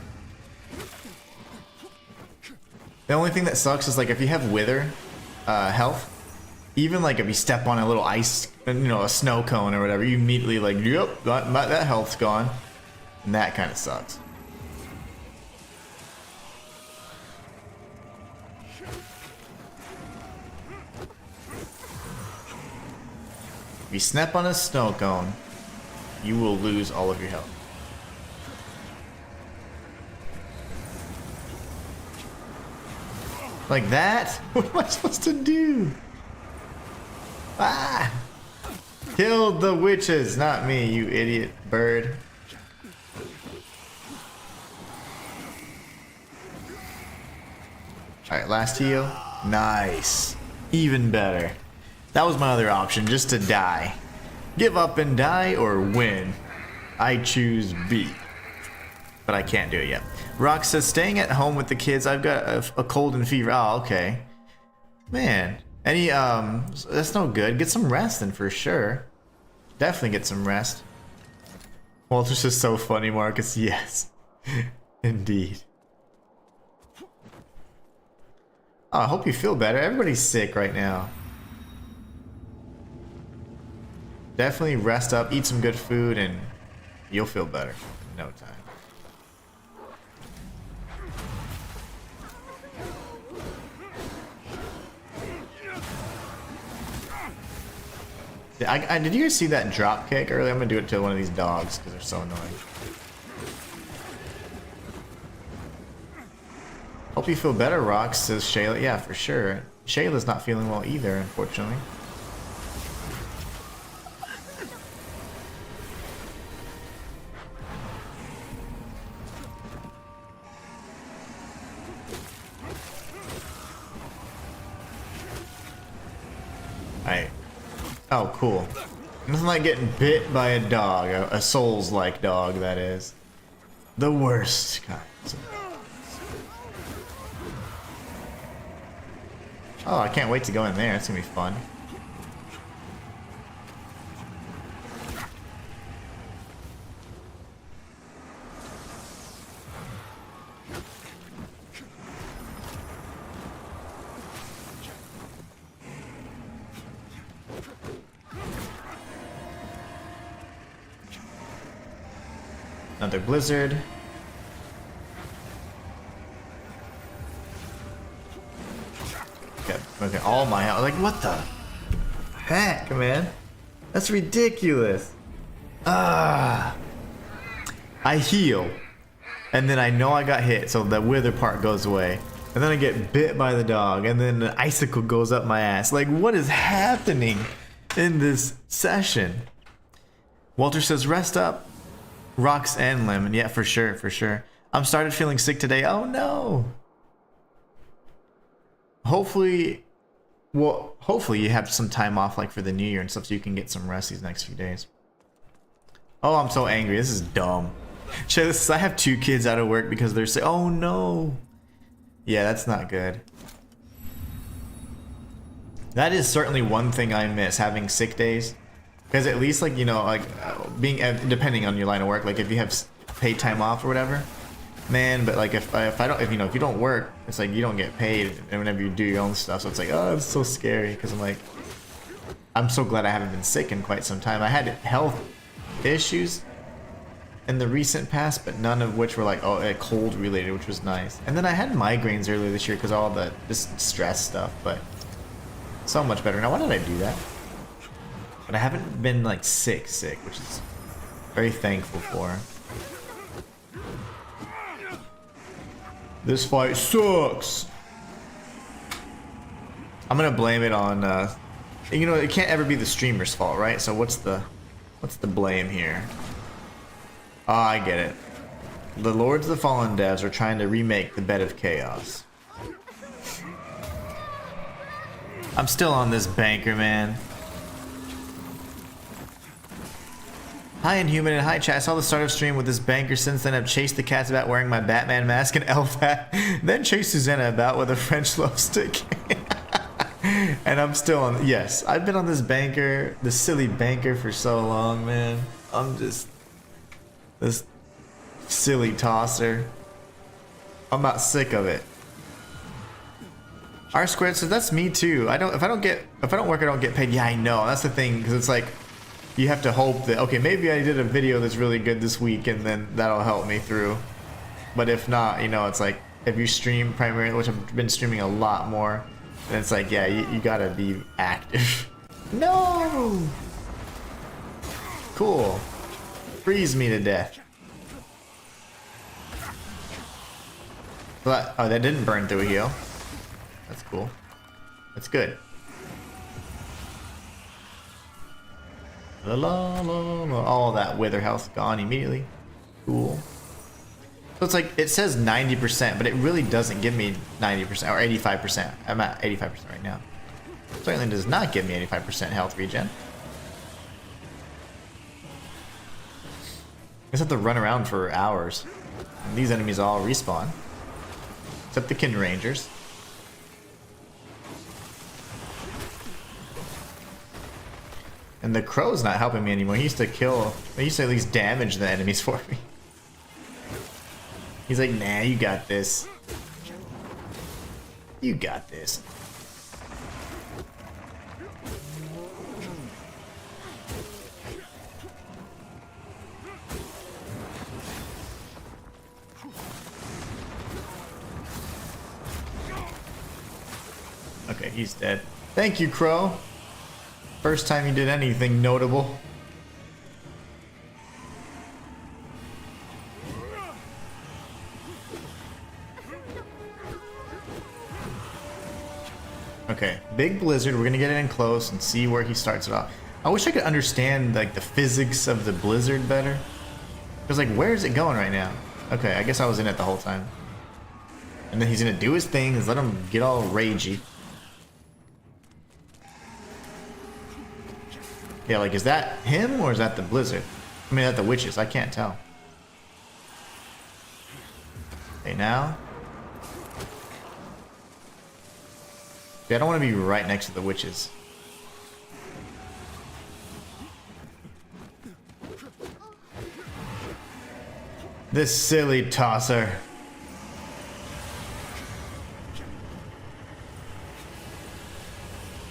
The only thing that sucks is like if you have wither health, even like if you step on a little ice, you know, a snow cone or whatever, you immediately like, yep, that health's gone. And that kind of sucks. If you step on a snow cone, you will lose all of your health. Like that? What am I supposed to do? Ah! Killed the witches, not me, you idiot bird. Alright, last heal. Nice. Even better. That was my other option, just to die. Give up and die or win. I choose B. But I can't do it yet. Rock says, staying at home with the kids. I've got a cold and fever. Oh, okay. Man. Any, that's no good. Get some rest then for sure. Definitely get some rest. Walter's just so funny, Marcus. Yes. Indeed. Oh, I hope you feel better. Everybody's sick right now. Definitely rest up, eat some good food, and you'll feel better in no time. Did you guys see that drop kick earlier? I'm gonna do it to one of these dogs because they're so annoying. Hope you feel better, Rox, says Shayla. Yeah, for sure. Shayla's not feeling well either, unfortunately. Alright. Oh, cool. Nothing like getting bit by a dog. A Souls-like dog, that is. The worst kind. Oh, I can't wait to go in there. It's gonna be fun. Another blizzard. Okay, all my health. Like, what the heck, man? That's ridiculous. Ah. I heal, and then I know I got hit, so the wither part goes away. And then I get bit by the dog, and then the icicle goes up my ass. Like, what is happening in this session? Walter says, rest up. Rocks and lemon. Yeah, for sure, for sure. I'm started feeling sick today. Oh, no. Hopefully you have some time off like for the new year and stuff so you can get some rest these next few days. Oh, I'm so angry. This is dumb. Check this. I have 2 kids out of work because they're sick. Oh no. Yeah, that's not good. That is certainly one thing I miss, having sick days. Because at least, like, you know, like being depending on your line of work, like if you have paid time off or whatever, man. But like if you don't work, it's like you don't get paid, and whenever you do your own stuff, so it's like, oh, it's so scary. Because I'm like, I'm so glad I haven't been sick in quite some time. I had health issues in the recent past, but none of which were like, oh, cold related, which was nice. And then I had migraines earlier this year because all the just stress stuff, but so much better now. Why did I do that? But I haven't been like sick, which is very thankful for. This fight sucks. I'm gonna blame it on, you know, it can't ever be the streamer's fault, right? So what's the blame here? Oh, I get it. The Lords of the Fallen devs are trying to remake the Bed of Chaos. I'm still on this banker, man. Hi Inhuman and hi chat. I saw the start of stream with this banker. Since then I've chased the cats about wearing my Batman mask and elf hat. Then chased Susanna about with a French love stick. And I'm still on. Yes, I've been on this banker, this silly banker for so long, man. I'm just this silly tosser. I'm not sick of it. R squared says that's me too. If I don't work, I don't get paid. Yeah, I know. That's the thing, because it's like you have to hope that, okay, maybe I did a video that's really good this week and then that'll help me through. But if not, you know, it's like if you stream primarily, which I've been streaming a lot more, then it's like, yeah, you gotta be active. No! Cool. Freeze me to death. But, oh, that didn't burn through a heal. That's cool. That's good. La la la la. All that wither health gone immediately. Cool. So it's like, it says 90%, but it really doesn't give me 90% or 85%. I'm at 85% right now. Certainly does not give me 85% health regen. I just have to run around for hours. And these enemies all respawn. Except the Kin Rangers. And the Crow's not helping me anymore. He used to at least damage the enemies for me. He's like, nah, you got this. You got this. Okay, he's dead. Thank you, Crow. First time you did anything notable. Okay, big blizzard. We're gonna get in close and see where he starts it off. I wish I could understand like the physics of the blizzard better. Because like, where is it going right now? Okay, I guess I was in it the whole time. And then he's gonna do his thing. Let him get all ragey. Yeah, like, is that him or is that the blizzard? I mean, is that the witches? I can't tell. Okay, now. See, I don't want to be right next to the witches. This silly tosser.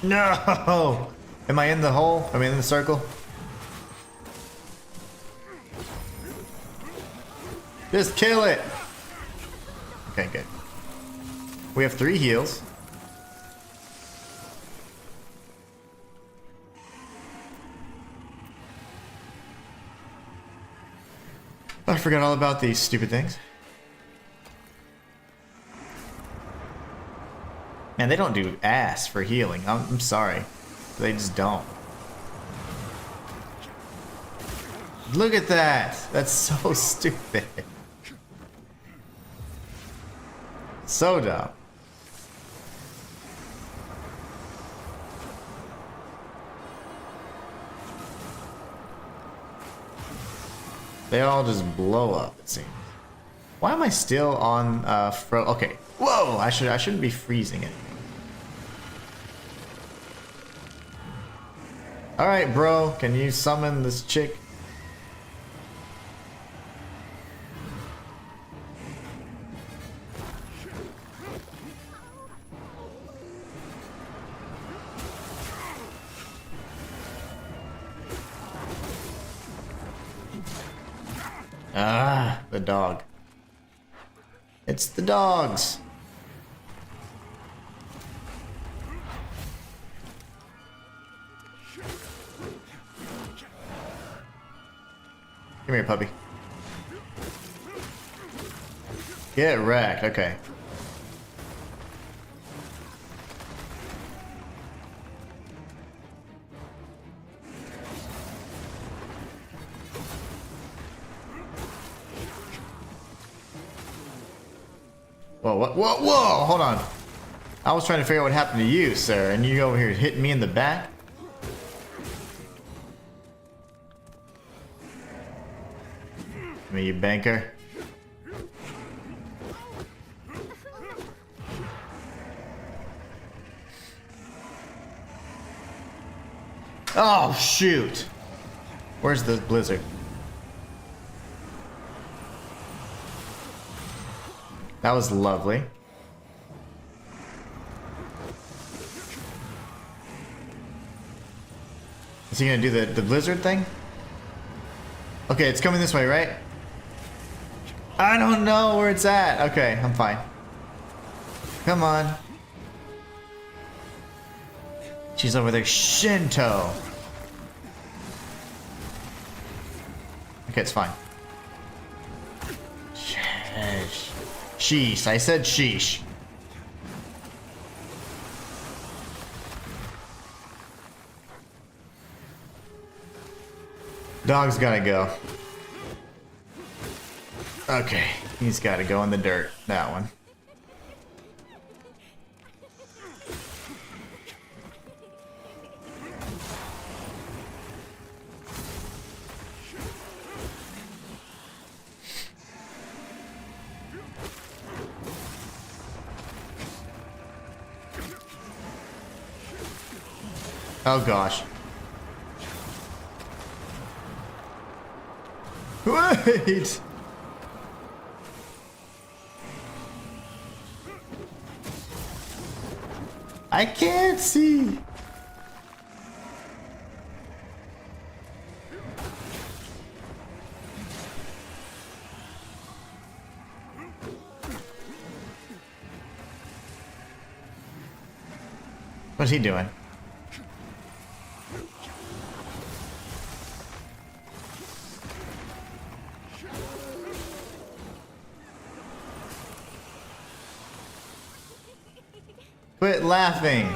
No! Am I in the hole? Am I in the circle? Just kill it! Okay, good. We have 3 heals. I forgot all about these stupid things. Man, they don't do ass for healing. I'm sorry. They just don't. Look at that! That's so stupid. So dumb. They all just blow up, it seems. Why am I still on okay. Whoa! I shouldn't be freezing it. Alright, bro, can you summon this chick? Ah, the dog. It's the dogs. Come here, puppy. Get wrecked, okay. Whoa, what? Whoa, whoa, hold on. I was trying to figure out what happened to you, sir, and you over here hitting me in the back? Come here, you banker. Oh, shoot. Where's the blizzard? That was lovely. Is he gonna do the blizzard thing? Okay, it's coming this way, right? I don't know where it's at. Okay, I'm fine. Come on. She's over there. Shinto. Okay, it's fine. Sheesh. Sheesh. I said sheesh. Dog's gotta go. Okay, he's gotta go in the dirt. That one. Oh gosh. Wait! I can't see! What's he doing? Quit laughing.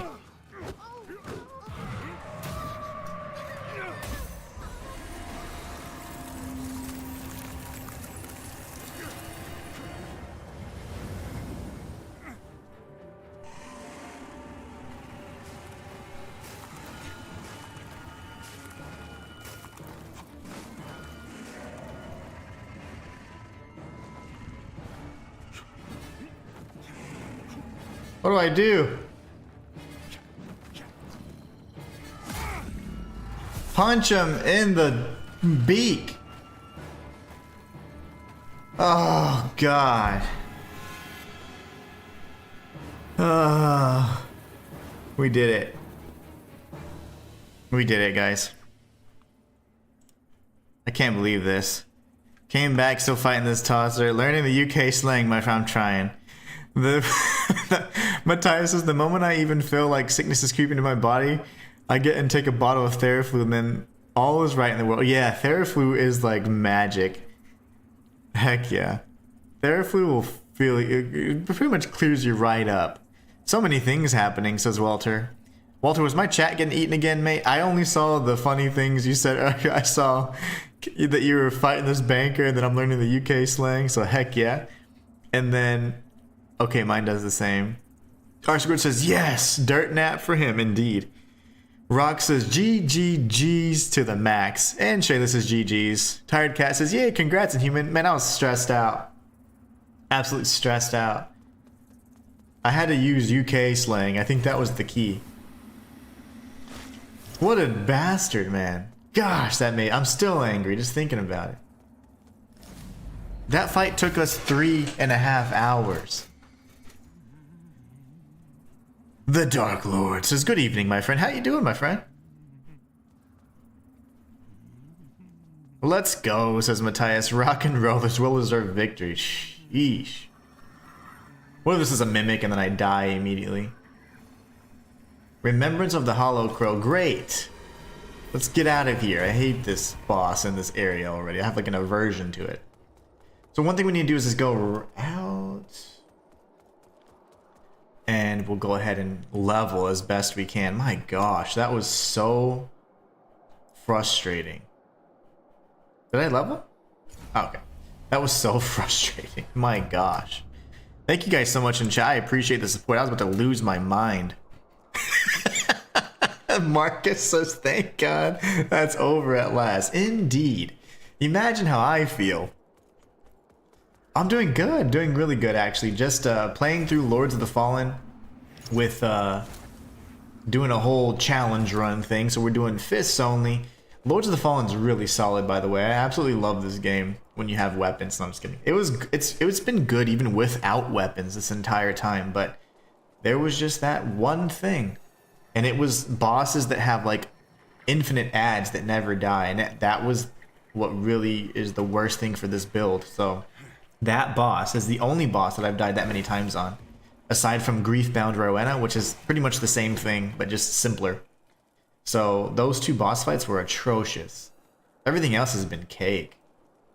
What do I do? Punch him in the beak. Oh, God. We did it. We did it, guys. I can't believe this. Came back still fighting this tosser. Learning the UK slang, my friend. I'm trying. Matthias says, the moment I even feel like sickness is creeping into my body, I get and take a bottle of Theraflu and then all is right in the world. Yeah, Theraflu is like magic. Heck yeah. Theraflu will feel, it pretty much clears you right up. So many things happening, says Walter. Walter, was my chat getting eaten again, mate? I only saw the funny things you said earlier. I saw that you were fighting this banker and then I'm learning the UK slang, so heck yeah. And then, okay, mine does the same. Arsgood says, yes, dirt nap for him, indeed. Rock says, GGG's to the max. And Shayla says, GG's. Tired Cat says, yay, congrats, Inhuman. Man, I was stressed out. Absolutely stressed out. I had to use UK slang. I think that was the key. What a bastard, man. Gosh, that made... I'm still angry just thinking about it. That fight took us 3.5 hours. The Dark Lord says, good evening, my friend. How you doing, my friend? Let's go, says Matthias. Rock and roll. This well-deserved victory. Sheesh. What if this is a mimic and then I die immediately? Remembrance of the Hollow Crow. Great. Let's get out of here. I hate this boss in this area already. I have like an aversion to it. So one thing we need to do is just go out. And we'll go ahead and level as best we can. My gosh, that was so frustrating. Did I level? Oh, okay. That was so frustrating. My gosh. Thank you guys so much in chat. I appreciate the support. I was about to lose my mind. Marcus says, thank God that's over at last. Indeed. Imagine how I feel I'm doing good, doing really good actually. Just playing through Lords of the Fallen with doing a whole challenge run thing. So we're doing fists only. Lords of the Fallen's really solid, by the way. I absolutely love this game when you have weapons. No, I'm just kidding. It's been good even without weapons this entire time, but there was just that one thing, and it was bosses that have like infinite ads that never die, and that was what really is the worst thing for this build. So that boss is the only boss that I've died that many times on, aside from Griefbound Rowena, which is pretty much the same thing but just simpler. So those two boss fights were atrocious. Everything else has been cake,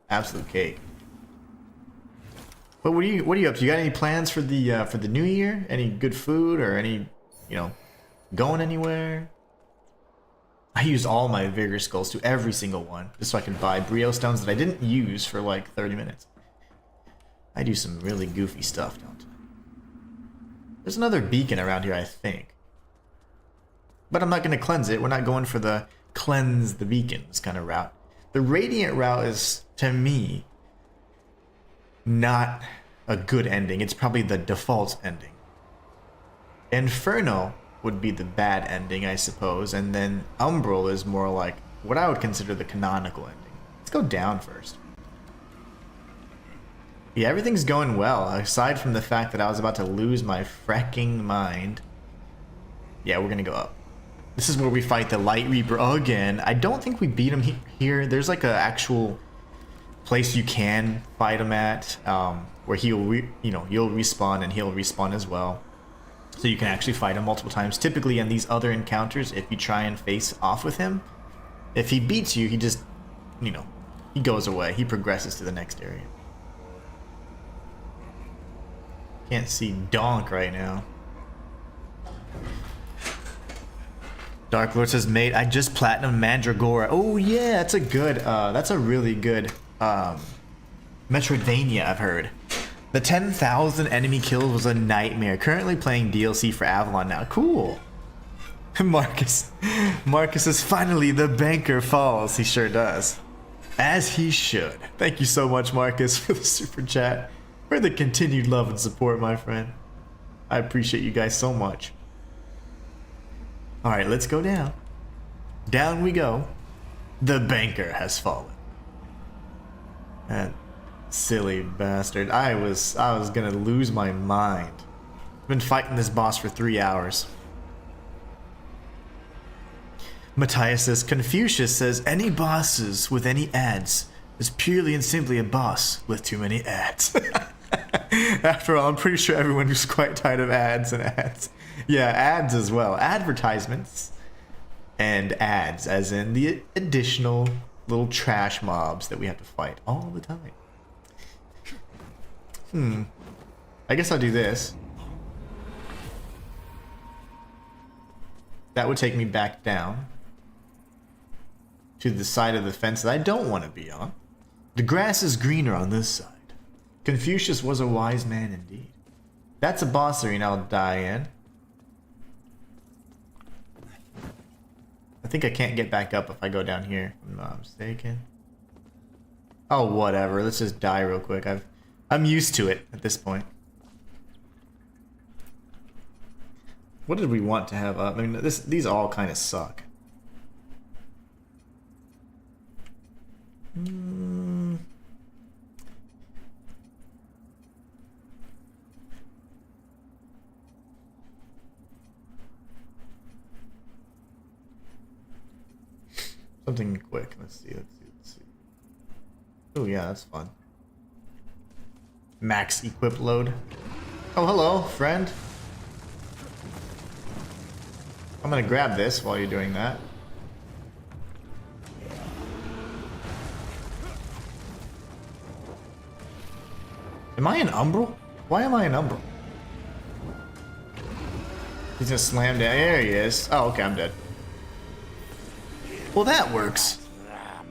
absolute cake. But what are you up to? You got any plans for the new year? Any good food or any, going anywhere? I used all my vigor skulls to every single one just so I could buy brio stones that I didn't use for like 30 minutes. I do some really goofy stuff, don't I? There's another beacon around here, I think. But I'm not going to cleanse it. We're not going for the cleanse the beacons kind of route. The radiant route is, to me, not a good ending. It's probably the default ending. Inferno would be the bad ending, I suppose, and then Umbral is more like what I would consider the canonical ending. Let's go down first. Yeah, everything's going well, aside from the fact that I was about to lose my fracking mind. Yeah, we're gonna go up. This is where we fight the Light Reaper again. I don't think we beat him here. There's like an actual place you can fight him at, where you'll respawn and he'll respawn as well. So you can actually fight him multiple times. Typically in these other encounters, if you try and face off with him, if he beats you, he just, he goes away. He progresses to the next area. Can't see donk right now. Dark Lord says, mate, I just platinum Mandragora. Oh yeah, that's a really good Metroidvania, I've heard. The 10,000 enemy kills was a nightmare. Currently playing DLC for Avalon now. Cool. Marcus says, finally the banker falls. He sure does. As he should. Thank you so much, Marcus, for the super chat. For the continued love and support, my friend. I appreciate you guys so much. Alright, let's go down. Down we go. The banker has fallen. That silly bastard. I was gonna lose my mind. I've been fighting this boss for 3 hours. Matthias says, Confucius says, any bosses with any ads is purely and simply a boss with too many ads. After all, I'm pretty sure everyone who's quite tired of ads and ads. Yeah, ads as well. Advertisements and ads, as in the additional little trash mobs that we have to fight all the time. I guess I'll do this. That would take me back down to the side of the fence that I don't want to be on. The grass is greener on this side. Confucius was a wise man indeed. That's a boss arena I'll die in. I think I can't get back up if I go down here, if I'm not mistaken. Oh, whatever. Let's just die real quick. I'm used to it at this point. What did we want to have up? I mean, these all kind of suck. Something quick. Let's see. Oh yeah, that's fun. Max equip load. Oh, hello, friend. I'm gonna grab this while you're doing that. Am I an Umbral? Why am I an Umbral? He's gonna slam down. There he is. Oh, okay, I'm dead. Well, that works.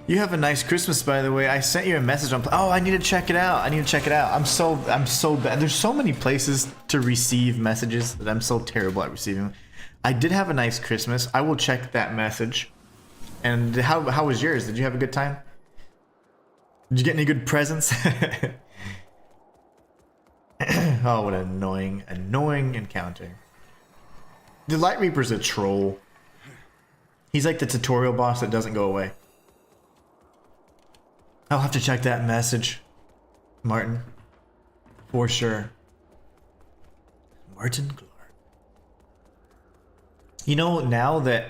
You have a nice Christmas, by the way. I sent you a message on. Oh, I need to check it out. I'm so bad. There's so many places to receive messages that I'm so terrible at receiving. I did have a nice Christmas. I will check that message. And how was yours? Did you have a good time? Did you get any good presents? Oh, what an annoying encounter. The Light Reaper's a troll. He's like the tutorial boss that doesn't go away. I'll have to check that message, Martin. For sure. Martin Clark. You know, now that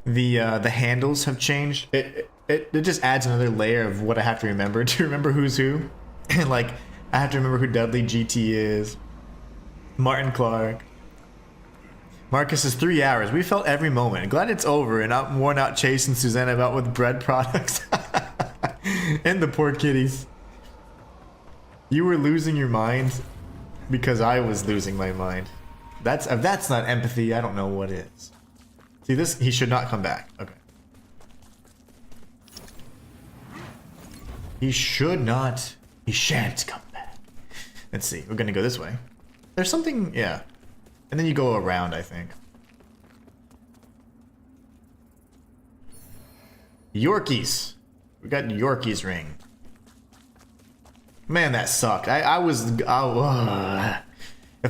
the handles have changed, it just adds another layer of what I have to remember who's who. And like, I have to remember who Dudley GT is. Martin Clark. Marcus is 3 hours. We felt every moment. Glad it's over and I'm worn out chasing Susanna about with bread products. And the poor kitties. You were losing your mind because I was losing my mind. If that's not empathy, I don't know what is. See this? He should not come back. Okay. He should not. He shan't come back. Let's see. We're gonna go this way. There's something, yeah. And then you go around, I think. Yorkies. We got Yorkies ring. Man, that sucked. If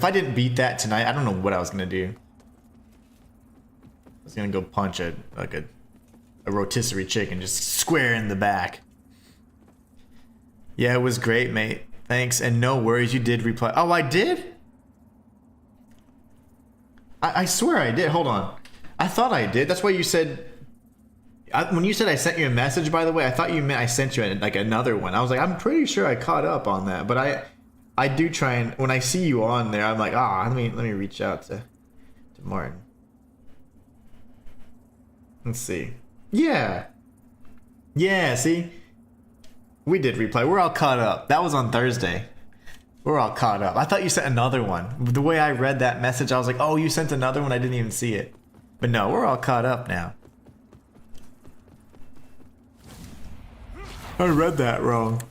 I didn't beat that tonight, I don't know what I was gonna do. I was gonna go punch a rotisserie chicken just square in the back. Yeah, it was great, mate. Thanks, and no worries, you did reply. Oh, I did? I swear I did. Hold on. I thought I did. That's why you said... when you said I sent you a message, by the way, I thought you meant I sent you like another one. I was like, I'm pretty sure I caught up on that. But I do try and... When I see you on there, I'm like, let me reach out to Martin. Let's see. Yeah. Yeah, see? We did reply. We're all caught up. That was on Thursday. We're all caught up. I thought you sent another one. The way I read that message, I was like, oh, you sent another one? I didn't even see it. But no, we're all caught up now. I read that wrong.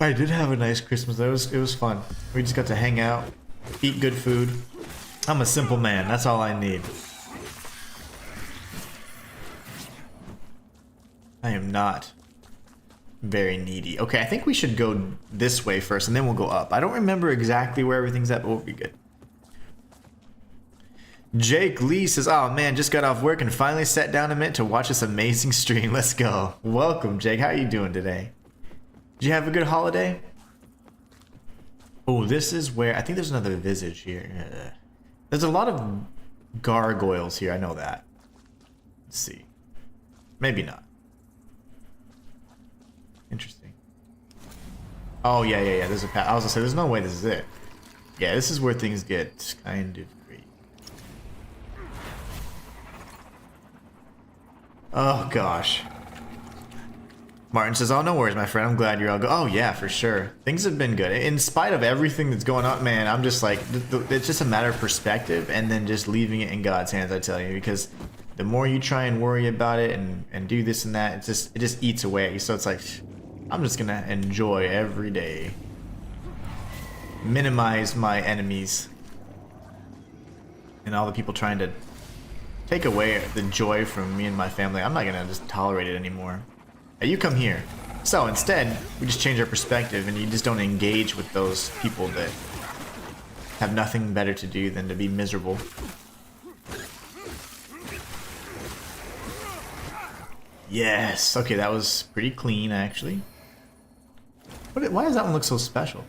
I did have a nice Christmas. It was fun. We just got to hang out, eat good food. I'm a simple man. That's all I need. I am not very needy. Okay, I think we should go this way first, and then we'll go up. I don't remember exactly where everything's at, but we'll be good. Jake Lee says, oh man, just got off work and finally sat down a minute to watch this amazing stream. Let's go. Welcome, Jake. How are you doing today? Did you have a good holiday? Oh, this is where... I think there's another visage here. There's a lot of gargoyles here. I know that. Let's see. Maybe not. Interesting. Oh, yeah. There's a path. I was gonna say, there's no way this is it. Yeah, this is where things get kind of great. Oh, gosh. Martin says, oh, no worries, my friend. I'm glad you're all good. Oh, yeah, for sure. Things have been good. In spite of everything that's going on, man, I'm just like, it's just a matter of perspective and then just leaving it in God's hands, I tell you, because the more you try and worry about it and do this and that, it just eats away at you. So it's like, I'm just gonna enjoy every day. Minimize my enemies. And all the people trying to take away the joy from me and my family. I'm not gonna just tolerate it anymore. Hey, you come here. So instead, we just change our perspective and you just don't engage with those people that have nothing better to do than to be miserable. Yes. Okay, that was pretty clean, actually. Why does that one look so special?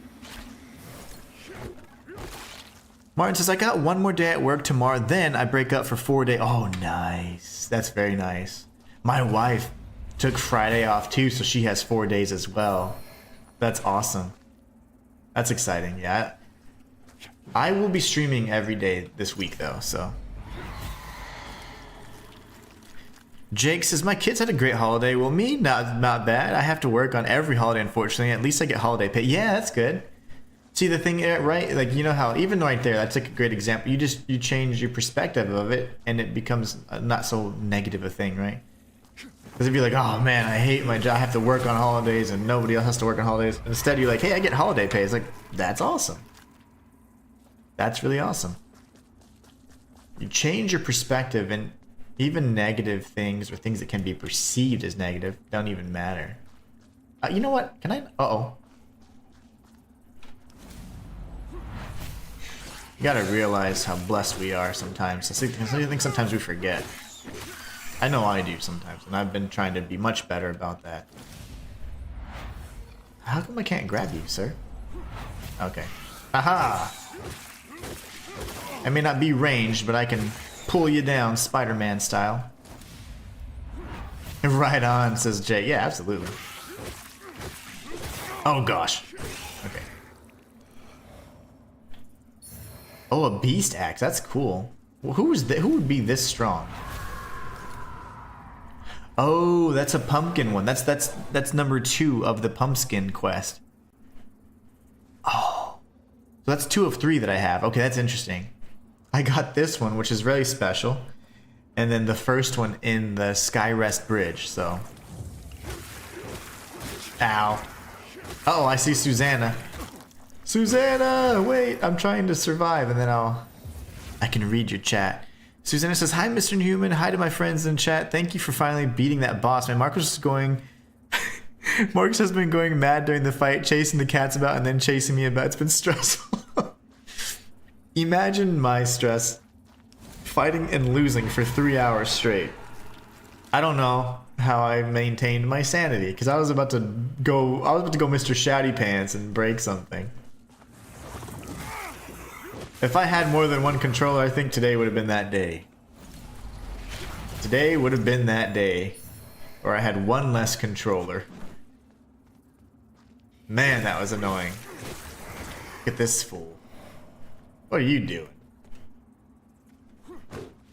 Martin says, I got one more day at work tomorrow, then I break up for 4 days. Oh, nice. That's very nice. My wife took Friday off too, so she has 4 days as well. That's awesome. That's exciting, yeah. I will be streaming every day this week though, so. Jake says, my kids had a great holiday. Well, me, not bad. I have to work on every holiday, unfortunately. At least I get holiday pay. Yeah, that's good. See the thing, right? Like, you know how, even right there, that's like a great example. You change your perspective of it, and it becomes not so negative a thing, right? Because if you're like, oh man, I hate my job, I have to work on holidays, and nobody else has to work on holidays. Instead, you're like, hey, I get holiday pay. It's like, that's awesome. That's really awesome. You change your perspective, and even negative things or things that can be perceived as negative don't even matter. You know what? Can I? Uh-oh. You gotta realize how blessed we are sometimes. I think sometimes we forget. I know I do sometimes, and I've been trying to be much better about that. How come I can't grab you, sir? Okay. Aha! I may not be ranged, but I can pull you down Spider-Man style. Right on, says Jay. Yeah, absolutely. Oh gosh. Okay. Oh, a beast axe. That's cool. Well, who would be this strong? Oh, that's a pumpkin one. That's number 2 of the pumpkin quest. Oh. So that's 2 of 3 that I have. Okay, that's interesting. I got this one, which is really special. And then the first one in the Skyrest Bridge, so. Ow. Uh-oh, I see Susanna. Susanna, wait, I'm trying to survive, and then I can read your chat. Susanna says, hi, Mr. Inhuman. Hi to my friends in chat. Thank you for finally beating that boss. Man, Marcus is going... Marcus has been going mad during the fight, chasing the cats about and then chasing me about. It's been stressful. Imagine my stress. Fighting and losing for 3 hours straight. I don't know how I maintained my sanity, because I was about to go Mr. Shouty Pants and break something. If I had more than one controller, I think today would have been that day. Today would have been that day where I had one less controller. Man, that was annoying. Look at this fool. What are you doing?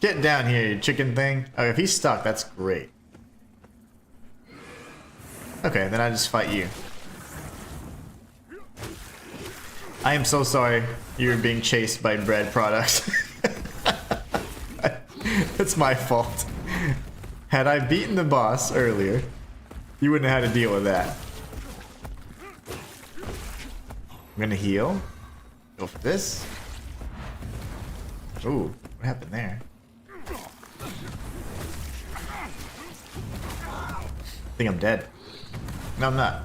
Get down here, you chicken thing. Oh, if he's stuck, that's great. Okay, then I just fight you. I am so sorry you're being chased by bread products. That's my fault. Had I beaten the boss earlier, you wouldn't have had to deal with that. I'm gonna heal. Go for this. Ooh, what happened there? I think I'm dead. No, I'm not.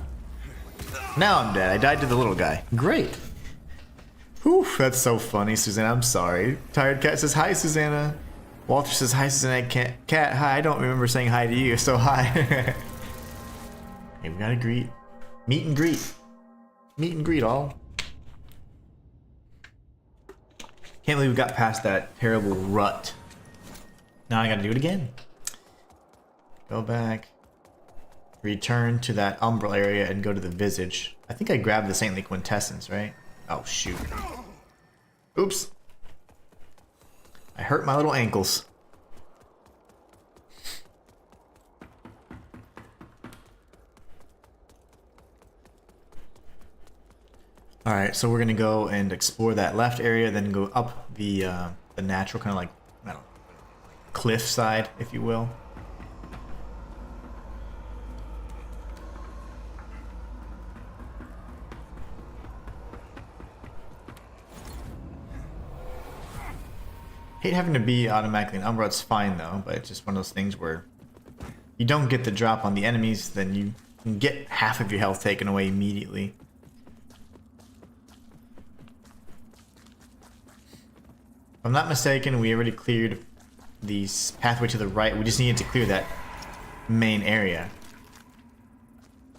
Now I'm dead. I died to the little guy. Great. Whew, that's so funny, Susanna. I'm sorry. Tired Cat says, hi, Susanna. Walter says, hi, Susanna. Cat, hi. I don't remember saying hi to you, so hi. Hey, we gotta greet. Meet and greet. Meet and greet, all. Can't believe we got past that terrible rut. Now I gotta do it again. Go back. Return to that umbral area and go to the visage. I think I grabbed the saintly quintessence, right? Oh, shoot. Oops. I hurt my little ankles. Alright, so we're gonna go and explore that left area, then go up the natural kind of like, I don't know, cliff side, if you will. Hate having to be automatically an Umbra. It's fine though, but it's just one of those things where you don't get the drop on the enemies, then you can get half of your health taken away immediately. If I'm not mistaken, we already cleared the pathway to the right. We just needed to clear that main area.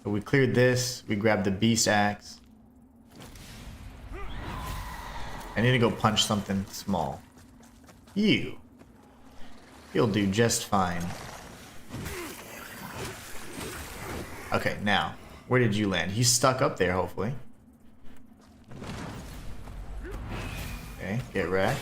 So we cleared this, we grabbed the beast axe. I need to go punch something small. You'll do just fine. Okay, now, where did you land? He's stuck up there, hopefully. Okay, get wrecked.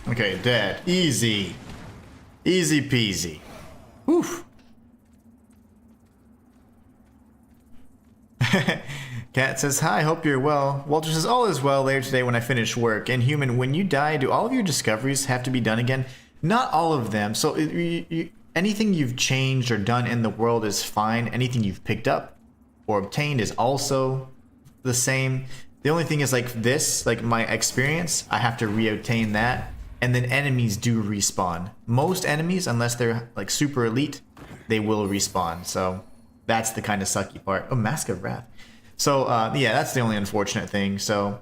Okay, dead. Easy. Easy peasy. Oof. Cat says, hi, hope you're well. Walter says, all is well later today when I finish work. Inhuman, when you die, do all of your discoveries have to be done again? Not all of them. So anything you've changed or done in the world is fine. Anything you've picked up or obtained is also the same. The only thing is like this, like my experience, I have to re-obtain that. And then enemies do respawn. Most enemies, unless they're like super elite, they will respawn. So that's the kind of sucky part. Oh, Mask of Wrath. So yeah, that's the only unfortunate thing. So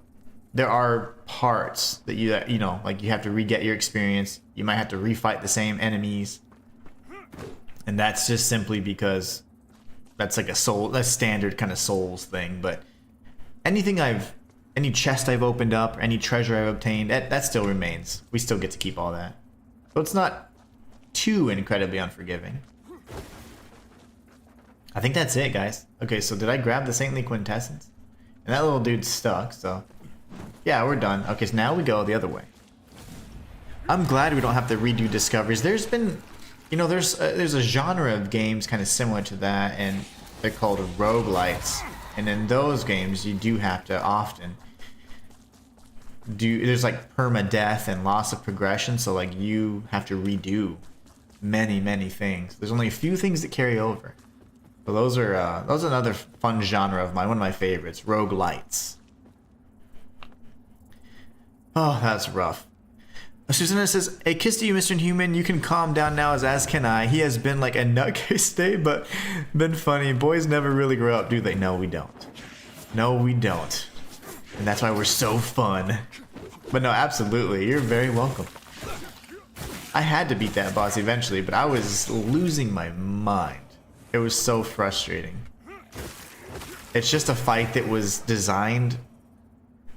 there are parts that you know, like you have to re-get your experience. You might have to refight the same enemies. And that's just simply because that's like that's standard kind of Souls thing. But any chest I've opened up, or any treasure I've obtained, that still remains. We still get to keep all that. So it's not too incredibly unforgiving. I think that's it, guys. Okay, so did I grab the Saintly Quintessence? And that little dude's stuck, so... yeah, we're done. Okay, so now we go the other way. I'm glad we don't have to redo discoveries. There's been... you know, there's a genre of games kind of similar to that, and they're called roguelites. And in those games, you do have to often there's like permadeath and loss of progression, so like you have to redo many things. There's only a few things that carry over. But those are another fun genre of mine, one of my favorites, roguelites. Oh, that's rough. Susanna says, "A kiss to you, Mr. Inhuman. You can calm down now, as can I. He has been like a nutcase day, but been funny. Boys never really grow up, do they? No, we don't. No, we don't. And that's why we're so fun." But no, absolutely. You're very welcome. I had to beat that boss eventually, but I was losing my mind. It was so frustrating. It's just a fight that was designed...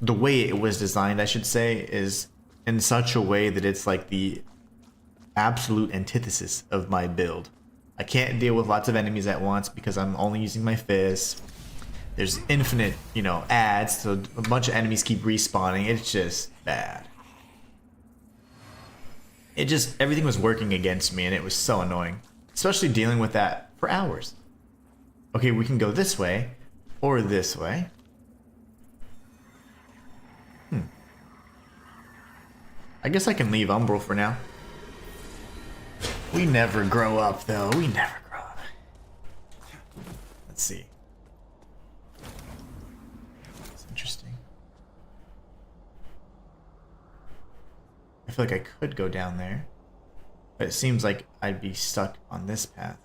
the way it was designed, I should say, is in such a way that it's like the absolute antithesis of my build. I can't deal with lots of enemies at once because I'm only using my fists. There's infinite, you know, adds, so a bunch of enemies keep respawning. It's just bad. Everything was working against me, and it was so annoying. Especially dealing with that for hours. Okay, we can go this way, or this way. I guess I can leave Umbral for now. We never grow up, though. We never grow up. Let's see. It's interesting. I feel like I could go down there, but it seems like I'd be stuck on this path.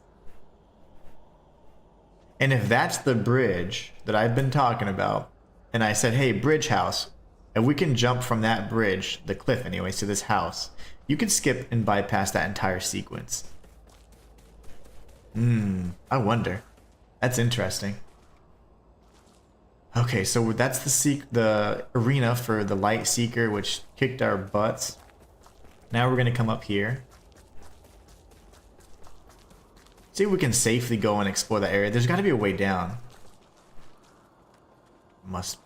And if that's the bridge that I've been talking about, and I said, hey, bridge house, and we can jump from that bridge, the cliff anyways, to this house, you could skip and bypass that entire sequence. I wonder. That's interesting. Okay, so that's the arena for the Light Seeker, which kicked our butts. Now we're gonna come up here. See if we can safely go and explore that area. There's gotta be a way down. Must be.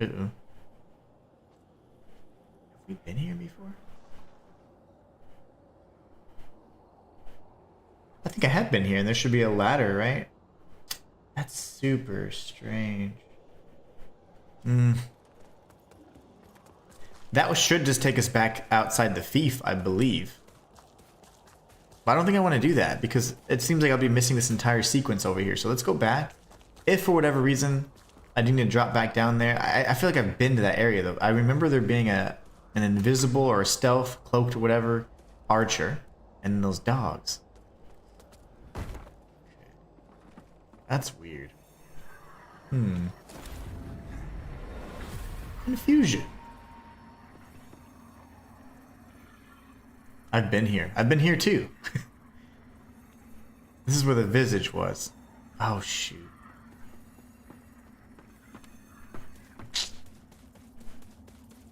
Uh-oh. Have we been here before? I think I have been here, and there should be a ladder, right? That's super strange. That should just take us back outside the fief, I believe. But I don't think I want to do that, because it seems like I'll be missing this entire sequence over here. So let's go back. If for whatever reason I need to drop back down there, I feel like I've been to that area, though. I remember there being an invisible or a stealth, cloaked, whatever, archer, and those dogs. That's weird. Confusion. I've been here. I've been here too. This is where the visage was. Oh, shoot.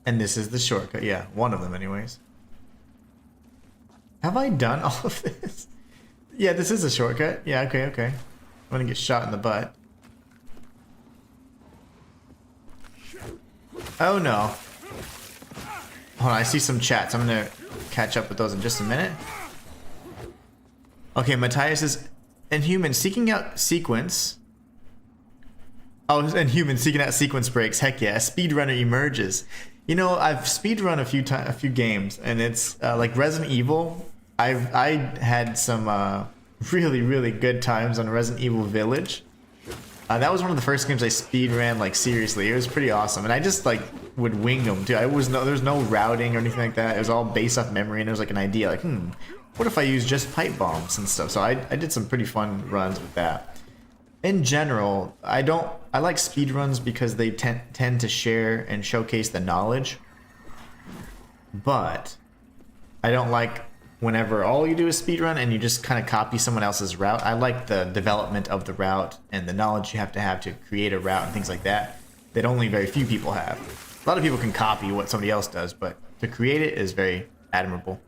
And this is the shortcut. Yeah, one of them anyways. Have I done all of this? Yeah, this is a shortcut. Yeah, okay. I'm gonna get shot in the butt. Oh no. Hold on, I see some chats. I'm gonna catch up with those in just a minute. Okay, Matthias is Inhuman seeking out sequence. Oh, Inhuman seeking out sequence breaks. Heck yeah, a speedrunner emerges. You know, I've speedrun a few games, and it's like Resident Evil. I had some really good times on Resident Evil Village. That was one of the first games I speedran like seriously. It was pretty awesome, and I just like would wing them too. There's no routing or anything like that. It was all based off memory, and it was like an idea like, what if I use just pipe bombs and stuff? So I did some pretty fun runs with that. In general, I like speedruns because they tend to share and showcase the knowledge. But I don't like whenever all you do is speedrun and you just kind of copy someone else's route. I like the development of the route and the knowledge you have to create a route and things like that only very few people have. A lot of people can copy what somebody else does, but to create it is very admirable.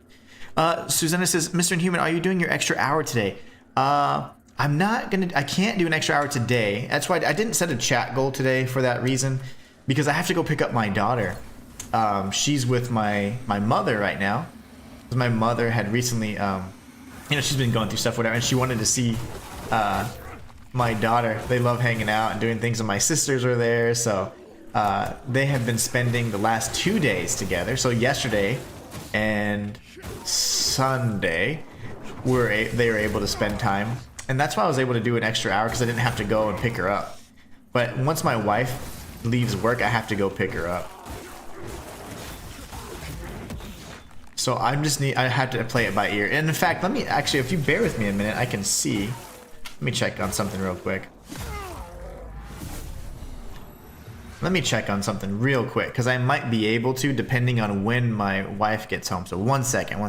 Susanna says, Mr. Inhuman, are you doing your extra hour today? I can't do an extra hour today. That's why I didn't set a chat goal today for that reason, because I have to go pick up my daughter. She's with my mother right now. My mother had recently, she's been going through stuff, whatever, and she wanted to see my daughter. They love hanging out and doing things, and my sisters are there, so they have been spending the last 2 days together. So yesterday and Sunday, they were able to spend time, and that's why I was able to do an extra hour, because I didn't have to go and pick her up. But once my wife leaves work, I have to go pick her up. So I had to play it by ear. And in fact, if you bear with me a minute, I can see. Let me check on something real quick. Let me check on something real quick, because I might be able to, depending on when my wife gets home. So one second.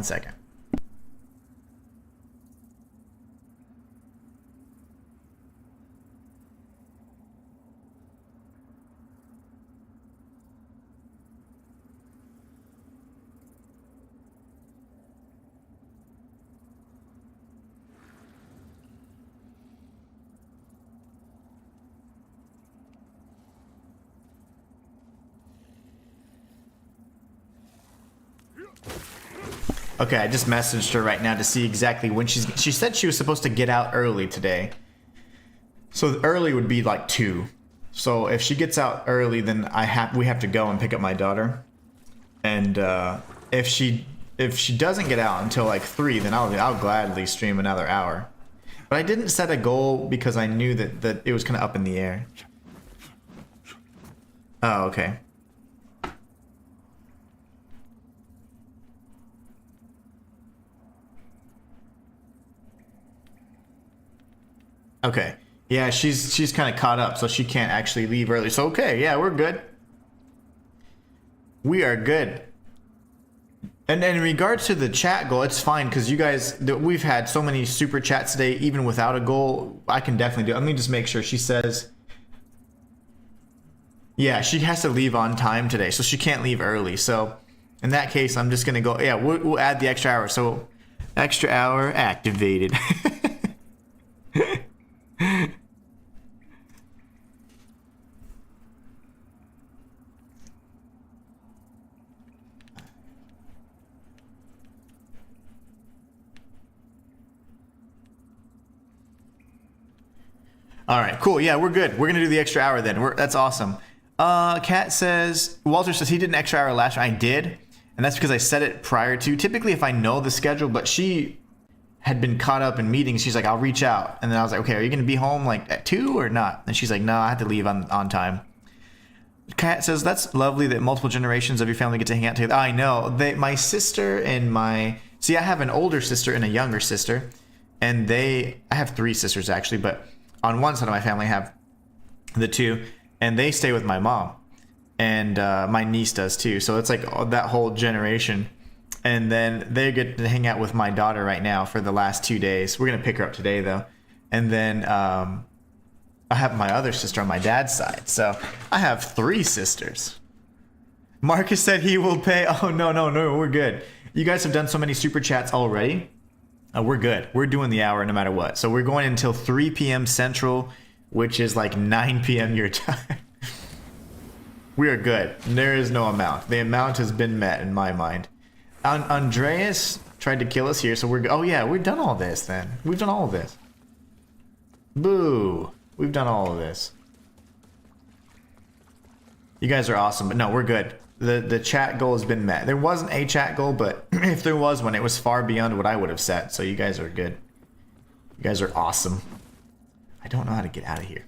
Okay, I just messaged her right now to see exactly when she said she was supposed to get out early today. So early would be like 2. So if she gets out early, then we have to go and pick up my daughter. And if she doesn't get out until like 3, then I'll gladly stream another hour. But I didn't set a goal because I knew that it was kind of up in the air. Oh, okay. Okay. Yeah, she's kind of caught up, so she can't actually leave early. So okay, yeah, we're good. We are good. And in regards to the chat goal, it's fine, because you guys, we've had so many super chats today, even without a goal. I can definitely do it. Let me just make sure. She says, yeah, she has to leave on time today, so she can't leave early. So in that case, I'm just gonna go. Yeah, we'll add the extra hour. So extra hour activated. All right, cool. Yeah, we're good. We're gonna do the extra hour then. That's awesome. Kat says, Walter says he did an extra hour last year. I did, and that's because I set it prior to. Typically, if I know the schedule, but she had been caught up in meetings. She's like, I'll reach out, and then I was like, okay, are you gonna be home like at 2 or not? And she's like, no, I have to leave on time. Kat says, that's lovely that multiple generations of your family get to hang out together. I know. My sister and I have an older sister and a younger sister, and I have 3 sisters actually, but on one side of my family I have the 2, and they stay with my mom, and my niece does too. So it's like that whole generation, and then they get to hang out with my daughter right now for the last 2 days. We're gonna pick her up today though, and then I have my other sister on my dad's side, so I have 3 sisters. Marcus said he will pay. Oh no, we're good. You guys have done so many super chats already. We're good. We're doing the hour no matter what. So we're going until 3 p.m. Central, which is like 9 p.m. your time. We are good. There is no amount. The amount has been met in my mind. Andreas tried to kill us here, so we're... Oh, yeah, we've done all this, then. We've done all of this. Boo. We've done all of this. You guys are awesome, but no, we're good. The chat goal has been met. There wasn't a chat goal, but if there was one, it was far beyond what I would have set, so you guys are good. You guys are awesome. I don't know how to get out of here.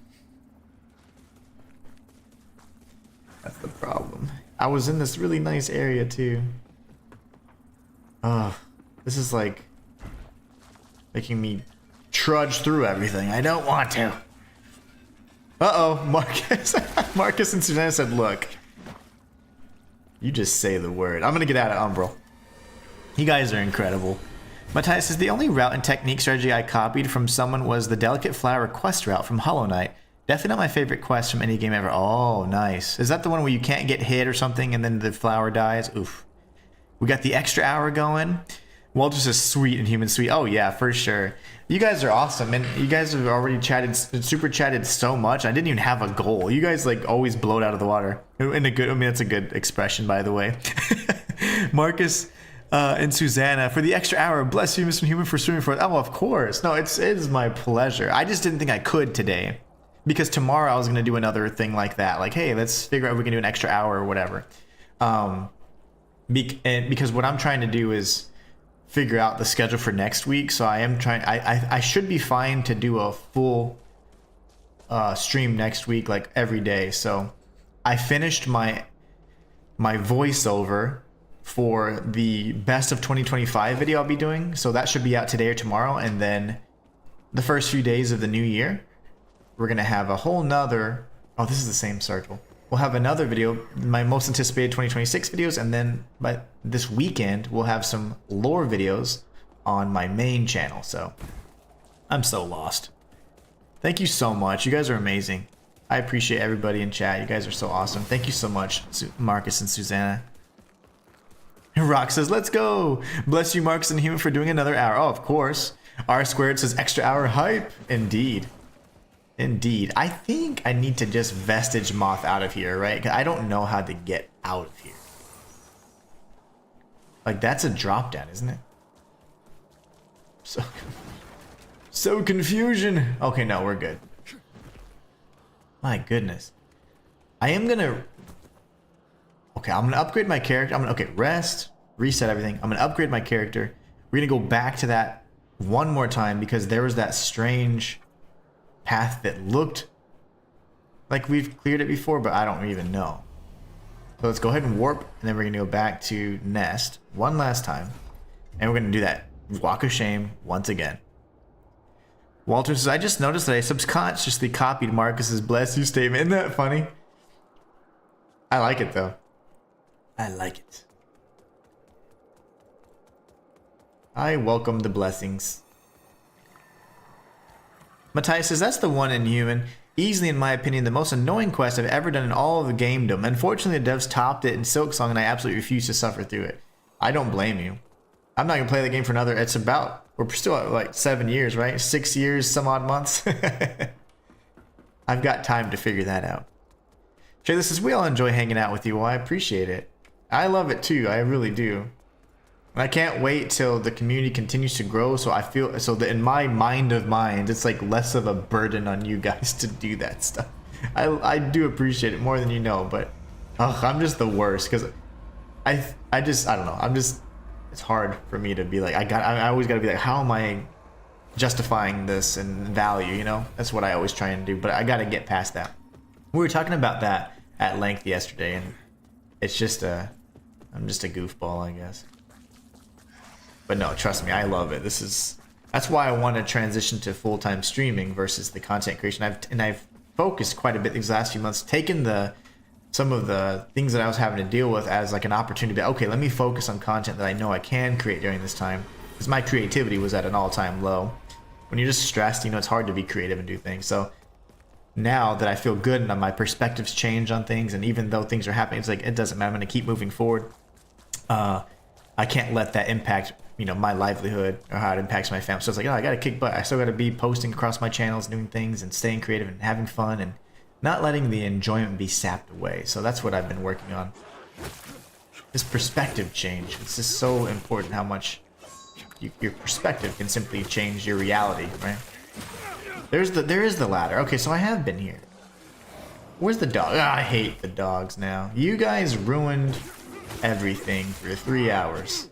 That's the problem. I was in this really nice area, too. This is like making me trudge through everything. I don't want to. Uh-oh, Marcus. Marcus and Susanna said, look. You just say the word. I'm going to get out of Umbral. You guys are incredible. Matthias says, the only route and technique strategy I copied from someone was the Delicate Flower quest route from Hollow Knight. Definitely not my favorite quest from any game ever. Oh, nice. Is that the one where you can't get hit or something and then the flower dies? Oof. We got the extra hour going. Walter says, sweet and human sweet. Oh, yeah, for sure. You guys are awesome, and you guys have already super chatted so much. I didn't even have a goal. You guys like always blow it out of the water. In a good, I mean, that's a good expression, by the way. Marcus and Susanna for the extra hour. Bless you, Mr. Human, for swimming for it. Oh, of course. No, it is my pleasure. I just didn't think I could today, because tomorrow I was gonna do another thing like that. Like, hey, let's figure out if we can do an extra hour or whatever. Because what I'm trying to do is figure out the schedule for next week, so I am trying. I should be fine to do a full stream next week, like every day. So I finished my voiceover for the best of 2025 video I'll be doing, so that should be out today or tomorrow. And then the first few days of the new year, we're gonna have a whole nother... Oh, this is the same circle. We'll have another video, my most anticipated 2026 videos, and then by this weekend we'll have some lore videos on my main channel. So I'm so lost. Thank you so much. You guys are amazing. I appreciate everybody in chat. You guys are so awesome. Thank you so much, Marcus and Susanna. Rock says, let's go. Bless you, Marcus and Human, for doing another hour. Oh, of course. R squared says, extra hour hype. Indeed. Indeed. I think I need to just vestige moth out of here, right? 'Cause I don't know how to get out of here. Like, that's a drop down, isn't it? So confusion. Okay, no, we're good. My goodness. I am gonna... Okay, I'm gonna upgrade my character. Okay, rest, reset everything. I'm gonna upgrade my character. We're gonna go back to that one more time because there was that strange path that looked like we've cleared it before, but I don't even know. So let's go ahead and warp, and then we're gonna go back to Nest one last time, and we're gonna do that walk of shame once again. Walter says, I just noticed that I subconsciously copied Marcus's bless you statement. Isn't that funny? I like it though. I like it. I welcome the blessings. Matthias says, that's the one in Inhuman. Easily, in my opinion, the most annoying quest I've ever done in all of the gamedom. Unfortunately, the devs topped it in Silksong, and I absolutely refuse to suffer through it. I don't blame you. I'm not going to play the game for another... It's about... We're still at like 7 years, right? 6 years, some odd months. I've got time to figure that out. Shayla says, we all enjoy hanging out with you. Well, I appreciate it. I love it too. I really do. And I can't wait till the community continues to grow, so I feel so that in my mind of minds, it's like less of a burden on you guys to do that stuff. I do appreciate it more than you know, but I'm just the worst because I don't know. It's hard for me to be like I always got to be like, how am I justifying this and value? You know, that's what I always try and do. But I got to get past that. We were talking about that at length yesterday, and it's just I'm just a goofball, I guess. But no, trust me, I love it. That's why I want to transition to full-time streaming versus the content creation. I've focused quite a bit these last few months, taken some of the things that I was having to deal with as like an opportunity to, okay, let me focus on content that I know I can create during this time. Because my creativity was at an all-time low. When you're just stressed, you know, it's hard to be creative and do things. So now that I feel good and my perspectives change on things, and even though things are happening, it's like, it doesn't matter, I'm going to keep moving forward. I can't let that impact, you know, my livelihood or how it impacts my family. So it's like, oh, I got to kick butt. I still got to be posting across my channels, doing things and staying creative and having fun and not letting the enjoyment be sapped away. So that's what I've been working on. This perspective change. It's just so important how much your perspective can simply change your reality, right? There is the ladder. Okay, so I have been here. Where's the dog? Ah, I hate the dogs now. You guys ruined everything for 3 hours.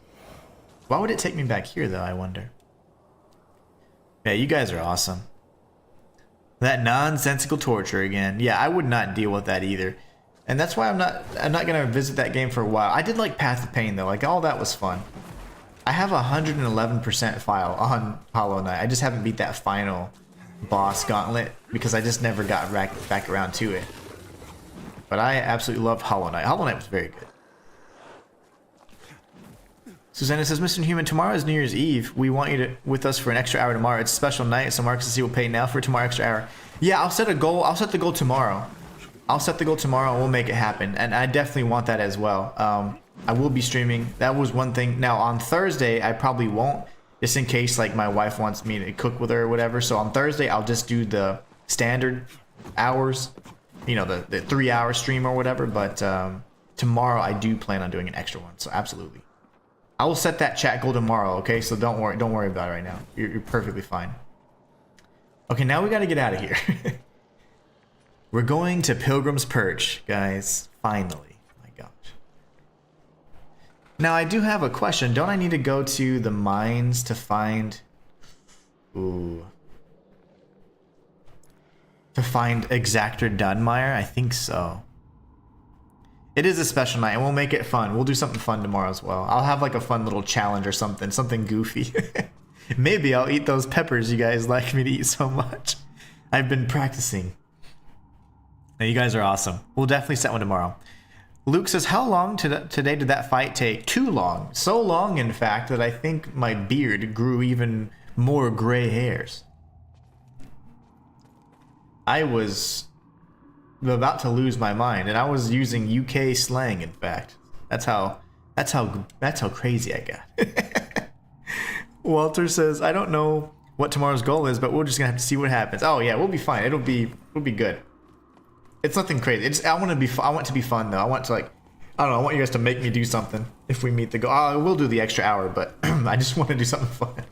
Why would it take me back here, though, I wonder? Yeah, you guys are awesome. That nonsensical torture again. Yeah, I would not deal with that either. And that's why I'm not gonna visit that game for a while. I did like Path of Pain though, like all that was fun. I have 111% file on Hollow Knight. I just haven't beat that final boss gauntlet because I just never got back around to it. But I absolutely loved Hollow Knight. Hollow Knight was very good. Susanna says, Mr. Inhuman, tomorrow is New Year's Eve. We want you with us for an extra hour tomorrow. It's a special night, so Marcus and C will pay now for tomorrow extra hour. Yeah, I'll set a goal. I'll set the goal tomorrow. I'll set the goal tomorrow and we'll make it happen. And I definitely want that as well. I will be streaming. That was one thing. Now on Thursday, I probably won't, just in case like my wife wants me to cook with her or whatever. So on Thursday, I'll just do the standard hours, you know, the 3 hour stream or whatever. But tomorrow I do plan on doing an extra one. So absolutely. I will set that chat goal tomorrow, okay? So don't worry about it right now. You're perfectly fine. Okay, now we got to get out of here. We're going to Pilgrim's Perch, guys. Finally. My gosh. Now, I do have a question. Don't I need to go to the mines to find... Ooh. To find Exactor Dunmire? I think so. It is a special night, and we'll make it fun. We'll do something fun tomorrow as well. I'll have like a fun little challenge or something goofy. Maybe I'll eat those peppers you guys like me to eat so much. I've been practicing. Now, you guys are awesome. We'll definitely set one tomorrow. Luke says, how long today did that fight take? Too long. So long, in fact, that I think my beard grew even more gray hairs. I was about to lose my mind, and I was using UK slang, in fact. That's how crazy I got. Walter says, I don't know what tomorrow's goal is, but we're just gonna have to see what happens. Oh yeah, we'll be fine. We'll be good. It's nothing crazy. I want it to be fun though. I want to I don't know. I want you guys to make me do something if we meet the goal. I will do the extra hour, but I just want to do something fun,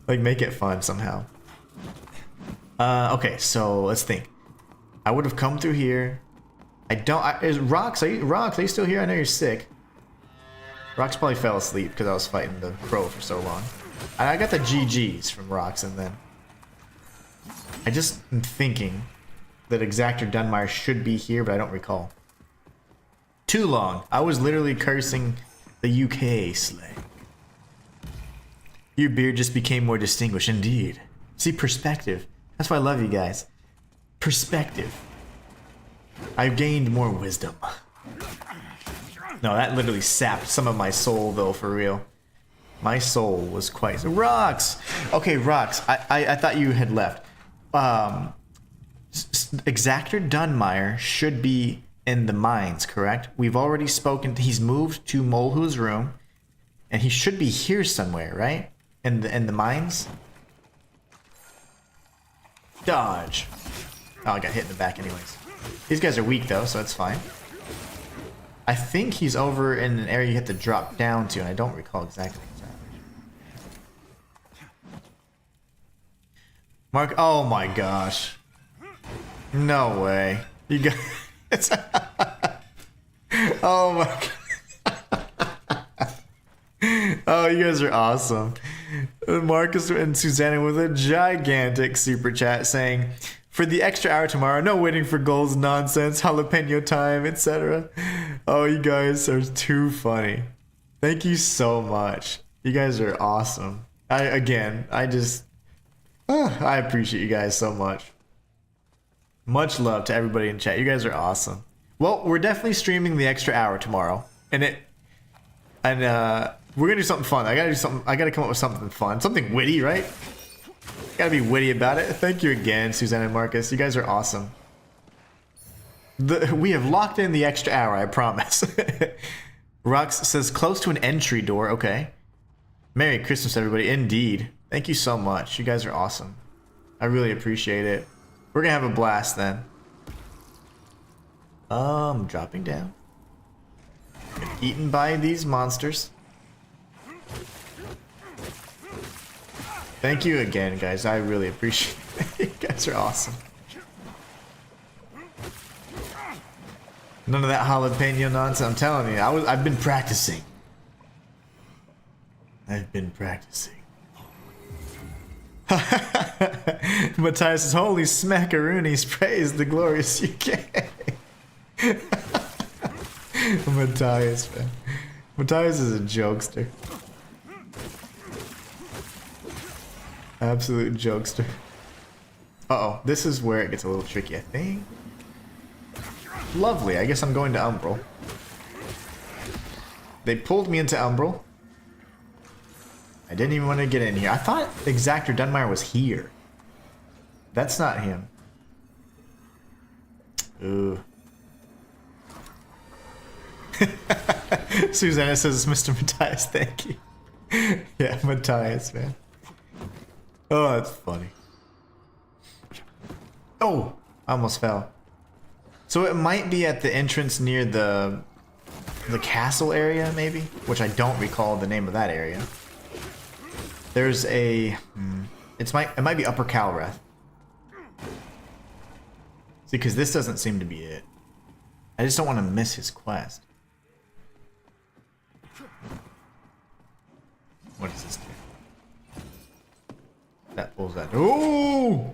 like make it fun somehow. Okay, so let's think. I would have come through here. Is Rox? Are you still here? I know you're sick. Rox probably fell asleep because I was fighting the crow for so long. I got the GGs from Rox, and then I just am thinking that Exactor Dunmire should be here, but I don't recall. Too long. I was literally cursing the UK slang. Your beard just became more distinguished, indeed. See, perspective. That's why I love you guys. Perspective. I've gained more wisdom. No, that literally sapped some of my soul, though, for real. My soul was quite... Rox! Okay, Rox, I thought you had left. Exactor Dunmire should be in the mines, correct? We've already spoken... He's moved to Molhu's room, and he should be here somewhere, right? In the mines? Dodge. Oh, I got hit in the back anyways. These guys are weak, though, so that's fine. I think he's over in an area you have to drop down to, and I don't recall exactly. Mark, oh my gosh. No way. You got... Oh my god. Oh, you guys are awesome. Marcus and Susanna with a gigantic super chat saying, for the extra hour tomorrow, no waiting for goals, nonsense, jalapeno time, etc. Oh, you guys are too funny. Thank you so much. You guys are awesome. I appreciate you guys so much. Much love to everybody in chat. You guys are awesome. Well, we're definitely streaming the extra hour tomorrow, and we're gonna do something fun. I gotta come up with something fun, something witty, right? Gotta be witty about it. Thank you again, Suzanne and Marcus. You guys are awesome. We have locked in the extra hour, I promise. Rox says close to an entry door. Okay. Merry Christmas, everybody. Indeed. Thank you so much. You guys are awesome. I really appreciate it. We're gonna have a blast then. Dropping down. Eaten by these monsters. Thank you again, guys. I really appreciate it. You guys are awesome. None of that jalapeno nonsense. I'm telling you, I've been practicing. I've been practicing. Matthias says, "Holy smackaroonies, praise the glorious UK." Matthias, man. Matthias is a jokester. Absolute jokester. Uh-oh, this is where it gets a little tricky, I think. Lovely, I guess I'm going to Umbral. They pulled me into Umbral. I didn't even want to get in here. I thought Exactor Dunmire was here. That's not him. Ooh. Susanna says, "Mr. Matthias, thank you." Yeah, Matthias, man. Oh, that's funny. Oh, I almost fell. So it might be at the entrance near the castle area, maybe, which I don't recall the name of that area. There's a, it might be Upper Calreth. See, because this doesn't seem to be it. I just don't want to miss his quest. What does this do? That pulls that. Ooh!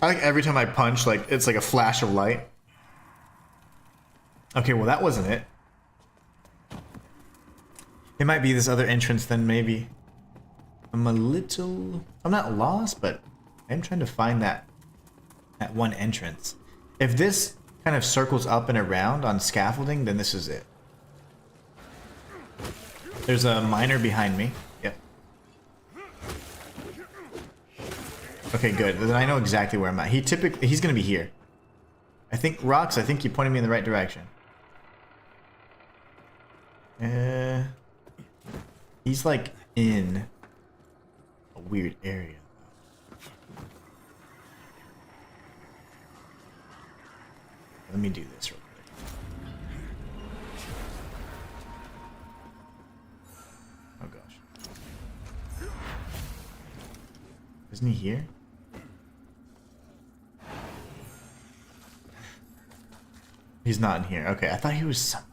I like every time I punch, like it's like a flash of light. Okay, well that wasn't it. It might be this other entrance then, maybe. I'm not lost, but I'm trying to find that one entrance. If this kind of circles up and around on scaffolding, then this is it. There's a miner behind me. Yep. Okay, good. Then I know exactly where I'm at. He's gonna be here. I think, Rox, I think you pointed me in the right direction. He's like in a weird area. Let me do this real quick. Oh gosh. Isn't he here? He's not in here. Okay, I thought he was somewhere.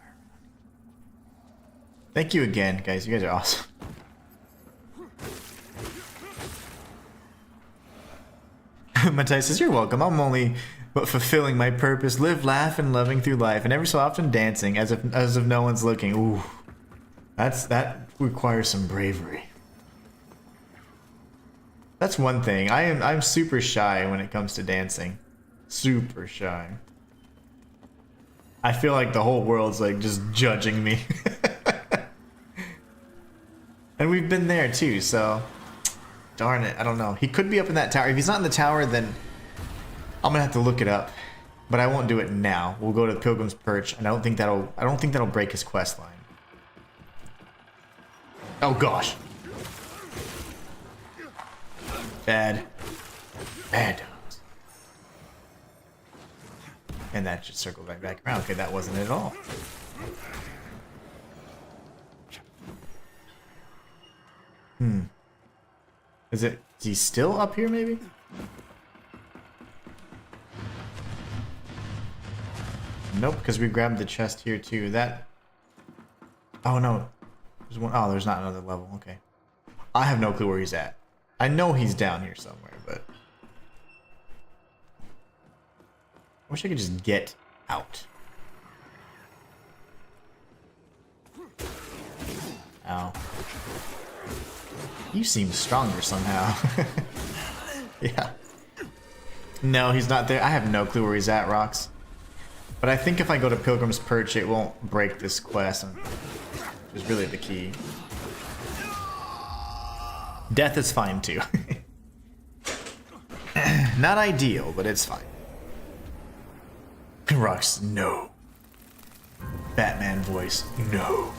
Thank you again, guys. You guys are awesome. Matthias says, "You're welcome. I'm only but fulfilling my purpose. Live, laugh, and loving through life, and every so often dancing, as if no one's looking." Ooh, that requires some bravery. That's one thing. I'm super shy when it comes to dancing. Super shy. I feel like the whole world's like just judging me. And we've been there too, so darn it, I don't know. He could be up in that tower. If he's not in the tower, then I'm gonna have to look it up. But I won't do it now. We'll go to the Pilgrim's Perch, and I don't think that'll break his quest line. Oh gosh. Bad. Bad. And that just circled right back around. Okay, that wasn't it at all. Is he still up here maybe? Nope, because we grabbed the chest here too. Oh no. There's one. Oh, there's not another level. Okay. I have no clue where he's at. I know he's down here somewhere, but I wish I could just get out. Ow. You seem stronger somehow. Yeah. No, he's not there. I have no clue where he's at, Rox. But I think if I go to Pilgrim's Perch, it won't break this quest. Which is really the key. Death is fine too. Not ideal, but it's fine. Rox, no. Batman voice, no.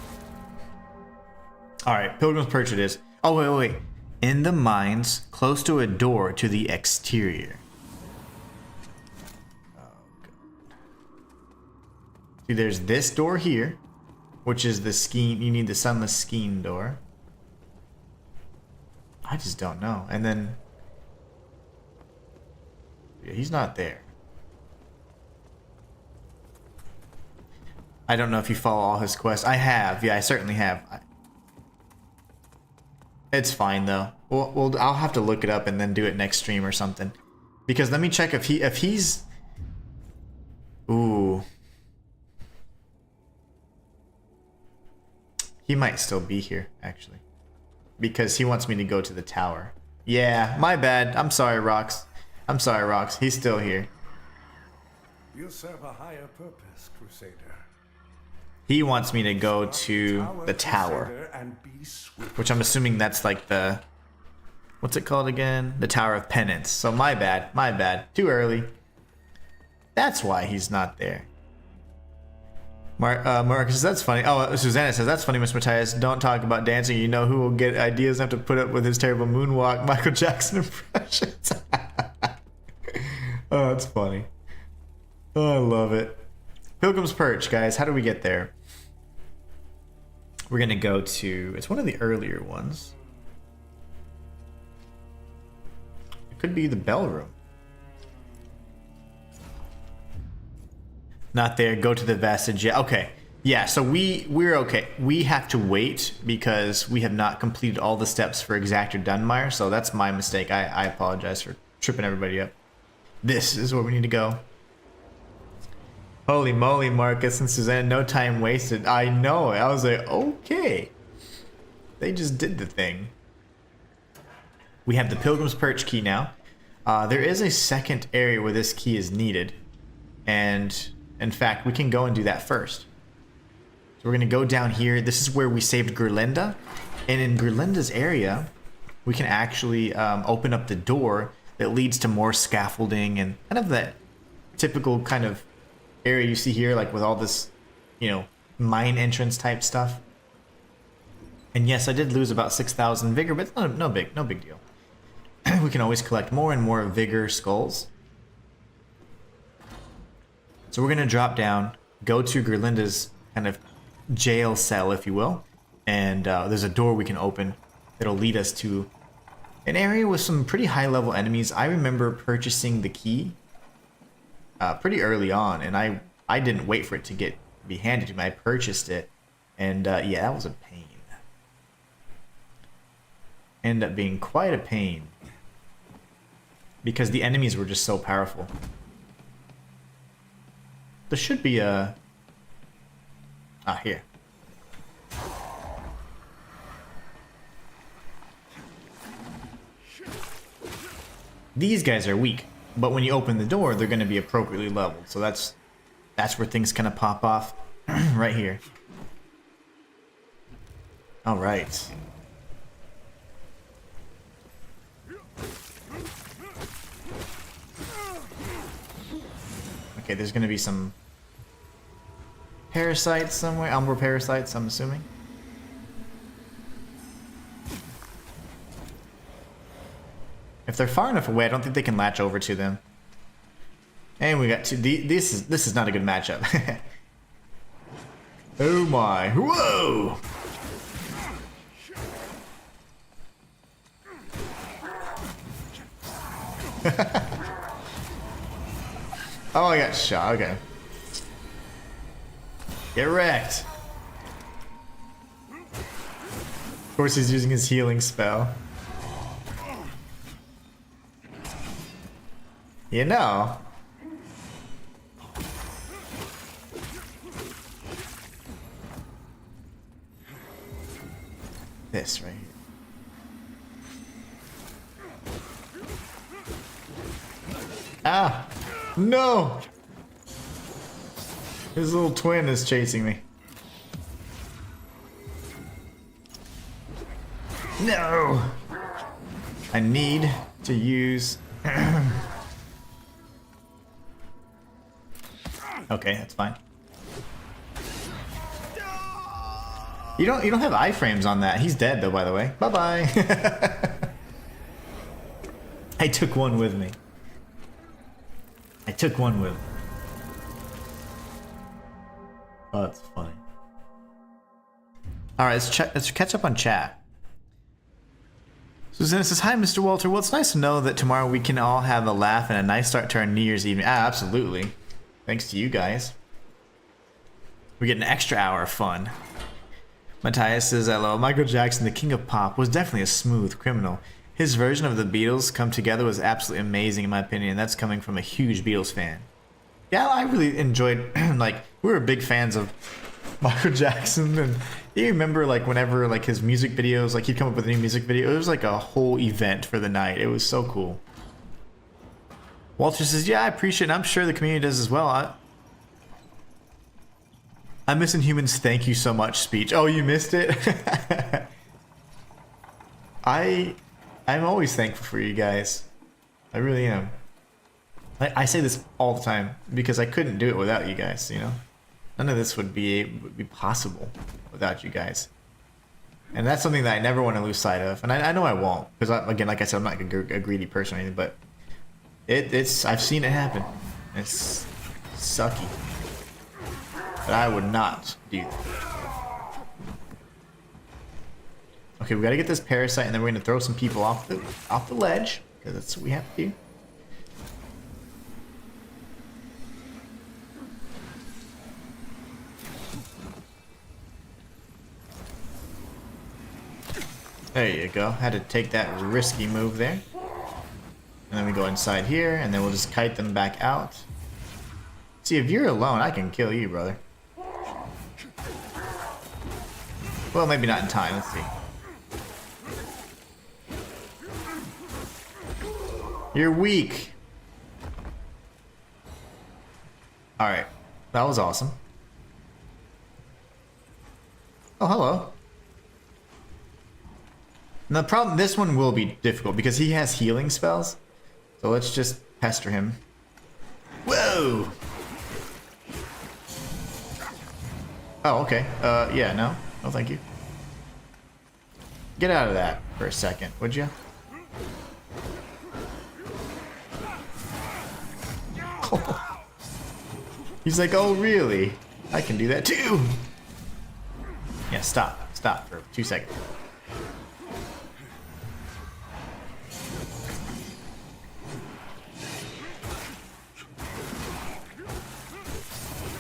Alright, Pilgrim's Perch it is. Oh, wait. In the mines, close to a door to the exterior. See, there's this door here, which is the Skeen. You need the Sunless Skeen door. I just don't know. And then... yeah, he's not there. I don't know if you follow all his quests. I have. Yeah, I certainly have. It's fine, though. Well, I'll have to look it up and then do it next stream or something. Because let me check if he's... Ooh. He might still be here, actually. Because he wants me to go to the tower. Yeah, my bad. I'm sorry, Rox. I'm sorry, Rox. He's still here. You serve a higher purpose, Crusader. He wants me to go to the tower. Which I'm assuming that's like the... What's it called again? The Tower of Penance. So my bad. My bad. Too early. That's why he's not there. Marcus, that's funny. Oh, Susanna says, that's funny, Miss Matthias. Don't talk about dancing. You know who will get ideas and have to put up with his terrible moonwalk Michael Jackson impressions. Oh, that's funny. Oh, I love it. Pilgrim's Perch, guys. How do we get there? We're going to go to... It's one of the earlier ones. It could be the bell room. Not there. Go to the vestige. Yeah, okay. Yeah, so we're okay. We have to wait because we have not completed all the steps for Exactor Dunmire, so that's my mistake. I apologize for tripping everybody up. This is where we need to go. Holy moly, Marcus and Suzanne, no time wasted. I know. I was like, okay. They just did the thing. We have the Pilgrim's Perch key now. There is a second area where this key is needed. And, in fact, we can go and do that first. So we're going to go down here. This is where we saved Gerlinda. And in Gerlinda's area, we can actually open up the door that leads to more scaffolding and kind of that typical kind of area you see here, like with all this, you know, mine entrance type stuff. And yes, I did lose about 6,000 vigor, but it's no big deal. We can always collect more and more vigor skulls. So we're gonna drop down, go to Gerlinda's kind of jail cell, if you will, and there's a door we can open that'll lead us to an area with some pretty high level enemies. I remember purchasing the key pretty early on, and I didn't wait for it to be handed to me. I purchased it, and yeah, that was a pain. Ended up being quite a pain because the enemies were just so powerful. There should be a... here. These guys are weak, but when you open the door, they're going to be appropriately leveled. So that's where things kind of pop off right here. All right. Okay, there's going to be some parasites somewhere. Umbral parasites, I'm assuming. If they're far enough away, I don't think they can latch over to them. And we got two. This is not a good matchup. Oh my! Whoa! Oh, I got shot. Okay. Get wrecked. Of course, he's using his healing spell. You know. This right here. Ah! No! His little twin is chasing me. No! I need to use... Okay, that's fine. You don't have iframes on that. He's dead though, by the way. Bye-bye. I took one with me. I took one with me. Oh, that's funny. All right, let's catch up on chat. Susanna says, "Hi, Mr. Walter. Well, it's nice to know that tomorrow we can all have a laugh and a nice start to our New Year's evening." Ah, absolutely. Thanks to you guys. We get an extra hour of fun. Matthias says, "Hello. Michael Jackson, the king of pop, was definitely a smooth criminal. His version of the Beatles come together was absolutely amazing, in my opinion. That's coming from a huge Beatles fan." Yeah, I really enjoyed. Like, we were big fans of Michael Jackson, and you remember like whenever like his music videos, like he'd come up with a new music video, it was like a whole event for the night. It was so cool. Walter says, "Yeah, I appreciate it. I'm sure the community does as well. I'm missing Inhuman's thank you so much speech." Oh, you missed it? I'm always thankful for you guys. I really am. I say this all the time because I couldn't do it without you guys, you know? None of this would be possible without you guys. And that's something that I never want to lose sight of. And I know I won't. Because, again, like I said, I'm not a greedy person or anything. But I've seen it happen. It's sucky. But I would not do that. Okay, we got to get this parasite. And then we're going to throw some people off the ledge. Because that's what we have to do. There you go. Had to take that risky move there. And then we go inside here, and then we'll just kite them back out. See, if you're alone, I can kill you, brother. Well, maybe not in time. Let's see. You're weak. Alright. That was awesome. Oh, hello. Now, the problem, this one will be difficult because he has healing spells. So let's just pester him. Whoa! Oh, okay. Yeah, no. No, thank you. Get out of that for a second, would you? He's like, oh, really? I can do that too. Yeah, stop. Stop for 2 seconds.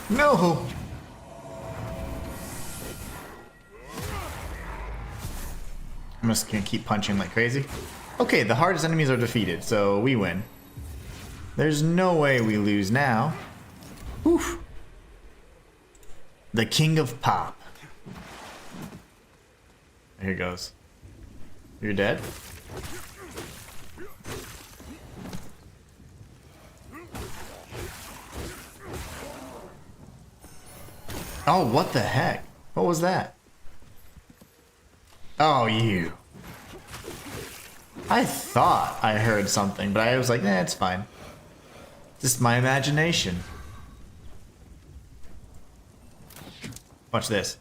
No! I'm just gonna keep punching like crazy. Okay, the hardest enemies are defeated, so we win. There's no way we lose now. Oof. The king of pop. Here goes. You're dead? Oh, what the heck? What was that? Oh, you. I thought I heard something, but I was like, nah, it's fine. Just my imagination. Watch this.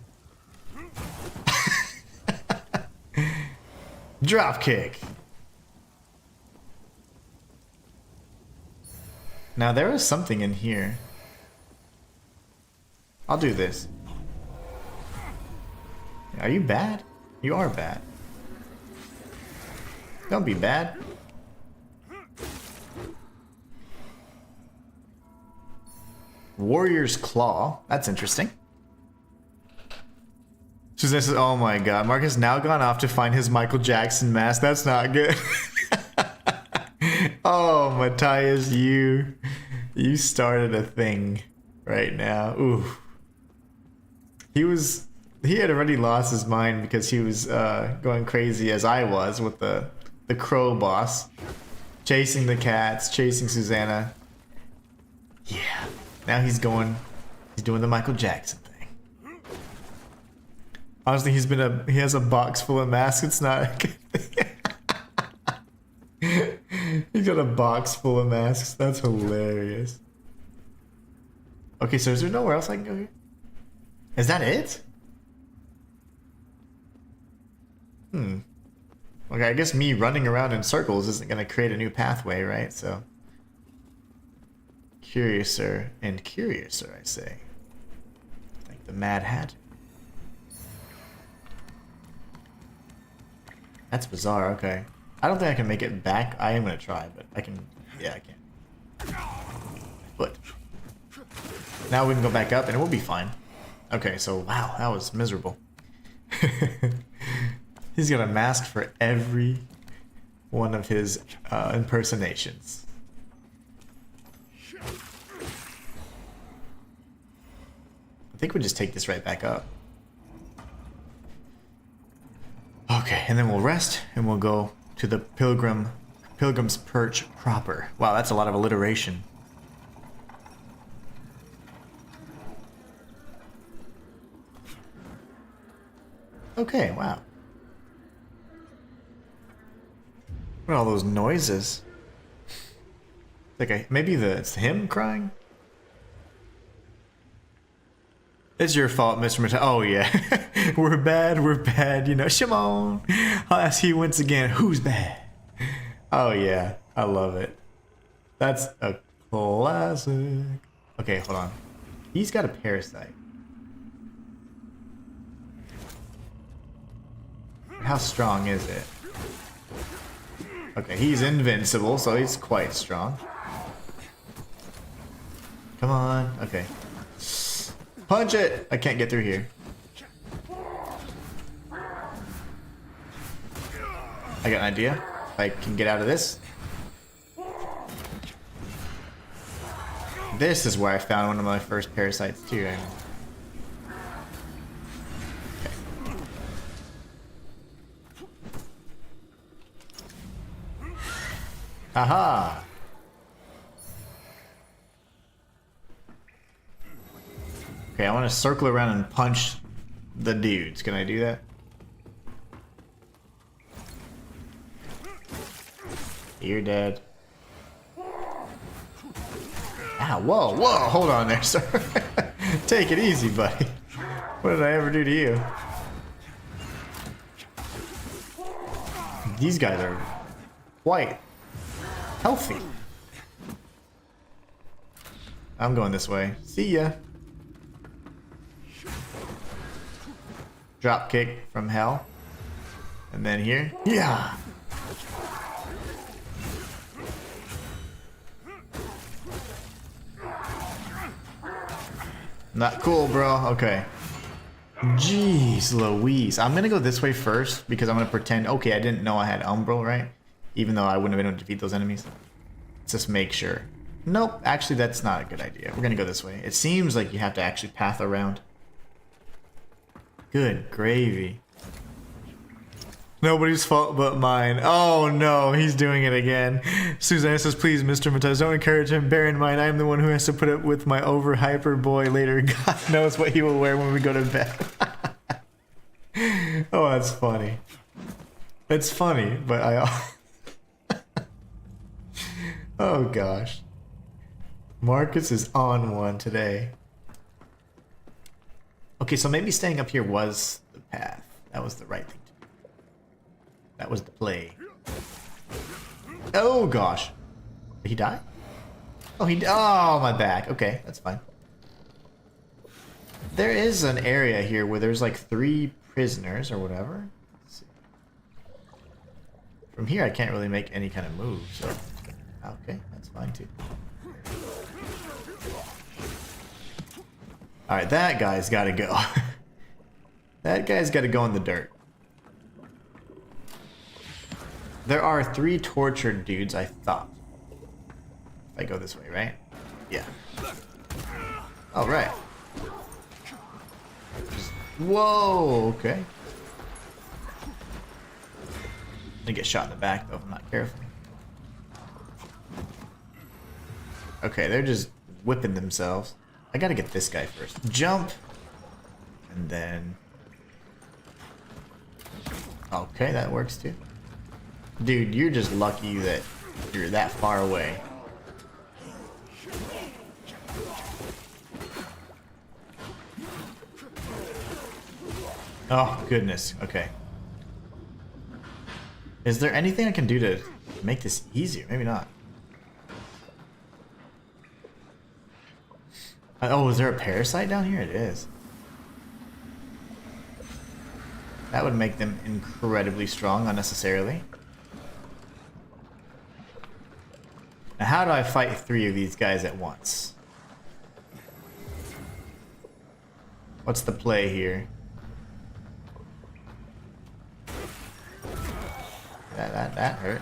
Drop kick. Now there is something in here. I'll do this. Are you bad? You are bad. Don't be bad. Warrior's Claw. That's interesting. Suzanne says, oh my god, Mark has now gone off to find his Michael Jackson mask. That's not good. Oh, Matthias, you started a thing right now. Ooh. He had already lost his mind because he was going crazy as I was with the crow boss. Chasing the cats, chasing Susanna. Yeah. Now he's doing the Michael Jackson thing. Honestly, he has a box full of masks. It's not a good thing. He's got a box full of masks. That's hilarious. Okay, so is there nowhere else I can go here? Is that it? Okay, I guess me running around in circles isn't going to create a new pathway, right? So, curiouser and curiouser, I say. Like the Mad Hatter. That's bizarre, okay. I don't think I can make it back. I am gonna try, but I can, yeah, I can. But now we can go back up and it will be fine. Okay, so wow, that was miserable. He's got a mask for every one of his impersonations. I think we just take this right back up. Okay, and then we'll rest and we'll go to the Pilgrim's Perch proper. Wow, that's a lot of alliteration. Okay, wow. What are all those noises? Like maybe it's him crying? It's your fault, Mr. Mata. Oh yeah. we're bad, you know. Shimon. I'll ask you once again, who's bad? Oh yeah, I love it. That's a classic. Okay, hold on. He's got a parasite. How strong is it? Okay, he's invincible, so he's quite strong. Come on. Okay. Punch it! I can't get through here. I got an idea. If I can get out of this. This is where I found one of my first parasites too. Okay. Aha! Okay, I want to circle around and punch the dudes. Can I do that? You're dead. Ah, whoa, whoa, hold on there, sir. Take it easy, buddy. What did I ever do to you? These guys are quite healthy. I'm going this way. See ya. Drop kick from hell. And then here. Yeah. Not cool, bro. Okay. Jeez Louise. I'm gonna go this way first because I'm gonna pretend, okay, I didn't know I had Umbral, right? Even though I wouldn't have been able to defeat those enemies. Let's just make sure. Nope, actually that's not a good idea. We're gonna go this way. It seems like you have to actually path around. Good gravy. Nobody's fault but mine. Oh no, he's doing it again. Suzanne says, please, Mr. Matez, don't encourage him. Bear in mind, I'm the one who has to put up with my over-hyper boy later. God knows what he will wear when we go to bed. Oh, that's funny. It's funny, but I... Oh gosh. Marcus is on one today. Okay, so maybe staying up here was the path. That was the right thing to do. That was the play. Oh gosh. Did he die? Oh, oh, my back. Okay, that's fine. There is an area here where there's like 3 prisoners or whatever. Let's see. From here I can't really make any kind of move, so... Okay, that's fine too. Alright, that guy's gotta go. That guy's gotta go in the dirt. There are 3 tortured dudes, I thought. If I go this way, right? Yeah. Alright. Whoa, okay. I'm gonna get shot in the back though if I'm not careful. Okay, they're just whipping themselves. I gotta get this guy first. Jump! And then... Okay, that works too. Dude, you're just lucky that you're that far away. Oh, goodness. Okay. Is there anything I can do to make this easier? Maybe not. Oh, is there a parasite down here? It is. That would make them incredibly strong unnecessarily. Now how do I fight 3 of these guys at once? What's the play here? That hurt.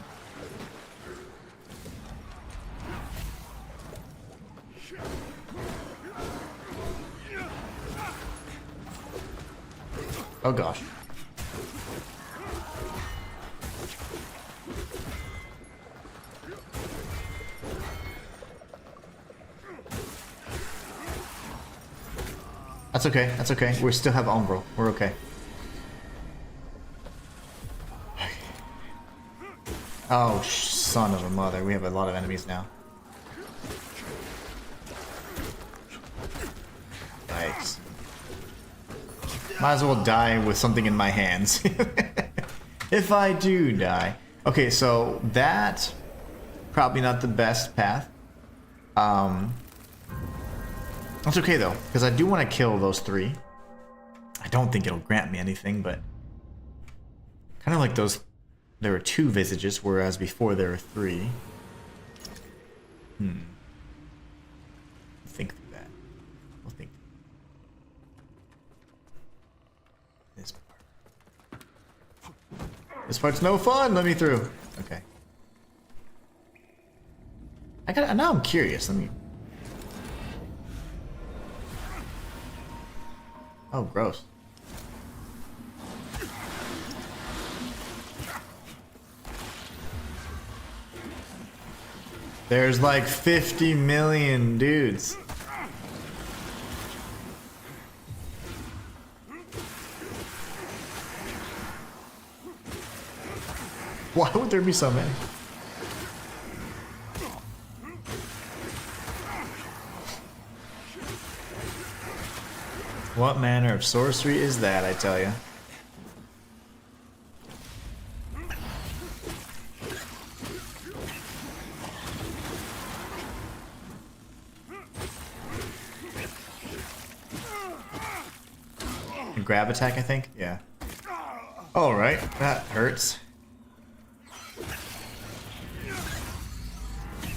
Oh gosh. That's okay, that's okay. We still have Umbral. We're okay. Oh, son of a mother. We have a lot of enemies now. Yikes. Might as well die with something in my hands. If I do die. Okay, so that... probably not the best path. That's okay though, because I do want to kill those 3. I don't think it'll grant me anything, but... kind of like those... there were 2 visages, whereas before there were 3. Think through that. We'll think. This part. This part's no fun! Let me through. Okay. Now I'm curious. Let me... oh, gross. There's like 50 million dudes. Why would there be so many? What manner of sorcery is that, I tell you? Grab attack, I think? Yeah. Alright, that hurts.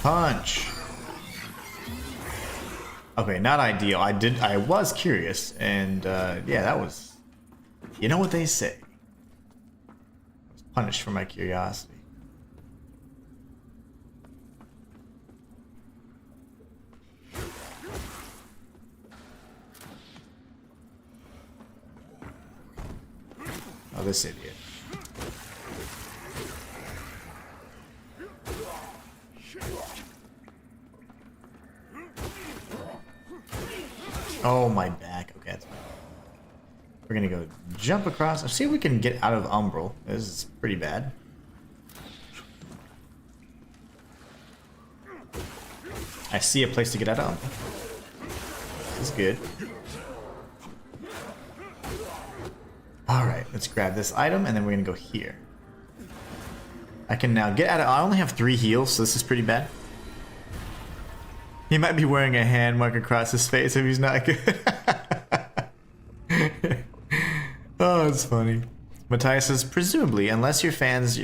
Punch! Okay, not ideal. I was curious, and yeah, that was... you know what they say. I was punished for my curiosity. Oh, this idiot. Oh, my back. Okay, that's fine. We're gonna go jump across. Let's see if we can get out of Umbral. This is pretty bad. I see a place to get out of Umbral. This is good. Alright, let's grab this item, and then we're gonna go here. I can now get out of... I only have 3 heals, so this is pretty bad. He might be wearing a hand mark across his face if he's not good. Oh, it's funny. Matthias says, presumably, unless you're fans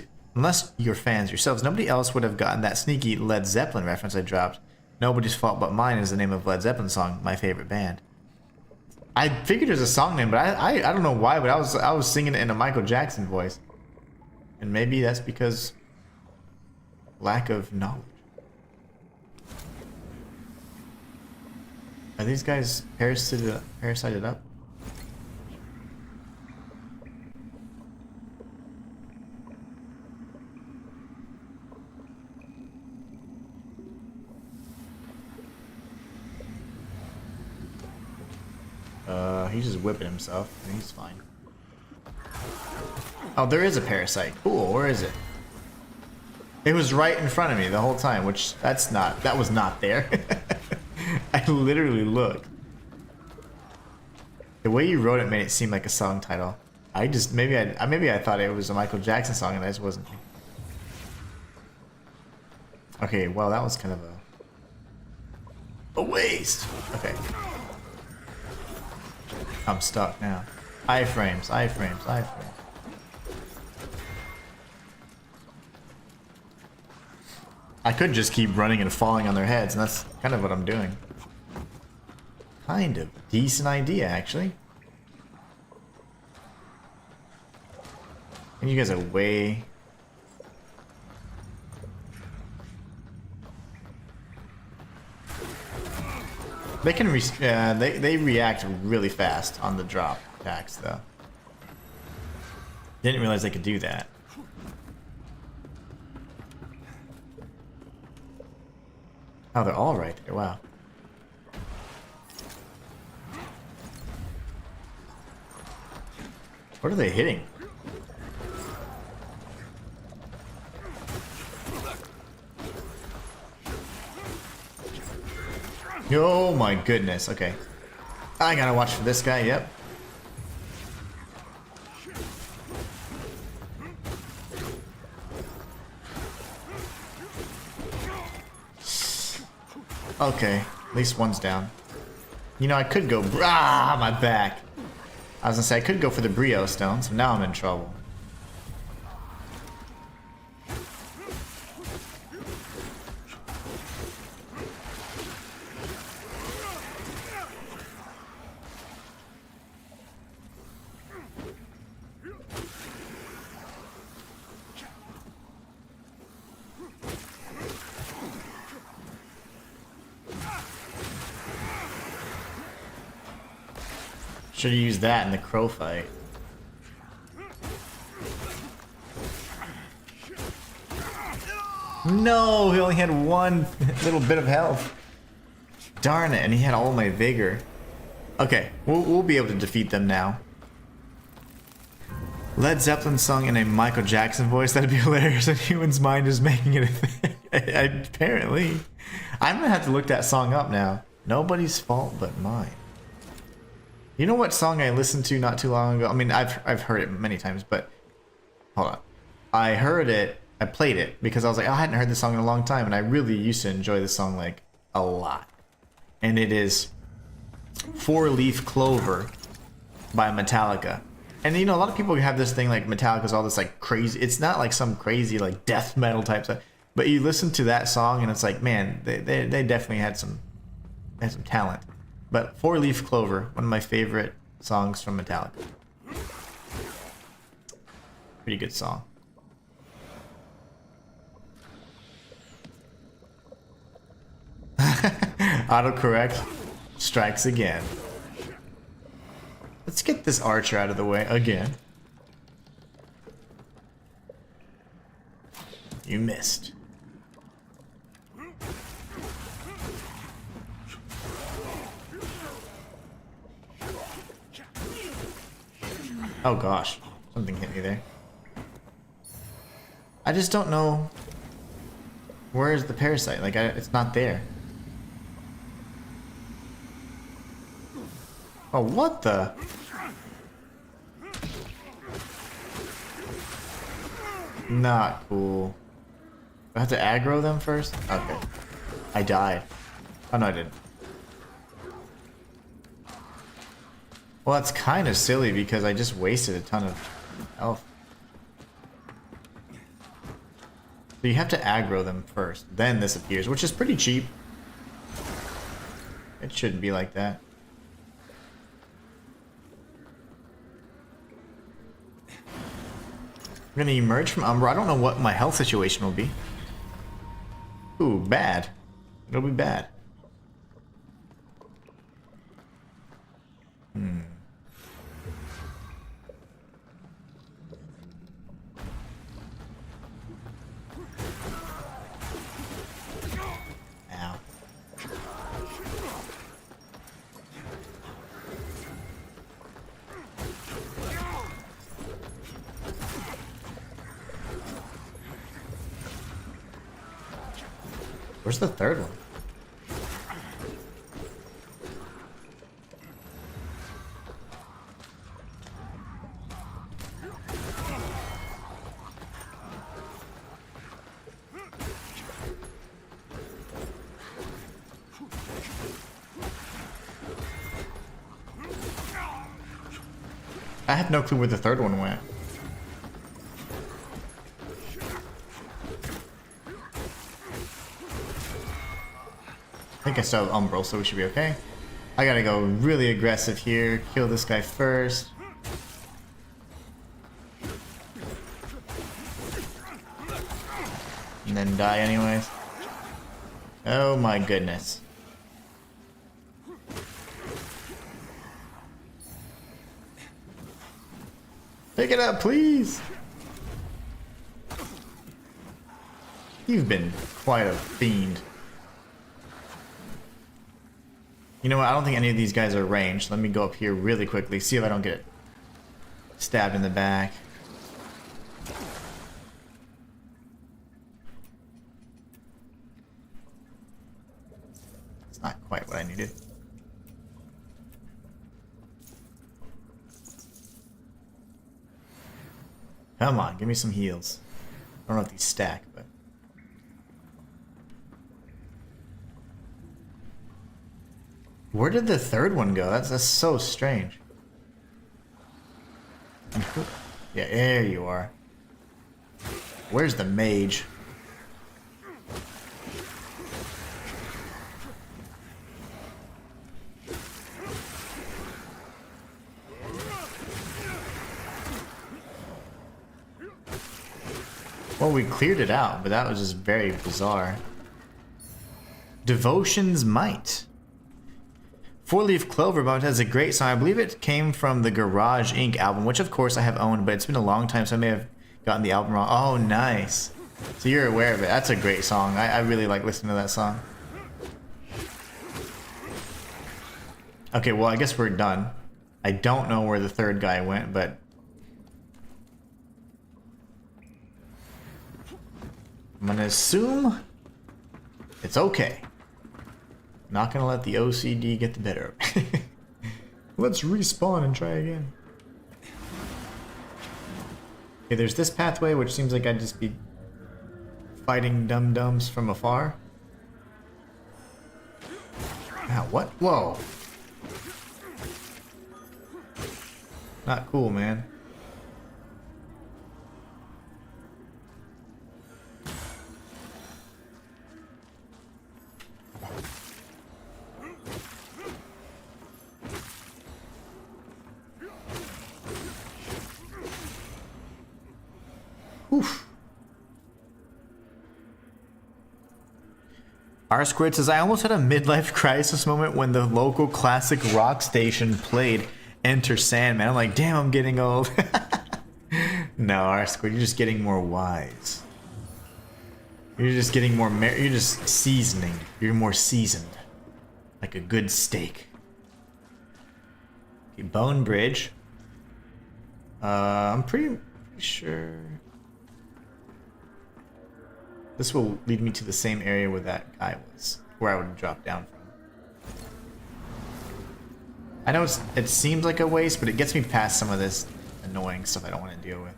yourselves, nobody else would have gotten that sneaky Led Zeppelin reference I dropped. Nobody's Fault But Mine is the name of Led Zeppelin song, my favorite band. I figured it was a song name, but I don't know why, but I was singing it in a Michael Jackson voice. And maybe that's because lack of knowledge. Are these guys parasited up? He's just whipping himself. He's fine. Oh, there is a parasite. Cool. Where is it? It was right in front of me the whole time, which that was not there. I literally looked. The way you wrote it made it seem like a song title. Maybe I thought it was a Michael Jackson song and I just wasn't. Okay, well that was kind of a waste. Okay. I'm stuck now. Iframes, iframes, iframes. I could just keep running and falling on their heads, and that's kind of what I'm doing. Kind of decent idea, actually. And you guys are way... They can they react really fast on the drop attacks, though. Didn't realize they could do that. Oh, they're all right there. Wow. What are they hitting? Oh my goodness. Okay. I gotta watch for this guy. Yep. Okay. At least one's down. You know, I could go... Ah, my back. I was gonna say, I could go for the Brio Stone, so now I'm in trouble. Should have used that in the crow fight. No, he only had one little bit of health. Darn it, and he had all my vigor. Okay, we'll be able to defeat them now. Led Zeppelin sung in a Michael Jackson voice. That'd be hilarious. And Human's mind is making it a thing. Apparently. I'm gonna have to look that song up now. Nobody's fault but mine. You know what song I listened to not too long ago? I mean, I've heard it many times, but hold on. I heard it, I played it because I was like, oh, I hadn't heard this song in a long time, and I really used to enjoy this song like a lot. And it is Four Leaf Clover by Metallica. And you know, a lot of people have this thing like Metallica's all this like crazy. It's not like some crazy like death metal type stuff, but you listen to that song and it's like, man, they definitely had some talent. But Four Leaf Clover, one of my favorite songs from Metallica. Pretty good song. Autocorrect strikes again. Let's get this archer out of the way again. You missed. Oh gosh, something hit me there. I just don't know where is the parasite. Like, it's not there. Oh, what the? Not cool. I have to aggro them first? Okay. I died. Oh no, I didn't. Well, that's kind of silly because I just wasted a ton of health. So you have to aggro them first, then this appears, which is pretty cheap. It shouldn't be like that. I'm gonna emerge from Umbra. I don't know what my health situation will be. Ooh, bad. It'll be bad. Ow. Where's the third one? I have no clue where the third one went. think I still have Umbral, so we should be okay. I gotta go really aggressive here. Kill this guy first. And then die anyways. Oh my goodness. Pick it up, please! You've been quite a fiend. You know what? I don't think any of these guys are ranged. Let me go up here really quickly, see if I don't get stabbed in the back. It's not quite what I needed. Come on, give me some heals. I don't know if these stack, but... Where did the third one go? That's so strange. Yeah, there you are. Where's the mage? Well, we cleared it out, but that was just very bizarre. Devotion's Might. Four-Leaf Clover Bone has a great song. I believe it came from the Garage Inc. album, which of course I have owned, but it's been a long time, so I may have gotten the album wrong. Oh, nice. So you're aware of it. That's a great song. I really like listening to that song. Okay, well, I guess we're done. I don't know where the third guy went, but... I'm gonna assume it's okay. Not gonna let the OCD get the better of me. Let's respawn and try again. Okay, there's this pathway, which seems like I'd just be fighting dum-dums from afar. Ow, what? Whoa. Not cool, man. Oof. R Squared says, I almost had a midlife crisis moment when the local classic rock station played Enter Sandman. I'm like, damn, I'm getting old. No, R Squared, you're just getting more wise. You're just getting more, you're just seasoning. You're more seasoned. Like a good steak. Okay, Bone Bridge. I'm pretty sure... This will lead me to the same area where that guy was, where I would drop down from. I know it seems like a waste, but it gets me past some of this annoying stuff I don't want to deal with.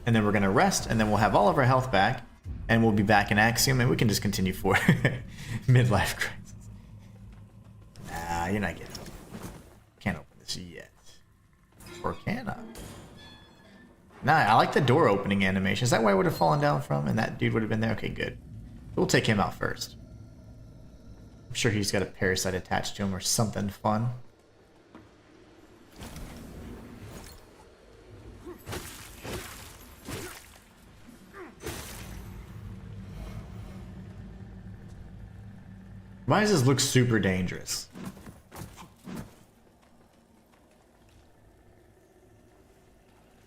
And then we're going to rest, and then we'll have all of our health back, and we'll be back in Axiom, and we can just continue for midlife crisis. Nah, you're not getting it. Can't open this yet. Or can I? Nah, I like the door opening animation. Is that where I would have fallen down from? And that dude would have been there? Okay, good. We'll take him out first. I'm sure he's got a parasite attached to him or something fun. Why does this look super dangerous?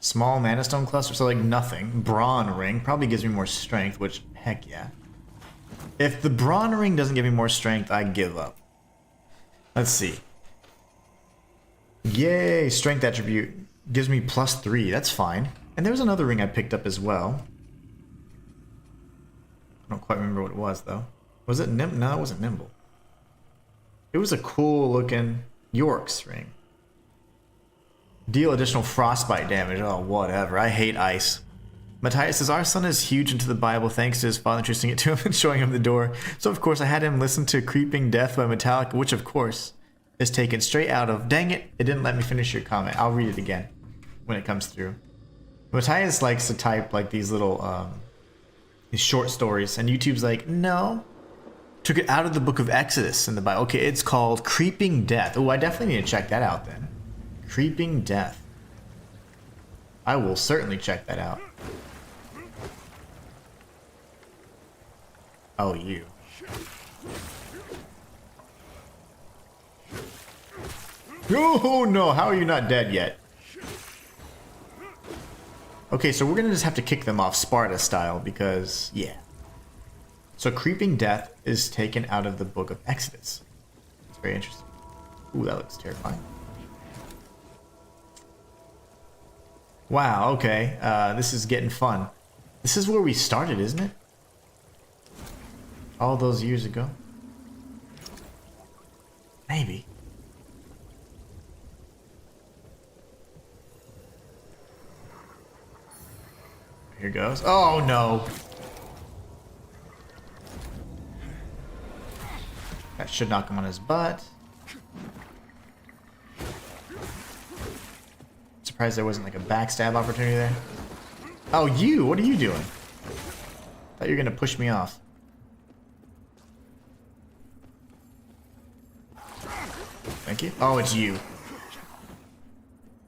Small mana stone cluster, so like nothing. Brawn ring probably gives me more strength, which heck yeah. If the brawn ring doesn't give me more strength, I give up. Let's see. Yay, strength attribute gives me +3. That's fine. And there was another ring I picked up as well. I don't quite remember what it was though. Was it Nimble? No, it wasn't Nimble. It was a cool looking York's ring. Deal additional frostbite damage. Oh, whatever. I hate ice. Matthias says, our son is huge into the Bible thanks to his father introducing it to him and showing him the door. So, of course, I had him listen to Creeping Death by Metallica, which, of course, is taken straight out of... Dang it, it didn't let me finish your comment. I'll read it again when it comes through. Matthias likes to type like these little these short stories, and YouTube's like, no. Took it out of the book of Exodus in the Bible. Okay, it's called Creeping Death. Oh, I definitely need to check that out then. Creeping Death. I will certainly check that out. Oh, you. Oh no, how are you not dead yet? Okay, so we're gonna just have to kick them off Sparta style because, yeah. So Creeping Death is taken out of the book of Exodus. It's very interesting. Ooh, that looks terrifying. Wow, okay. This is getting fun. This is where we started, isn't it? All those years ago. Maybe. Here goes. Oh no! That should knock him on his butt. Surprised there wasn't like a backstab opportunity there. Oh, you! What are you doing? Thought you were gonna push me off. Thank you. Oh, it's you.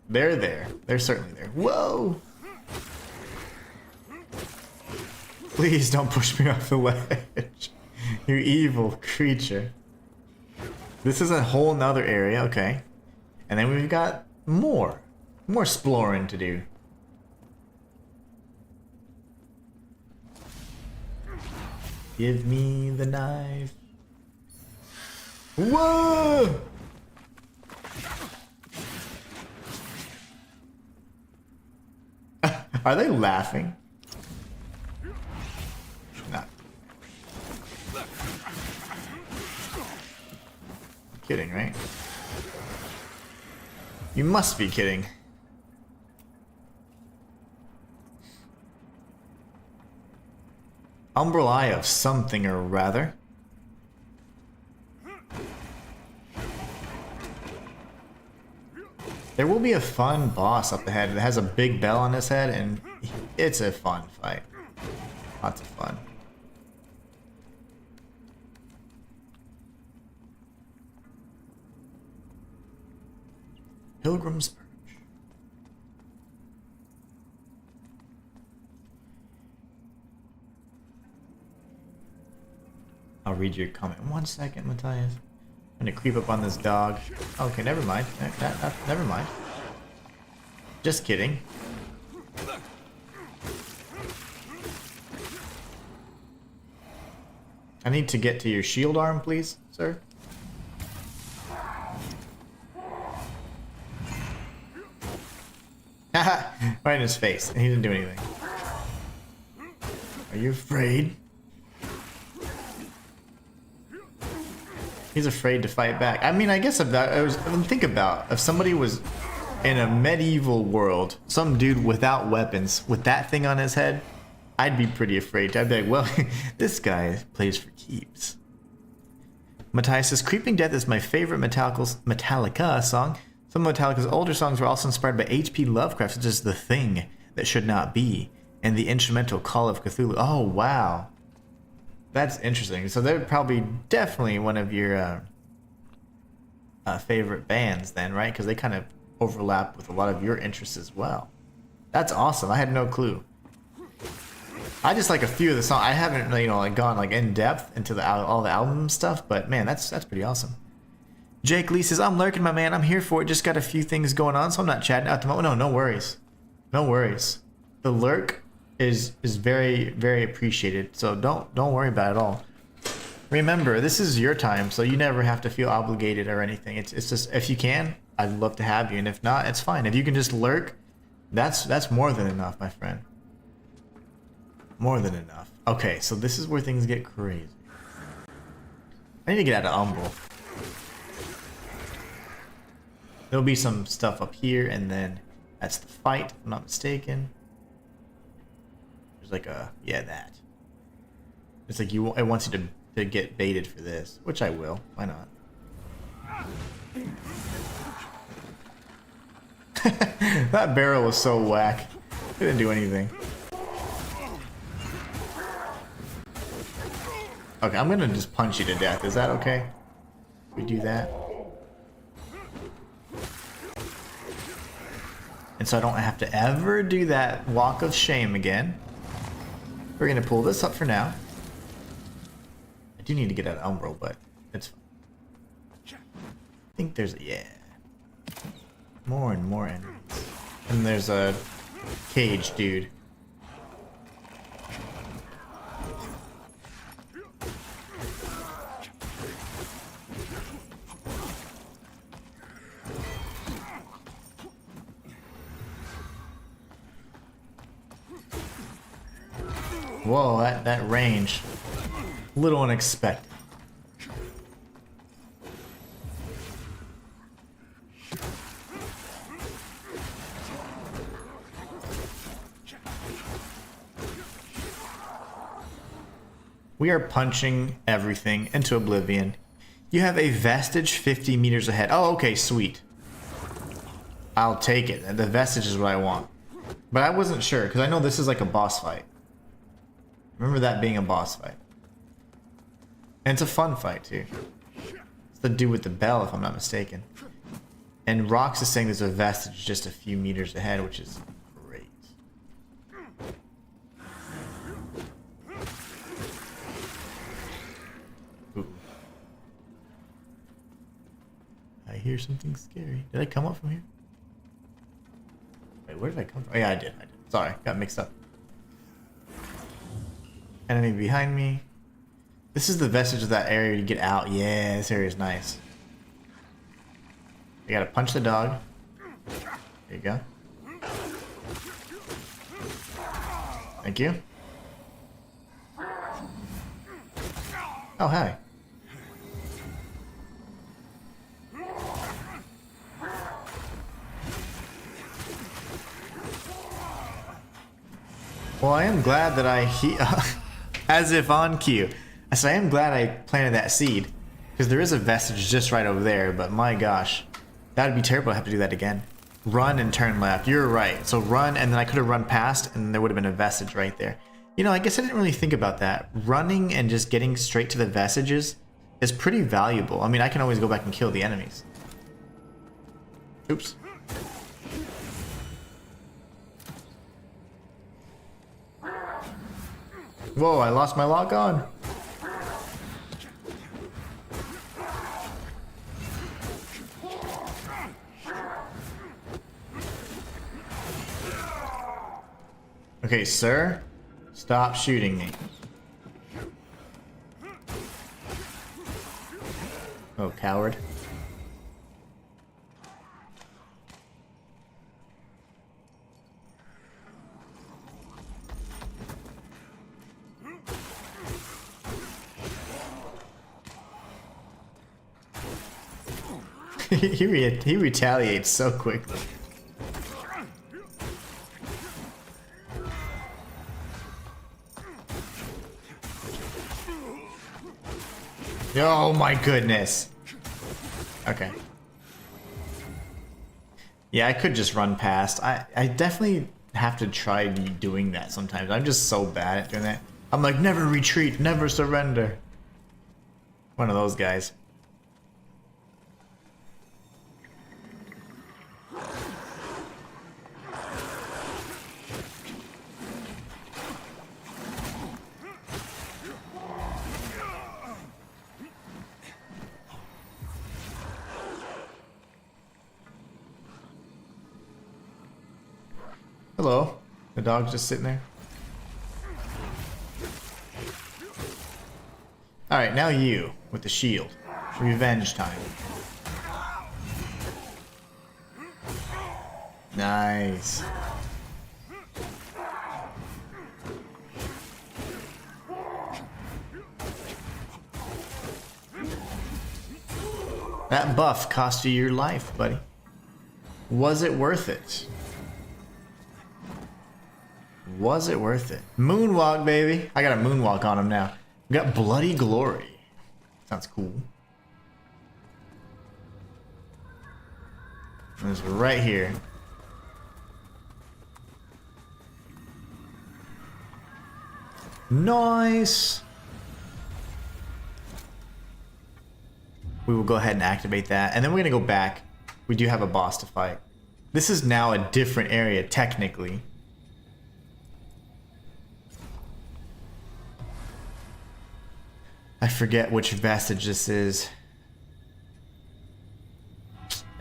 They're there. They're certainly there. Whoa! Please don't push me off the ledge. You evil creature. This is a whole nother area, okay. And then we've got more exploring to do. Give me the knife. Whoa! Are they laughing? Nah. Kidding, right? You must be kidding. Umbral Eye of something or rather. There will be a fun boss up ahead that has a big bell on his head, and it's a fun fight. Lots of fun. Pilgrim's Perch. I'll read your comment. 1 second, Matthias. I'm gonna creep up on this dog. Okay, never mind. Never mind. Just kidding. I need to get to your shield arm, please, sir. Haha! Right in his face, and he didn't do anything. Are you afraid? He's afraid to fight back. I mean, I guess think about if somebody was in a medieval world, some dude without weapons, with that thing on his head, I'd be pretty afraid. I'd be like, well, this guy plays for keeps. Matthias says, Creeping Death is my favorite Metallica song. Some of Metallica's older songs were also inspired by H.P. Lovecraft, such as The Thing That Should Not Be and the instrumental Call of Cthulhu. Oh, wow. That's interesting. So they're probably definitely one of your favorite bands then, right? Because they kind of overlap with a lot of your interests as well. That's awesome. I had no clue. I just like a few of the songs. I haven't, like gone like in depth into all the album stuff, but man, that's pretty awesome. Jake Lee says, I'm lurking, my man. I'm here for it. Just got a few things going on, so I'm not chatting at the moment. No worries. No worries. The lurk is very, very appreciated, so don't worry about it at all. Remember, this is your time, so you never have to feel obligated or anything. It's just, if you can, I'd love to have you, and if not, it's fine. If you can just lurk, that's more than enough, my friend. More than enough. Okay, so this is where things get crazy. I need to get out of Umbral. There'll be some stuff up here, and then that's the fight, if I'm not mistaken. There's like yeah, that. It's like it wants you to get baited for this, which I will. Why not? That barrel was so whack. Didn't do anything. Okay, I'm gonna just punch you to death. Is that okay? We do that. And so I don't have to ever do that walk of shame again. We're gonna pull this up for now. I do need to get out of Umbral, but it's fine. I think there's a, yeah. More and more enemies. And there's a cage dude. Whoa, that range. A little unexpected. We are punching everything into oblivion. You have a vestige 50 meters ahead. Oh, okay, sweet. I'll take it. The vestige is what I want. But I wasn't sure, because I know this is like a boss fight. Remember that being a boss fight. And it's a fun fight, too. It's the dude with the bell, if I'm not mistaken. And Rox is saying there's a vestige just a few meters ahead, which is great. Ooh. I hear something scary. Did I come up from here? Wait, where did I come from? Oh, yeah, I did. Sorry, got mixed up. Enemy behind me. This is the vestige of that area to get out. Yeah, this area is nice. You gotta punch the dog. There you go. Thank you. Oh, hi. Well, I am glad that as if on cue. So I am glad I planted that seed, because there is a vestige just right over there, but my gosh, that would be terrible to have to do that again. Run and turn left. You're right. So run, and then I could have run past, and there would have been a vestige right there. You know, I guess I didn't really think about that. Running and just getting straight to the vestiges is pretty valuable. I mean, I can always go back and kill the enemies. Oops. Whoa, I lost my lock on. Okay, sir, stop shooting me. Oh, coward. he retaliates so quickly. Oh my goodness. Okay. Yeah, I could just run past. I definitely have to try doing that sometimes. I'm just so bad at doing that. I'm like, never retreat, never surrender. One of those guys. Hello. The dog's just sitting there. Alright, now you, with the shield. Revenge time. Nice. That buff cost you your life, buddy. Was it worth it? Was it worth it? Moonwalk, baby. I got a moonwalk on him now. We got Bloody Glory. Sounds cool. And it's right here. Nice. We will go ahead and activate that, and then we're gonna go back. We do have a boss to fight. This is now a different area, technically. I forget which vestige this is.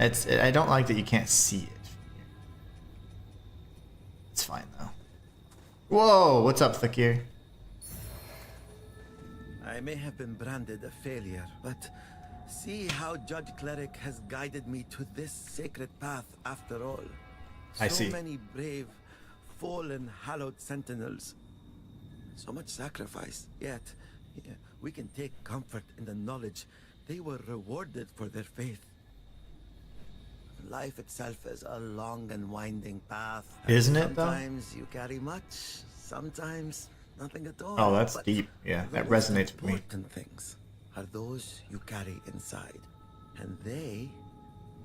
I don't like that you can't see it. It's fine though. Whoa, what's up, Thakir? I may have been branded a failure, but see how Judge Cleric has guided me to this sacred path after all. I see. So many brave, fallen, hallowed sentinels. So much sacrifice, yet we can take comfort in the knowledge they were rewarded for their faith. Life itself is a long and winding path. Isn't it, though? Sometimes you carry much, sometimes nothing at all. Oh, that's But deep. Yeah, the that most resonates with me. important things are those you carry inside, and they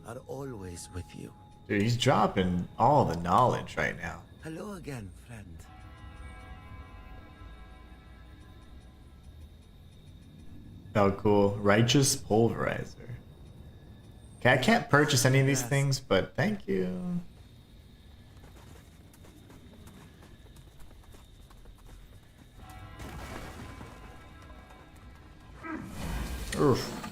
are always with you. Dude, he's dropping all the knowledge right now. Hello again, friend. Oh, cool. Righteous Pulverizer. Okay, I can't purchase any of these things, but thank you. Oof.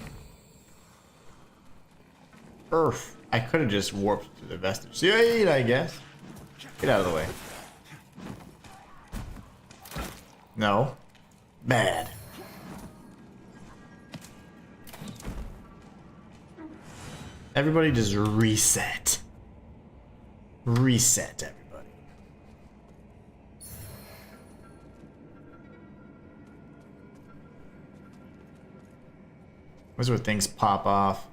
Earth. I could have just warped to the vestige. Yeah, I guess. Get out of the way. No. Bad. Everybody just reset. Reset, everybody. Where's where things pop off?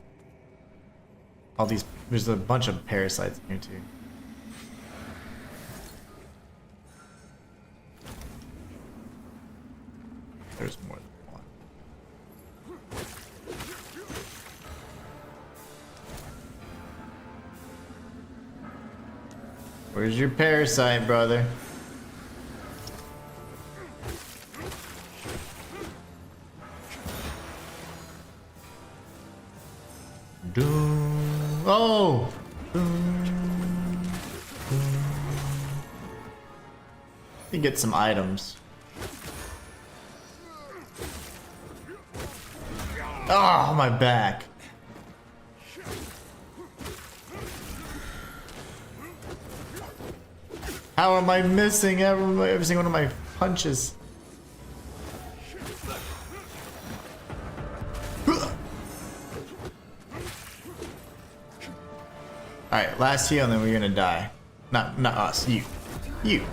All these, there's a bunch of parasites in here too. There's more than one. Where's your parasite, brother? Doom. Oh! Doom. Doom. You get some items. Oh, my back. How am I missing every single one of my punches? Alright, last heal and then we're gonna die. Not us, you. You.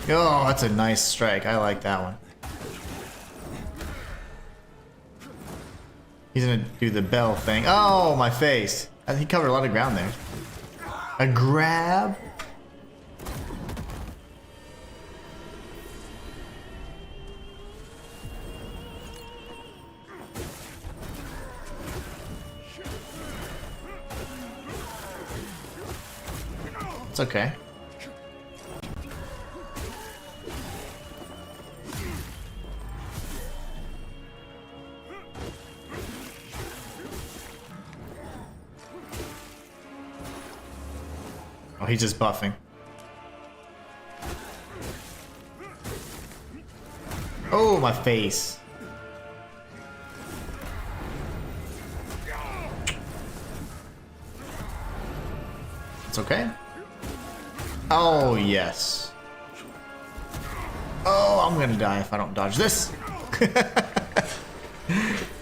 Oh, that's a nice strike. I like that one. He's gonna do the bell thing. Oh, my face. He covered a lot of ground there. A grab? It's okay. Oh, he's just buffing. Oh, my face. It's okay. Oh, yes. Oh, I'm gonna die if I don't dodge this.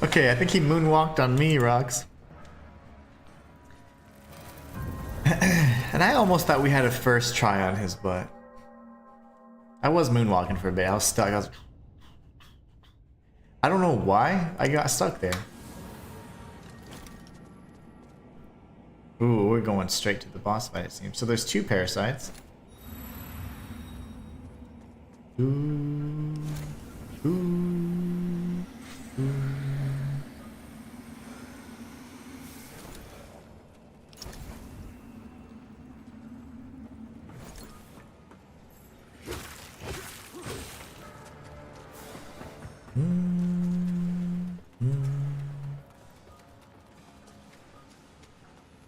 Okay, I think he moonwalked on me, Rox. And I almost thought we had a first try on his butt. I was moonwalking for a bit. I was stuck. I don't know why I got stuck there. Ooh, we're going straight to the boss fight, it seems. So there's two parasites. Ooh. Ooh. Ooh.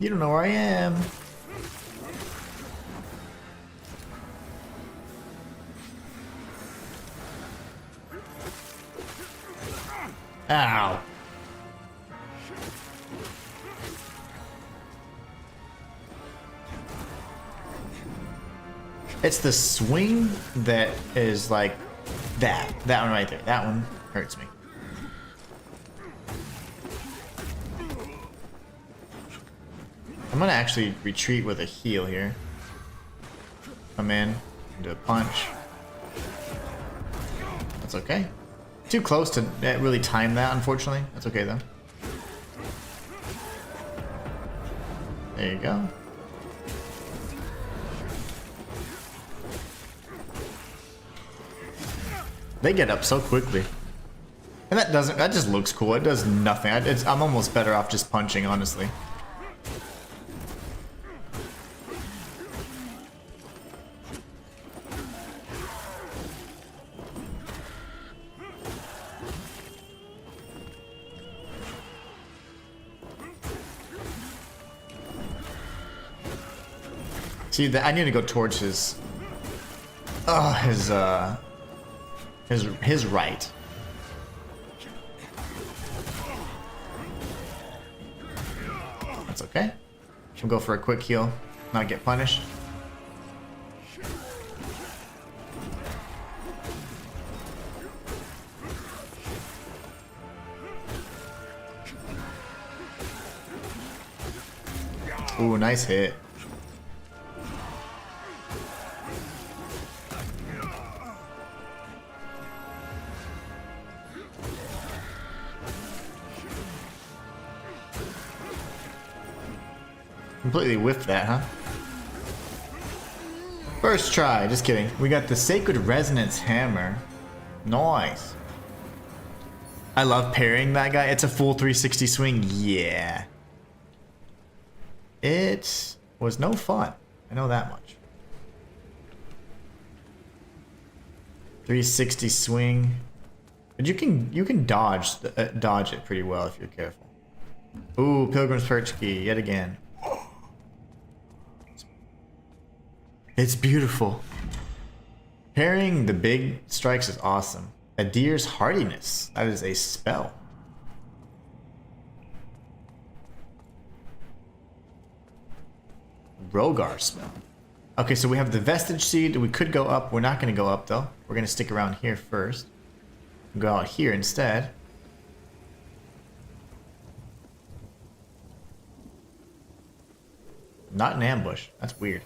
You don't know where I am. Ow. It's the swing that is like that. That one right there. That one hurts me. I'm gonna actually retreat with a heal here. Come in, do a punch. That's okay. Too close to really time that, unfortunately. That's okay though. There you go. They get up so quickly. And that just looks cool. It does nothing. I'm almost better off just punching, honestly. See, I need to go towards his right. That's okay. She'll go for a quick heal, not get punished. Ooh, nice hit. Completely whiffed that, huh? First try, just kidding. We got the Sacred Resonance Hammer. Nice. I love parrying that guy. It's a full 360 swing. Yeah. It was no fun. I know that much. 360 swing. But you can dodge it pretty well if you're careful. Ooh, Pilgrim's Perch Key yet again. It's beautiful. Parrying the big strikes is awesome. Adyr's Hardiness. That is a spell. Rogar spell. Okay, so we have the Vestige Seed. We could go up. We're not going to go up, though. We're going to stick around here first. Go out here instead. Not an ambush. That's weird.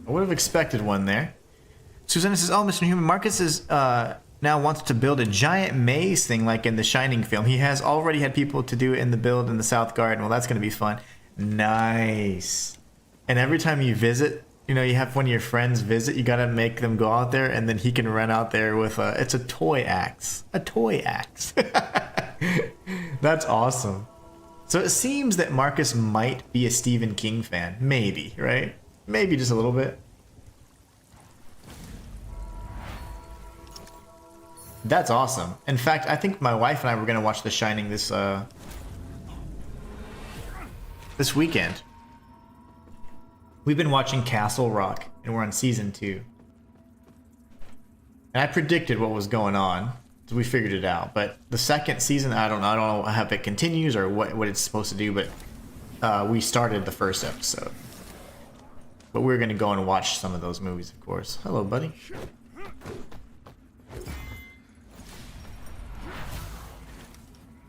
I would have expected one there. Susanna says, oh, Mr. Inhuman, Marcus is now wants to build a giant maze thing like in the Shining film. He has already had people to do it in the build in the South Garden. Well, that's going to be fun. Nice. And every time you visit, you know, you have one of your friends visit, you got to make them go out there, and then he can run out there with it's a toy axe. A toy axe. That's awesome. So it seems that Marcus might be a Stephen King fan. Maybe, right? Maybe just a little bit. That's awesome. In fact, I think my wife and I were going to watch The Shining this weekend. We've been watching Castle Rock, and we're on season 2. And I predicted what was going on, so we figured it out. But the second season, I don't know how it continues or what it's supposed to do, but we started the first episode. But we're going to go and watch some of those movies, of course. Hello, buddy.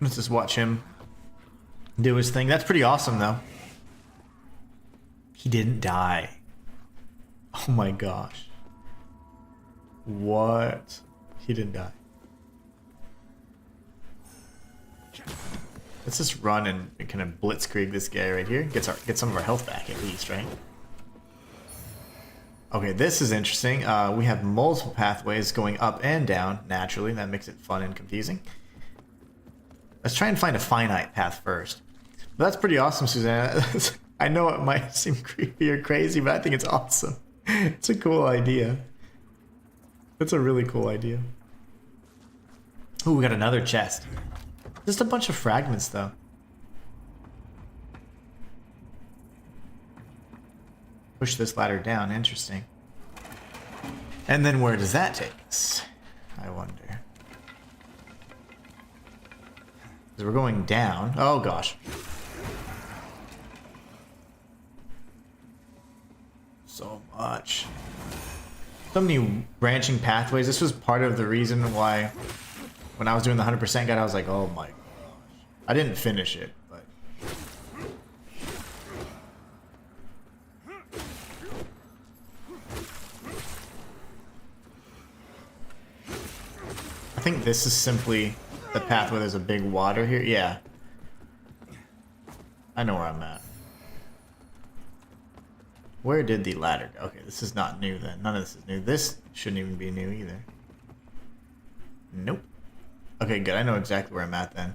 Let's just watch him do his thing. That's pretty awesome, though. He didn't die. Oh my gosh. What? He didn't die. Let's just run and kind of blitzkrieg this guy right here. Get some of our health back at least, right? Okay, this is interesting. We have multiple pathways going up and down, naturally. That makes it fun and confusing. Let's try and find a finite path first. But that's pretty awesome, Susanna. I know it might seem creepy or crazy, but I think it's awesome. It's a cool idea. It's a really cool idea. Ooh, we got another chest. Just a bunch of fragments, though. Push this ladder down. Interesting. And then where does that take us? I wonder. Because we're going down. Oh gosh. So much. So many branching pathways. This was part of the reason why when I was doing the 100% guide, I was like, oh my gosh. I didn't finish it, but... I think this is simply the path where there's a big water here. Yeah. I know where I'm at. Where did the ladder go? Okay, this is not new then. None of this is new. This shouldn't even be new either. Nope. Okay, good. I know exactly where I'm at then.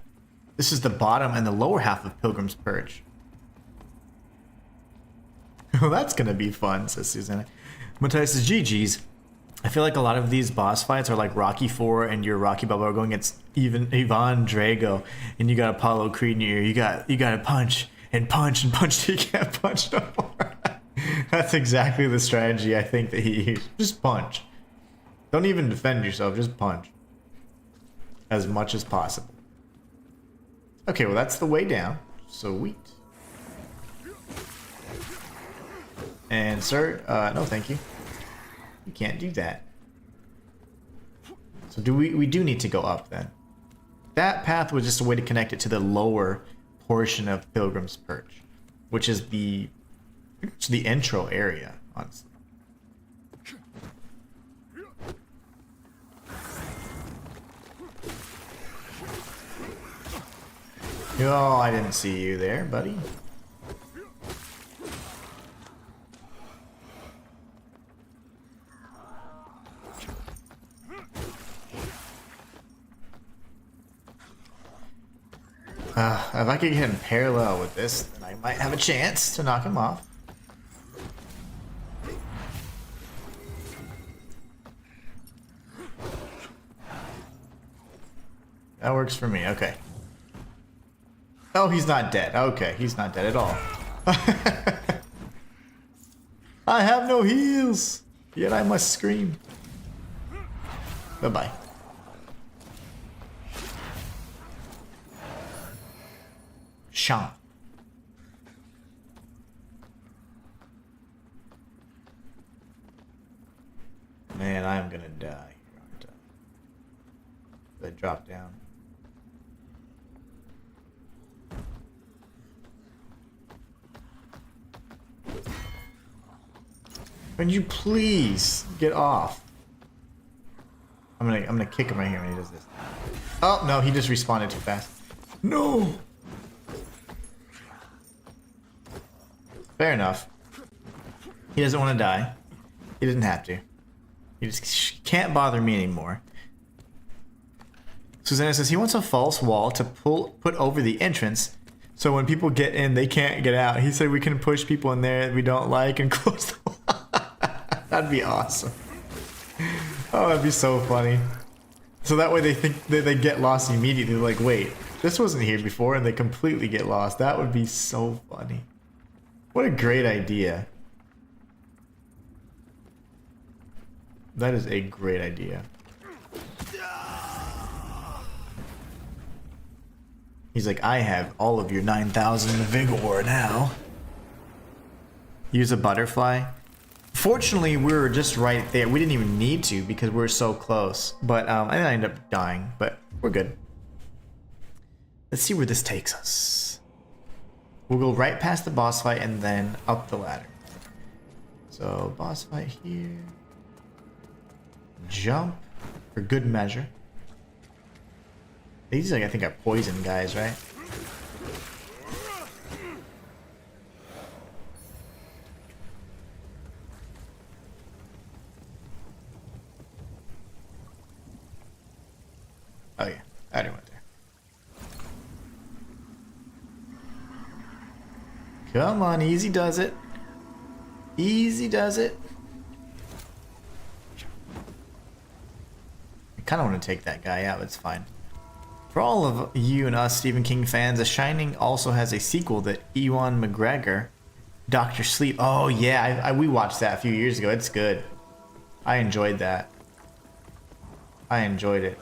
This is the bottom and the lower half of Pilgrim's Perch. Well, that's gonna be fun, says Susanna. Matthias says, GG's. I feel like a lot of these boss fights are like Rocky 4 and your Rocky Balboa going against Ivan Drago, and you got Apollo Creed in your ear. You gotta punch and punch and punch till you can't punch no more. That's exactly the strategy I think that he used. Just punch. Don't even defend yourself, just punch. As much as possible. Okay, well that's the way down. Sweet. And sir, no thank you. You can't do that. So we do need to go up then. That path was just a way to connect it to the lower portion of Pilgrim's Perch, which is the intro area, honestly. Oh, I didn't see you there, buddy. If I could get in parallel with this, then I might have a chance to knock him off. That works for me, okay. Oh, he's not dead. Okay, he's not dead at all. I have no heals, yet I must scream. Bye-bye. Sean. Man, I'm gonna die here, aren't I? I drop down. Can you please get off? I'm gonna kick him right here when he does this. Oh no, he just respawned too fast. No. Fair enough. He doesn't want to die. He doesn't have to. He just can't bother me anymore. Susanna says he wants a false wall to put over the entrance, so when people get in, they can't get out. He said we can push people in there that we don't like and close the wall. That'd be awesome. Oh, that'd be so funny. So that way they think that they get lost immediately. They're like, wait, this wasn't here before, and they completely get lost. That would be so funny. What a great idea. That is a great idea. He's like, I have all of your 9,000 vigor now. Use a butterfly. Fortunately, we were just right there. We didn't even need to because we were so close. But I ended up dying, but we're good. Let's see where this takes us. We'll go right past the boss fight and then up the ladder. So, boss fight here. Jump for good measure. These, I think, are poison guys, right? Oh yeah, Adyr went there. Come on, easy does it. Easy does it. I kind of want to take that guy out, it's fine. For all of you and us Stephen King fans, The Shining also has a sequel that Ewan McGregor Doctor Sleep. Oh yeah, we watched that a few years ago. It's good. I enjoyed that. I enjoyed it.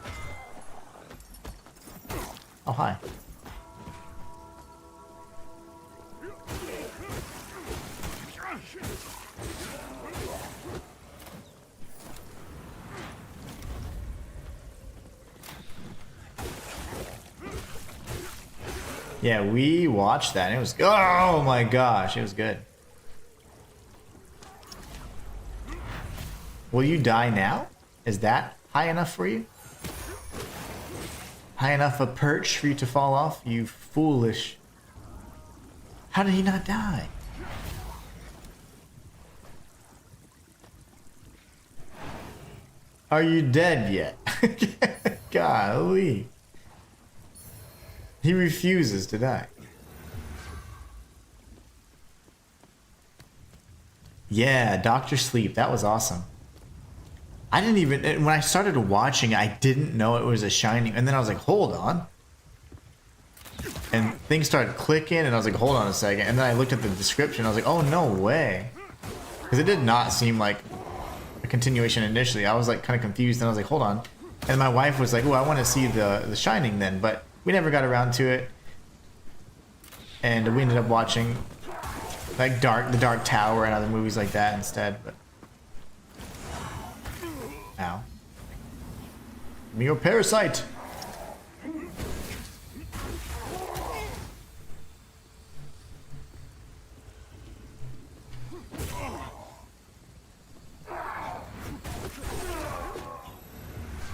Oh hi. Yeah, we watched that. And it was, oh my gosh, it was good. Will you die now? Is that high enough for you? High enough a perch for you to fall off? You foolish. How did he not die? Are you dead yet? Golly. He refuses to die. Yeah, Doctor Sleep. That was awesome. I didn't even... When I started watching, I didn't know it was a Shining. And then I was like, hold on. And things started clicking, and I was like, hold on a second. And then I looked at the description. I was like, oh, no way. Because it did not seem like a continuation initially. I was like kind of confused, and I was like, hold on. And my wife was like, oh, I want to see the Shining then. But we never got around to it. And we ended up watching like the Dark Tower and other movies like that instead. But ow. Give me your parasite.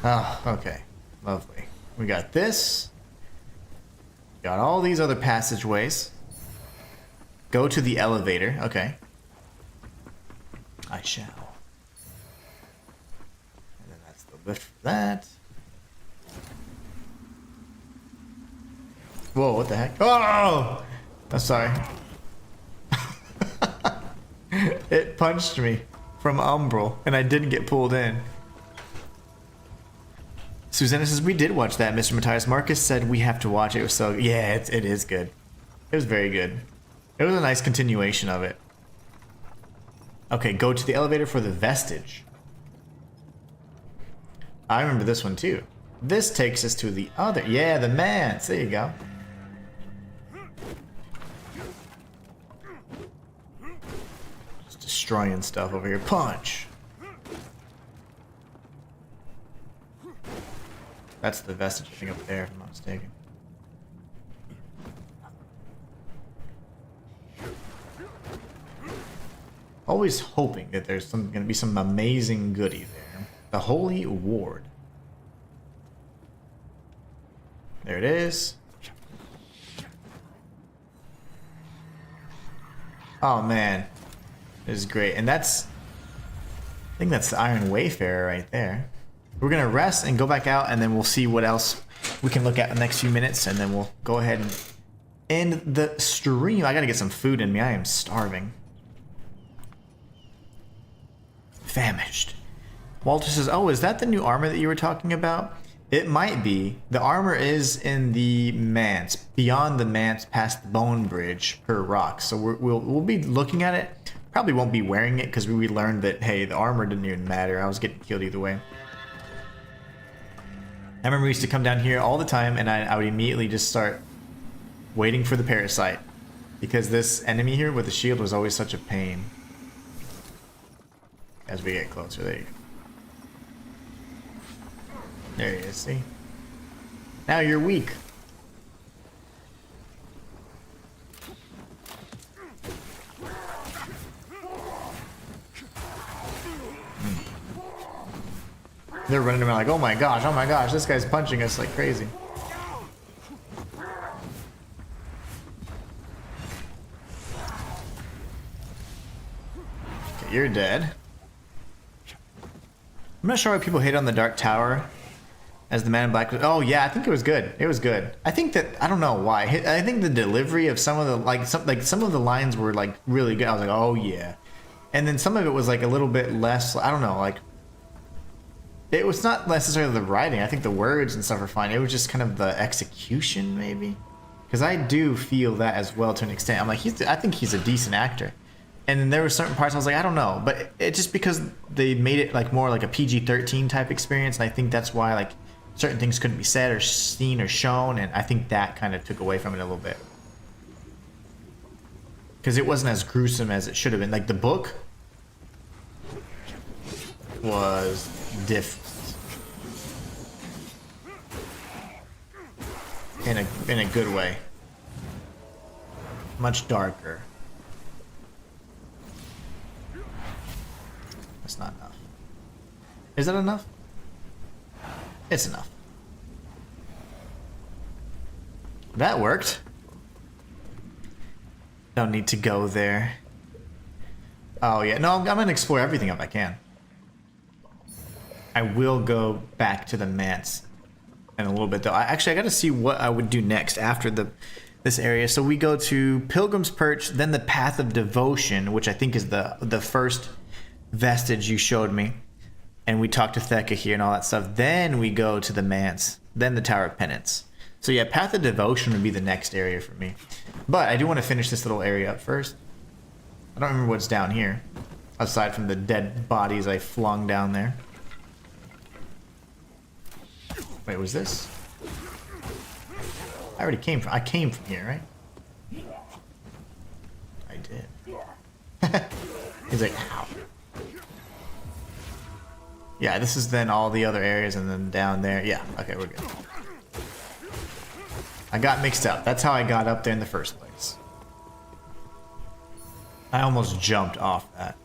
Oh, okay. Lovely. We got this. Got all these other passageways. Go to the elevator. Okay. I shall. And then that's the lift for that. Whoa, what the heck? Oh! I'm sorry. It punched me from Umbral, and I didn't get pulled in. Susanna says, we did watch that, Mr. Matthias. Marcus said we have to watch it. It was so... Yeah, it is good. It was very good. It was a nice continuation of it. Okay, go to the elevator for the vestige. I remember this one too. This takes us to the other... Yeah, the manse. There you go. Just destroying stuff over here. Punch! That's the vestige thing up there, if I'm not mistaken. Always hoping that there's going to be some amazing goodie there. The Holy Ward. There it is. Oh man, this is great, and that's... I think that's the Iron Wayfarer right there. We're gonna rest and go back out, and then we'll see what else we can look at in the next few minutes, and then we'll go ahead and end the stream. I gotta get some food in me. I am starving. Famished. Walter says, oh, is that the new armor that you were talking about? It might be. The armor is in the manse, beyond the manse, past the bone bridge per rock. So we'll be looking at it. Probably won't be wearing it because we learned that, hey, the armor didn't even matter. I was getting killed either way. I remember we used to come down here all the time, and I would immediately just start waiting for the parasite, because this enemy here with the shield was always such a pain. As we get closer, there you go. There he is, see? Now you're weak. They're running around like, oh my gosh, this guy's punching us like crazy. Okay, you're dead. I'm not sure why people hate on the Dark Tower as the Man in Black. Oh yeah, I think it was good. It was good. I think that, I don't know why. I think the delivery of some of the some of the lines were like really good. I was like, oh yeah. And then some of it was like a little bit less, I don't know, like it was not necessarily the writing. I think the words and stuff are fine. It was just kind of the execution maybe. Because I do feel that as well to an extent. I'm like, I think he's a decent actor. And then there were certain parts I was like, I don't know. But it's just because they made it like more like a PG-13 type experience. And I think that's why like certain things couldn't be said or seen or shown. And I think that kind of took away from it a little bit. Because it wasn't as gruesome as it should have been. Like the book was different. In a good way. Much darker. That's not enough. Is that enough? It's enough. That worked. Don't need to go there. Oh yeah, no, I'm gonna explore everything if I can. I will go back to the manse in a little bit though. I gotta see what I would do next after this area. So we go to Pilgrim's Perch, then the Path of Devotion, which I think is the first vestige you showed me. And we talked to Theka here and all that stuff. Then we go to the manse, then the Tower of Penance. So yeah, Path of Devotion would be the next area for me. But I do want to finish this little area up first. I don't remember what's down here, aside from the dead bodies I flung down there. Wait, was this? I came from here, right? I did. He's like, ow. Yeah, this is then all the other areas and then down there. Yeah, okay, we're good. I got mixed up. That's how I got up there in the first place. I almost jumped off that.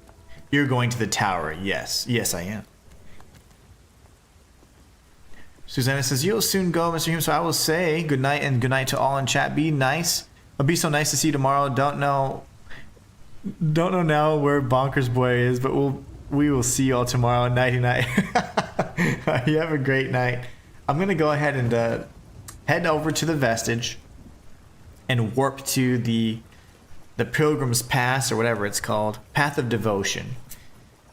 You're going to the tower. Yes. Yes, I am. Susanna says, you'll soon go, Mr. Hume, so I will say good night and good night to all in chat. Be nice. It'll be so nice to see you tomorrow. Don't know now where Bonkers Boy is, but we will see you all tomorrow. Nighty night. You have a great night. I'm going to go ahead and head over to the vestige and warp to the Pilgrim's Pass or whatever it's called. Path of Devotion.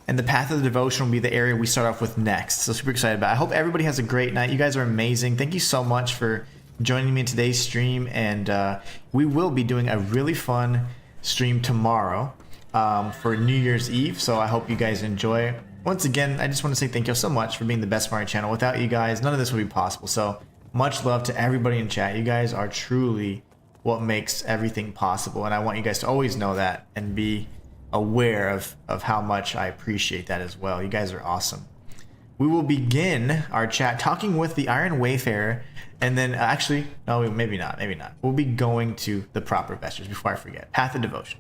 And the Path of the Devotion will be the area we start off with next. So super excited about it. I hope everybody has a great night. You guys are amazing. Thank you so much for joining me in today's stream. And we will be doing a really fun stream tomorrow for New Year's Eve. So I hope you guys enjoy it. Once again, I just want to say thank you so much for being the best part of my channel. Without you guys, none of this would be possible. So much love to everybody in chat. You guys are truly what makes everything possible. And I want you guys to always know that and be aware of how much I appreciate that as well. You guys are awesome. We will begin our chat talking with the Iron Wayfarer, and then actually, no, maybe not. We'll be going to the proper vestiges before I forget. Path of Devotion.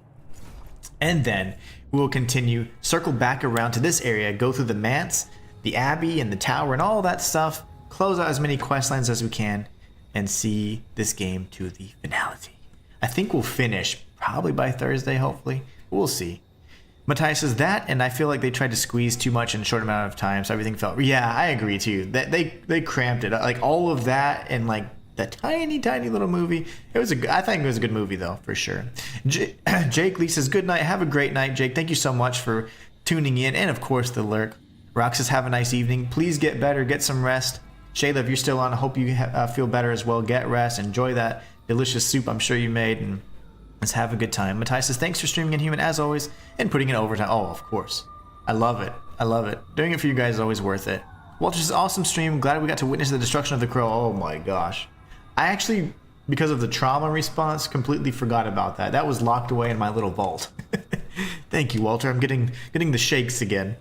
And then we will continue, circle back around to this area, go through the manse, the abbey, and the tower, and all that stuff, close out as many quest lines as we can, and see this game to the finality. I think we'll finish probably by Thursday, hopefully. We'll see. Matthias says that, and I feel like they tried to squeeze too much in a short amount of time, so everything felt... Yeah, I agree too. That they cramped it. Like all of that in like the tiny little movie. I think it was a good movie though, for sure. Jake Lee says, good night. Have a great night, Jake. Thank you so much for tuning in, and of course the lurk. Rox says, have a nice evening. Please get better. Get some rest. Shayla, if you're still on, I hope you feel better as well. Get rest. Enjoy that delicious soup I'm sure you made, and let's have a good time. Matthias says, thanks for streaming Inhuman as always, and putting in overtime. Oh, of course. I love it. I love it. Doing it for you guys is always worth it. Walter says, awesome stream. Glad we got to witness the destruction of the crow. Oh my gosh. I actually, because of the trauma response, completely forgot about that. That was locked away in my little vault. Thank you, Walter. I'm getting the shakes again.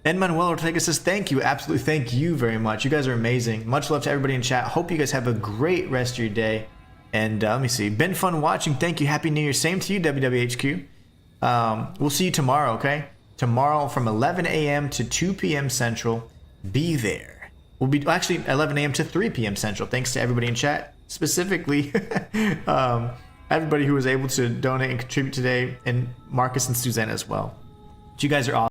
And Manuel Ortega says, thank you. Absolutely. Thank you very much. You guys are amazing. Much love to everybody in chat. Hope you guys have a great rest of your day. And let me see. Been fun watching. Thank you. Happy New Year. Same to you, WWHQ. We'll see you tomorrow, okay? Tomorrow from 11 a.m. to 2 p.m. Central. Be there. We'll be actually 11 a.m. to 3 p.m. Central. Thanks to everybody in chat. Specifically, everybody who was able to donate and contribute today. And Marcus and Suzanne as well. You guys are awesome.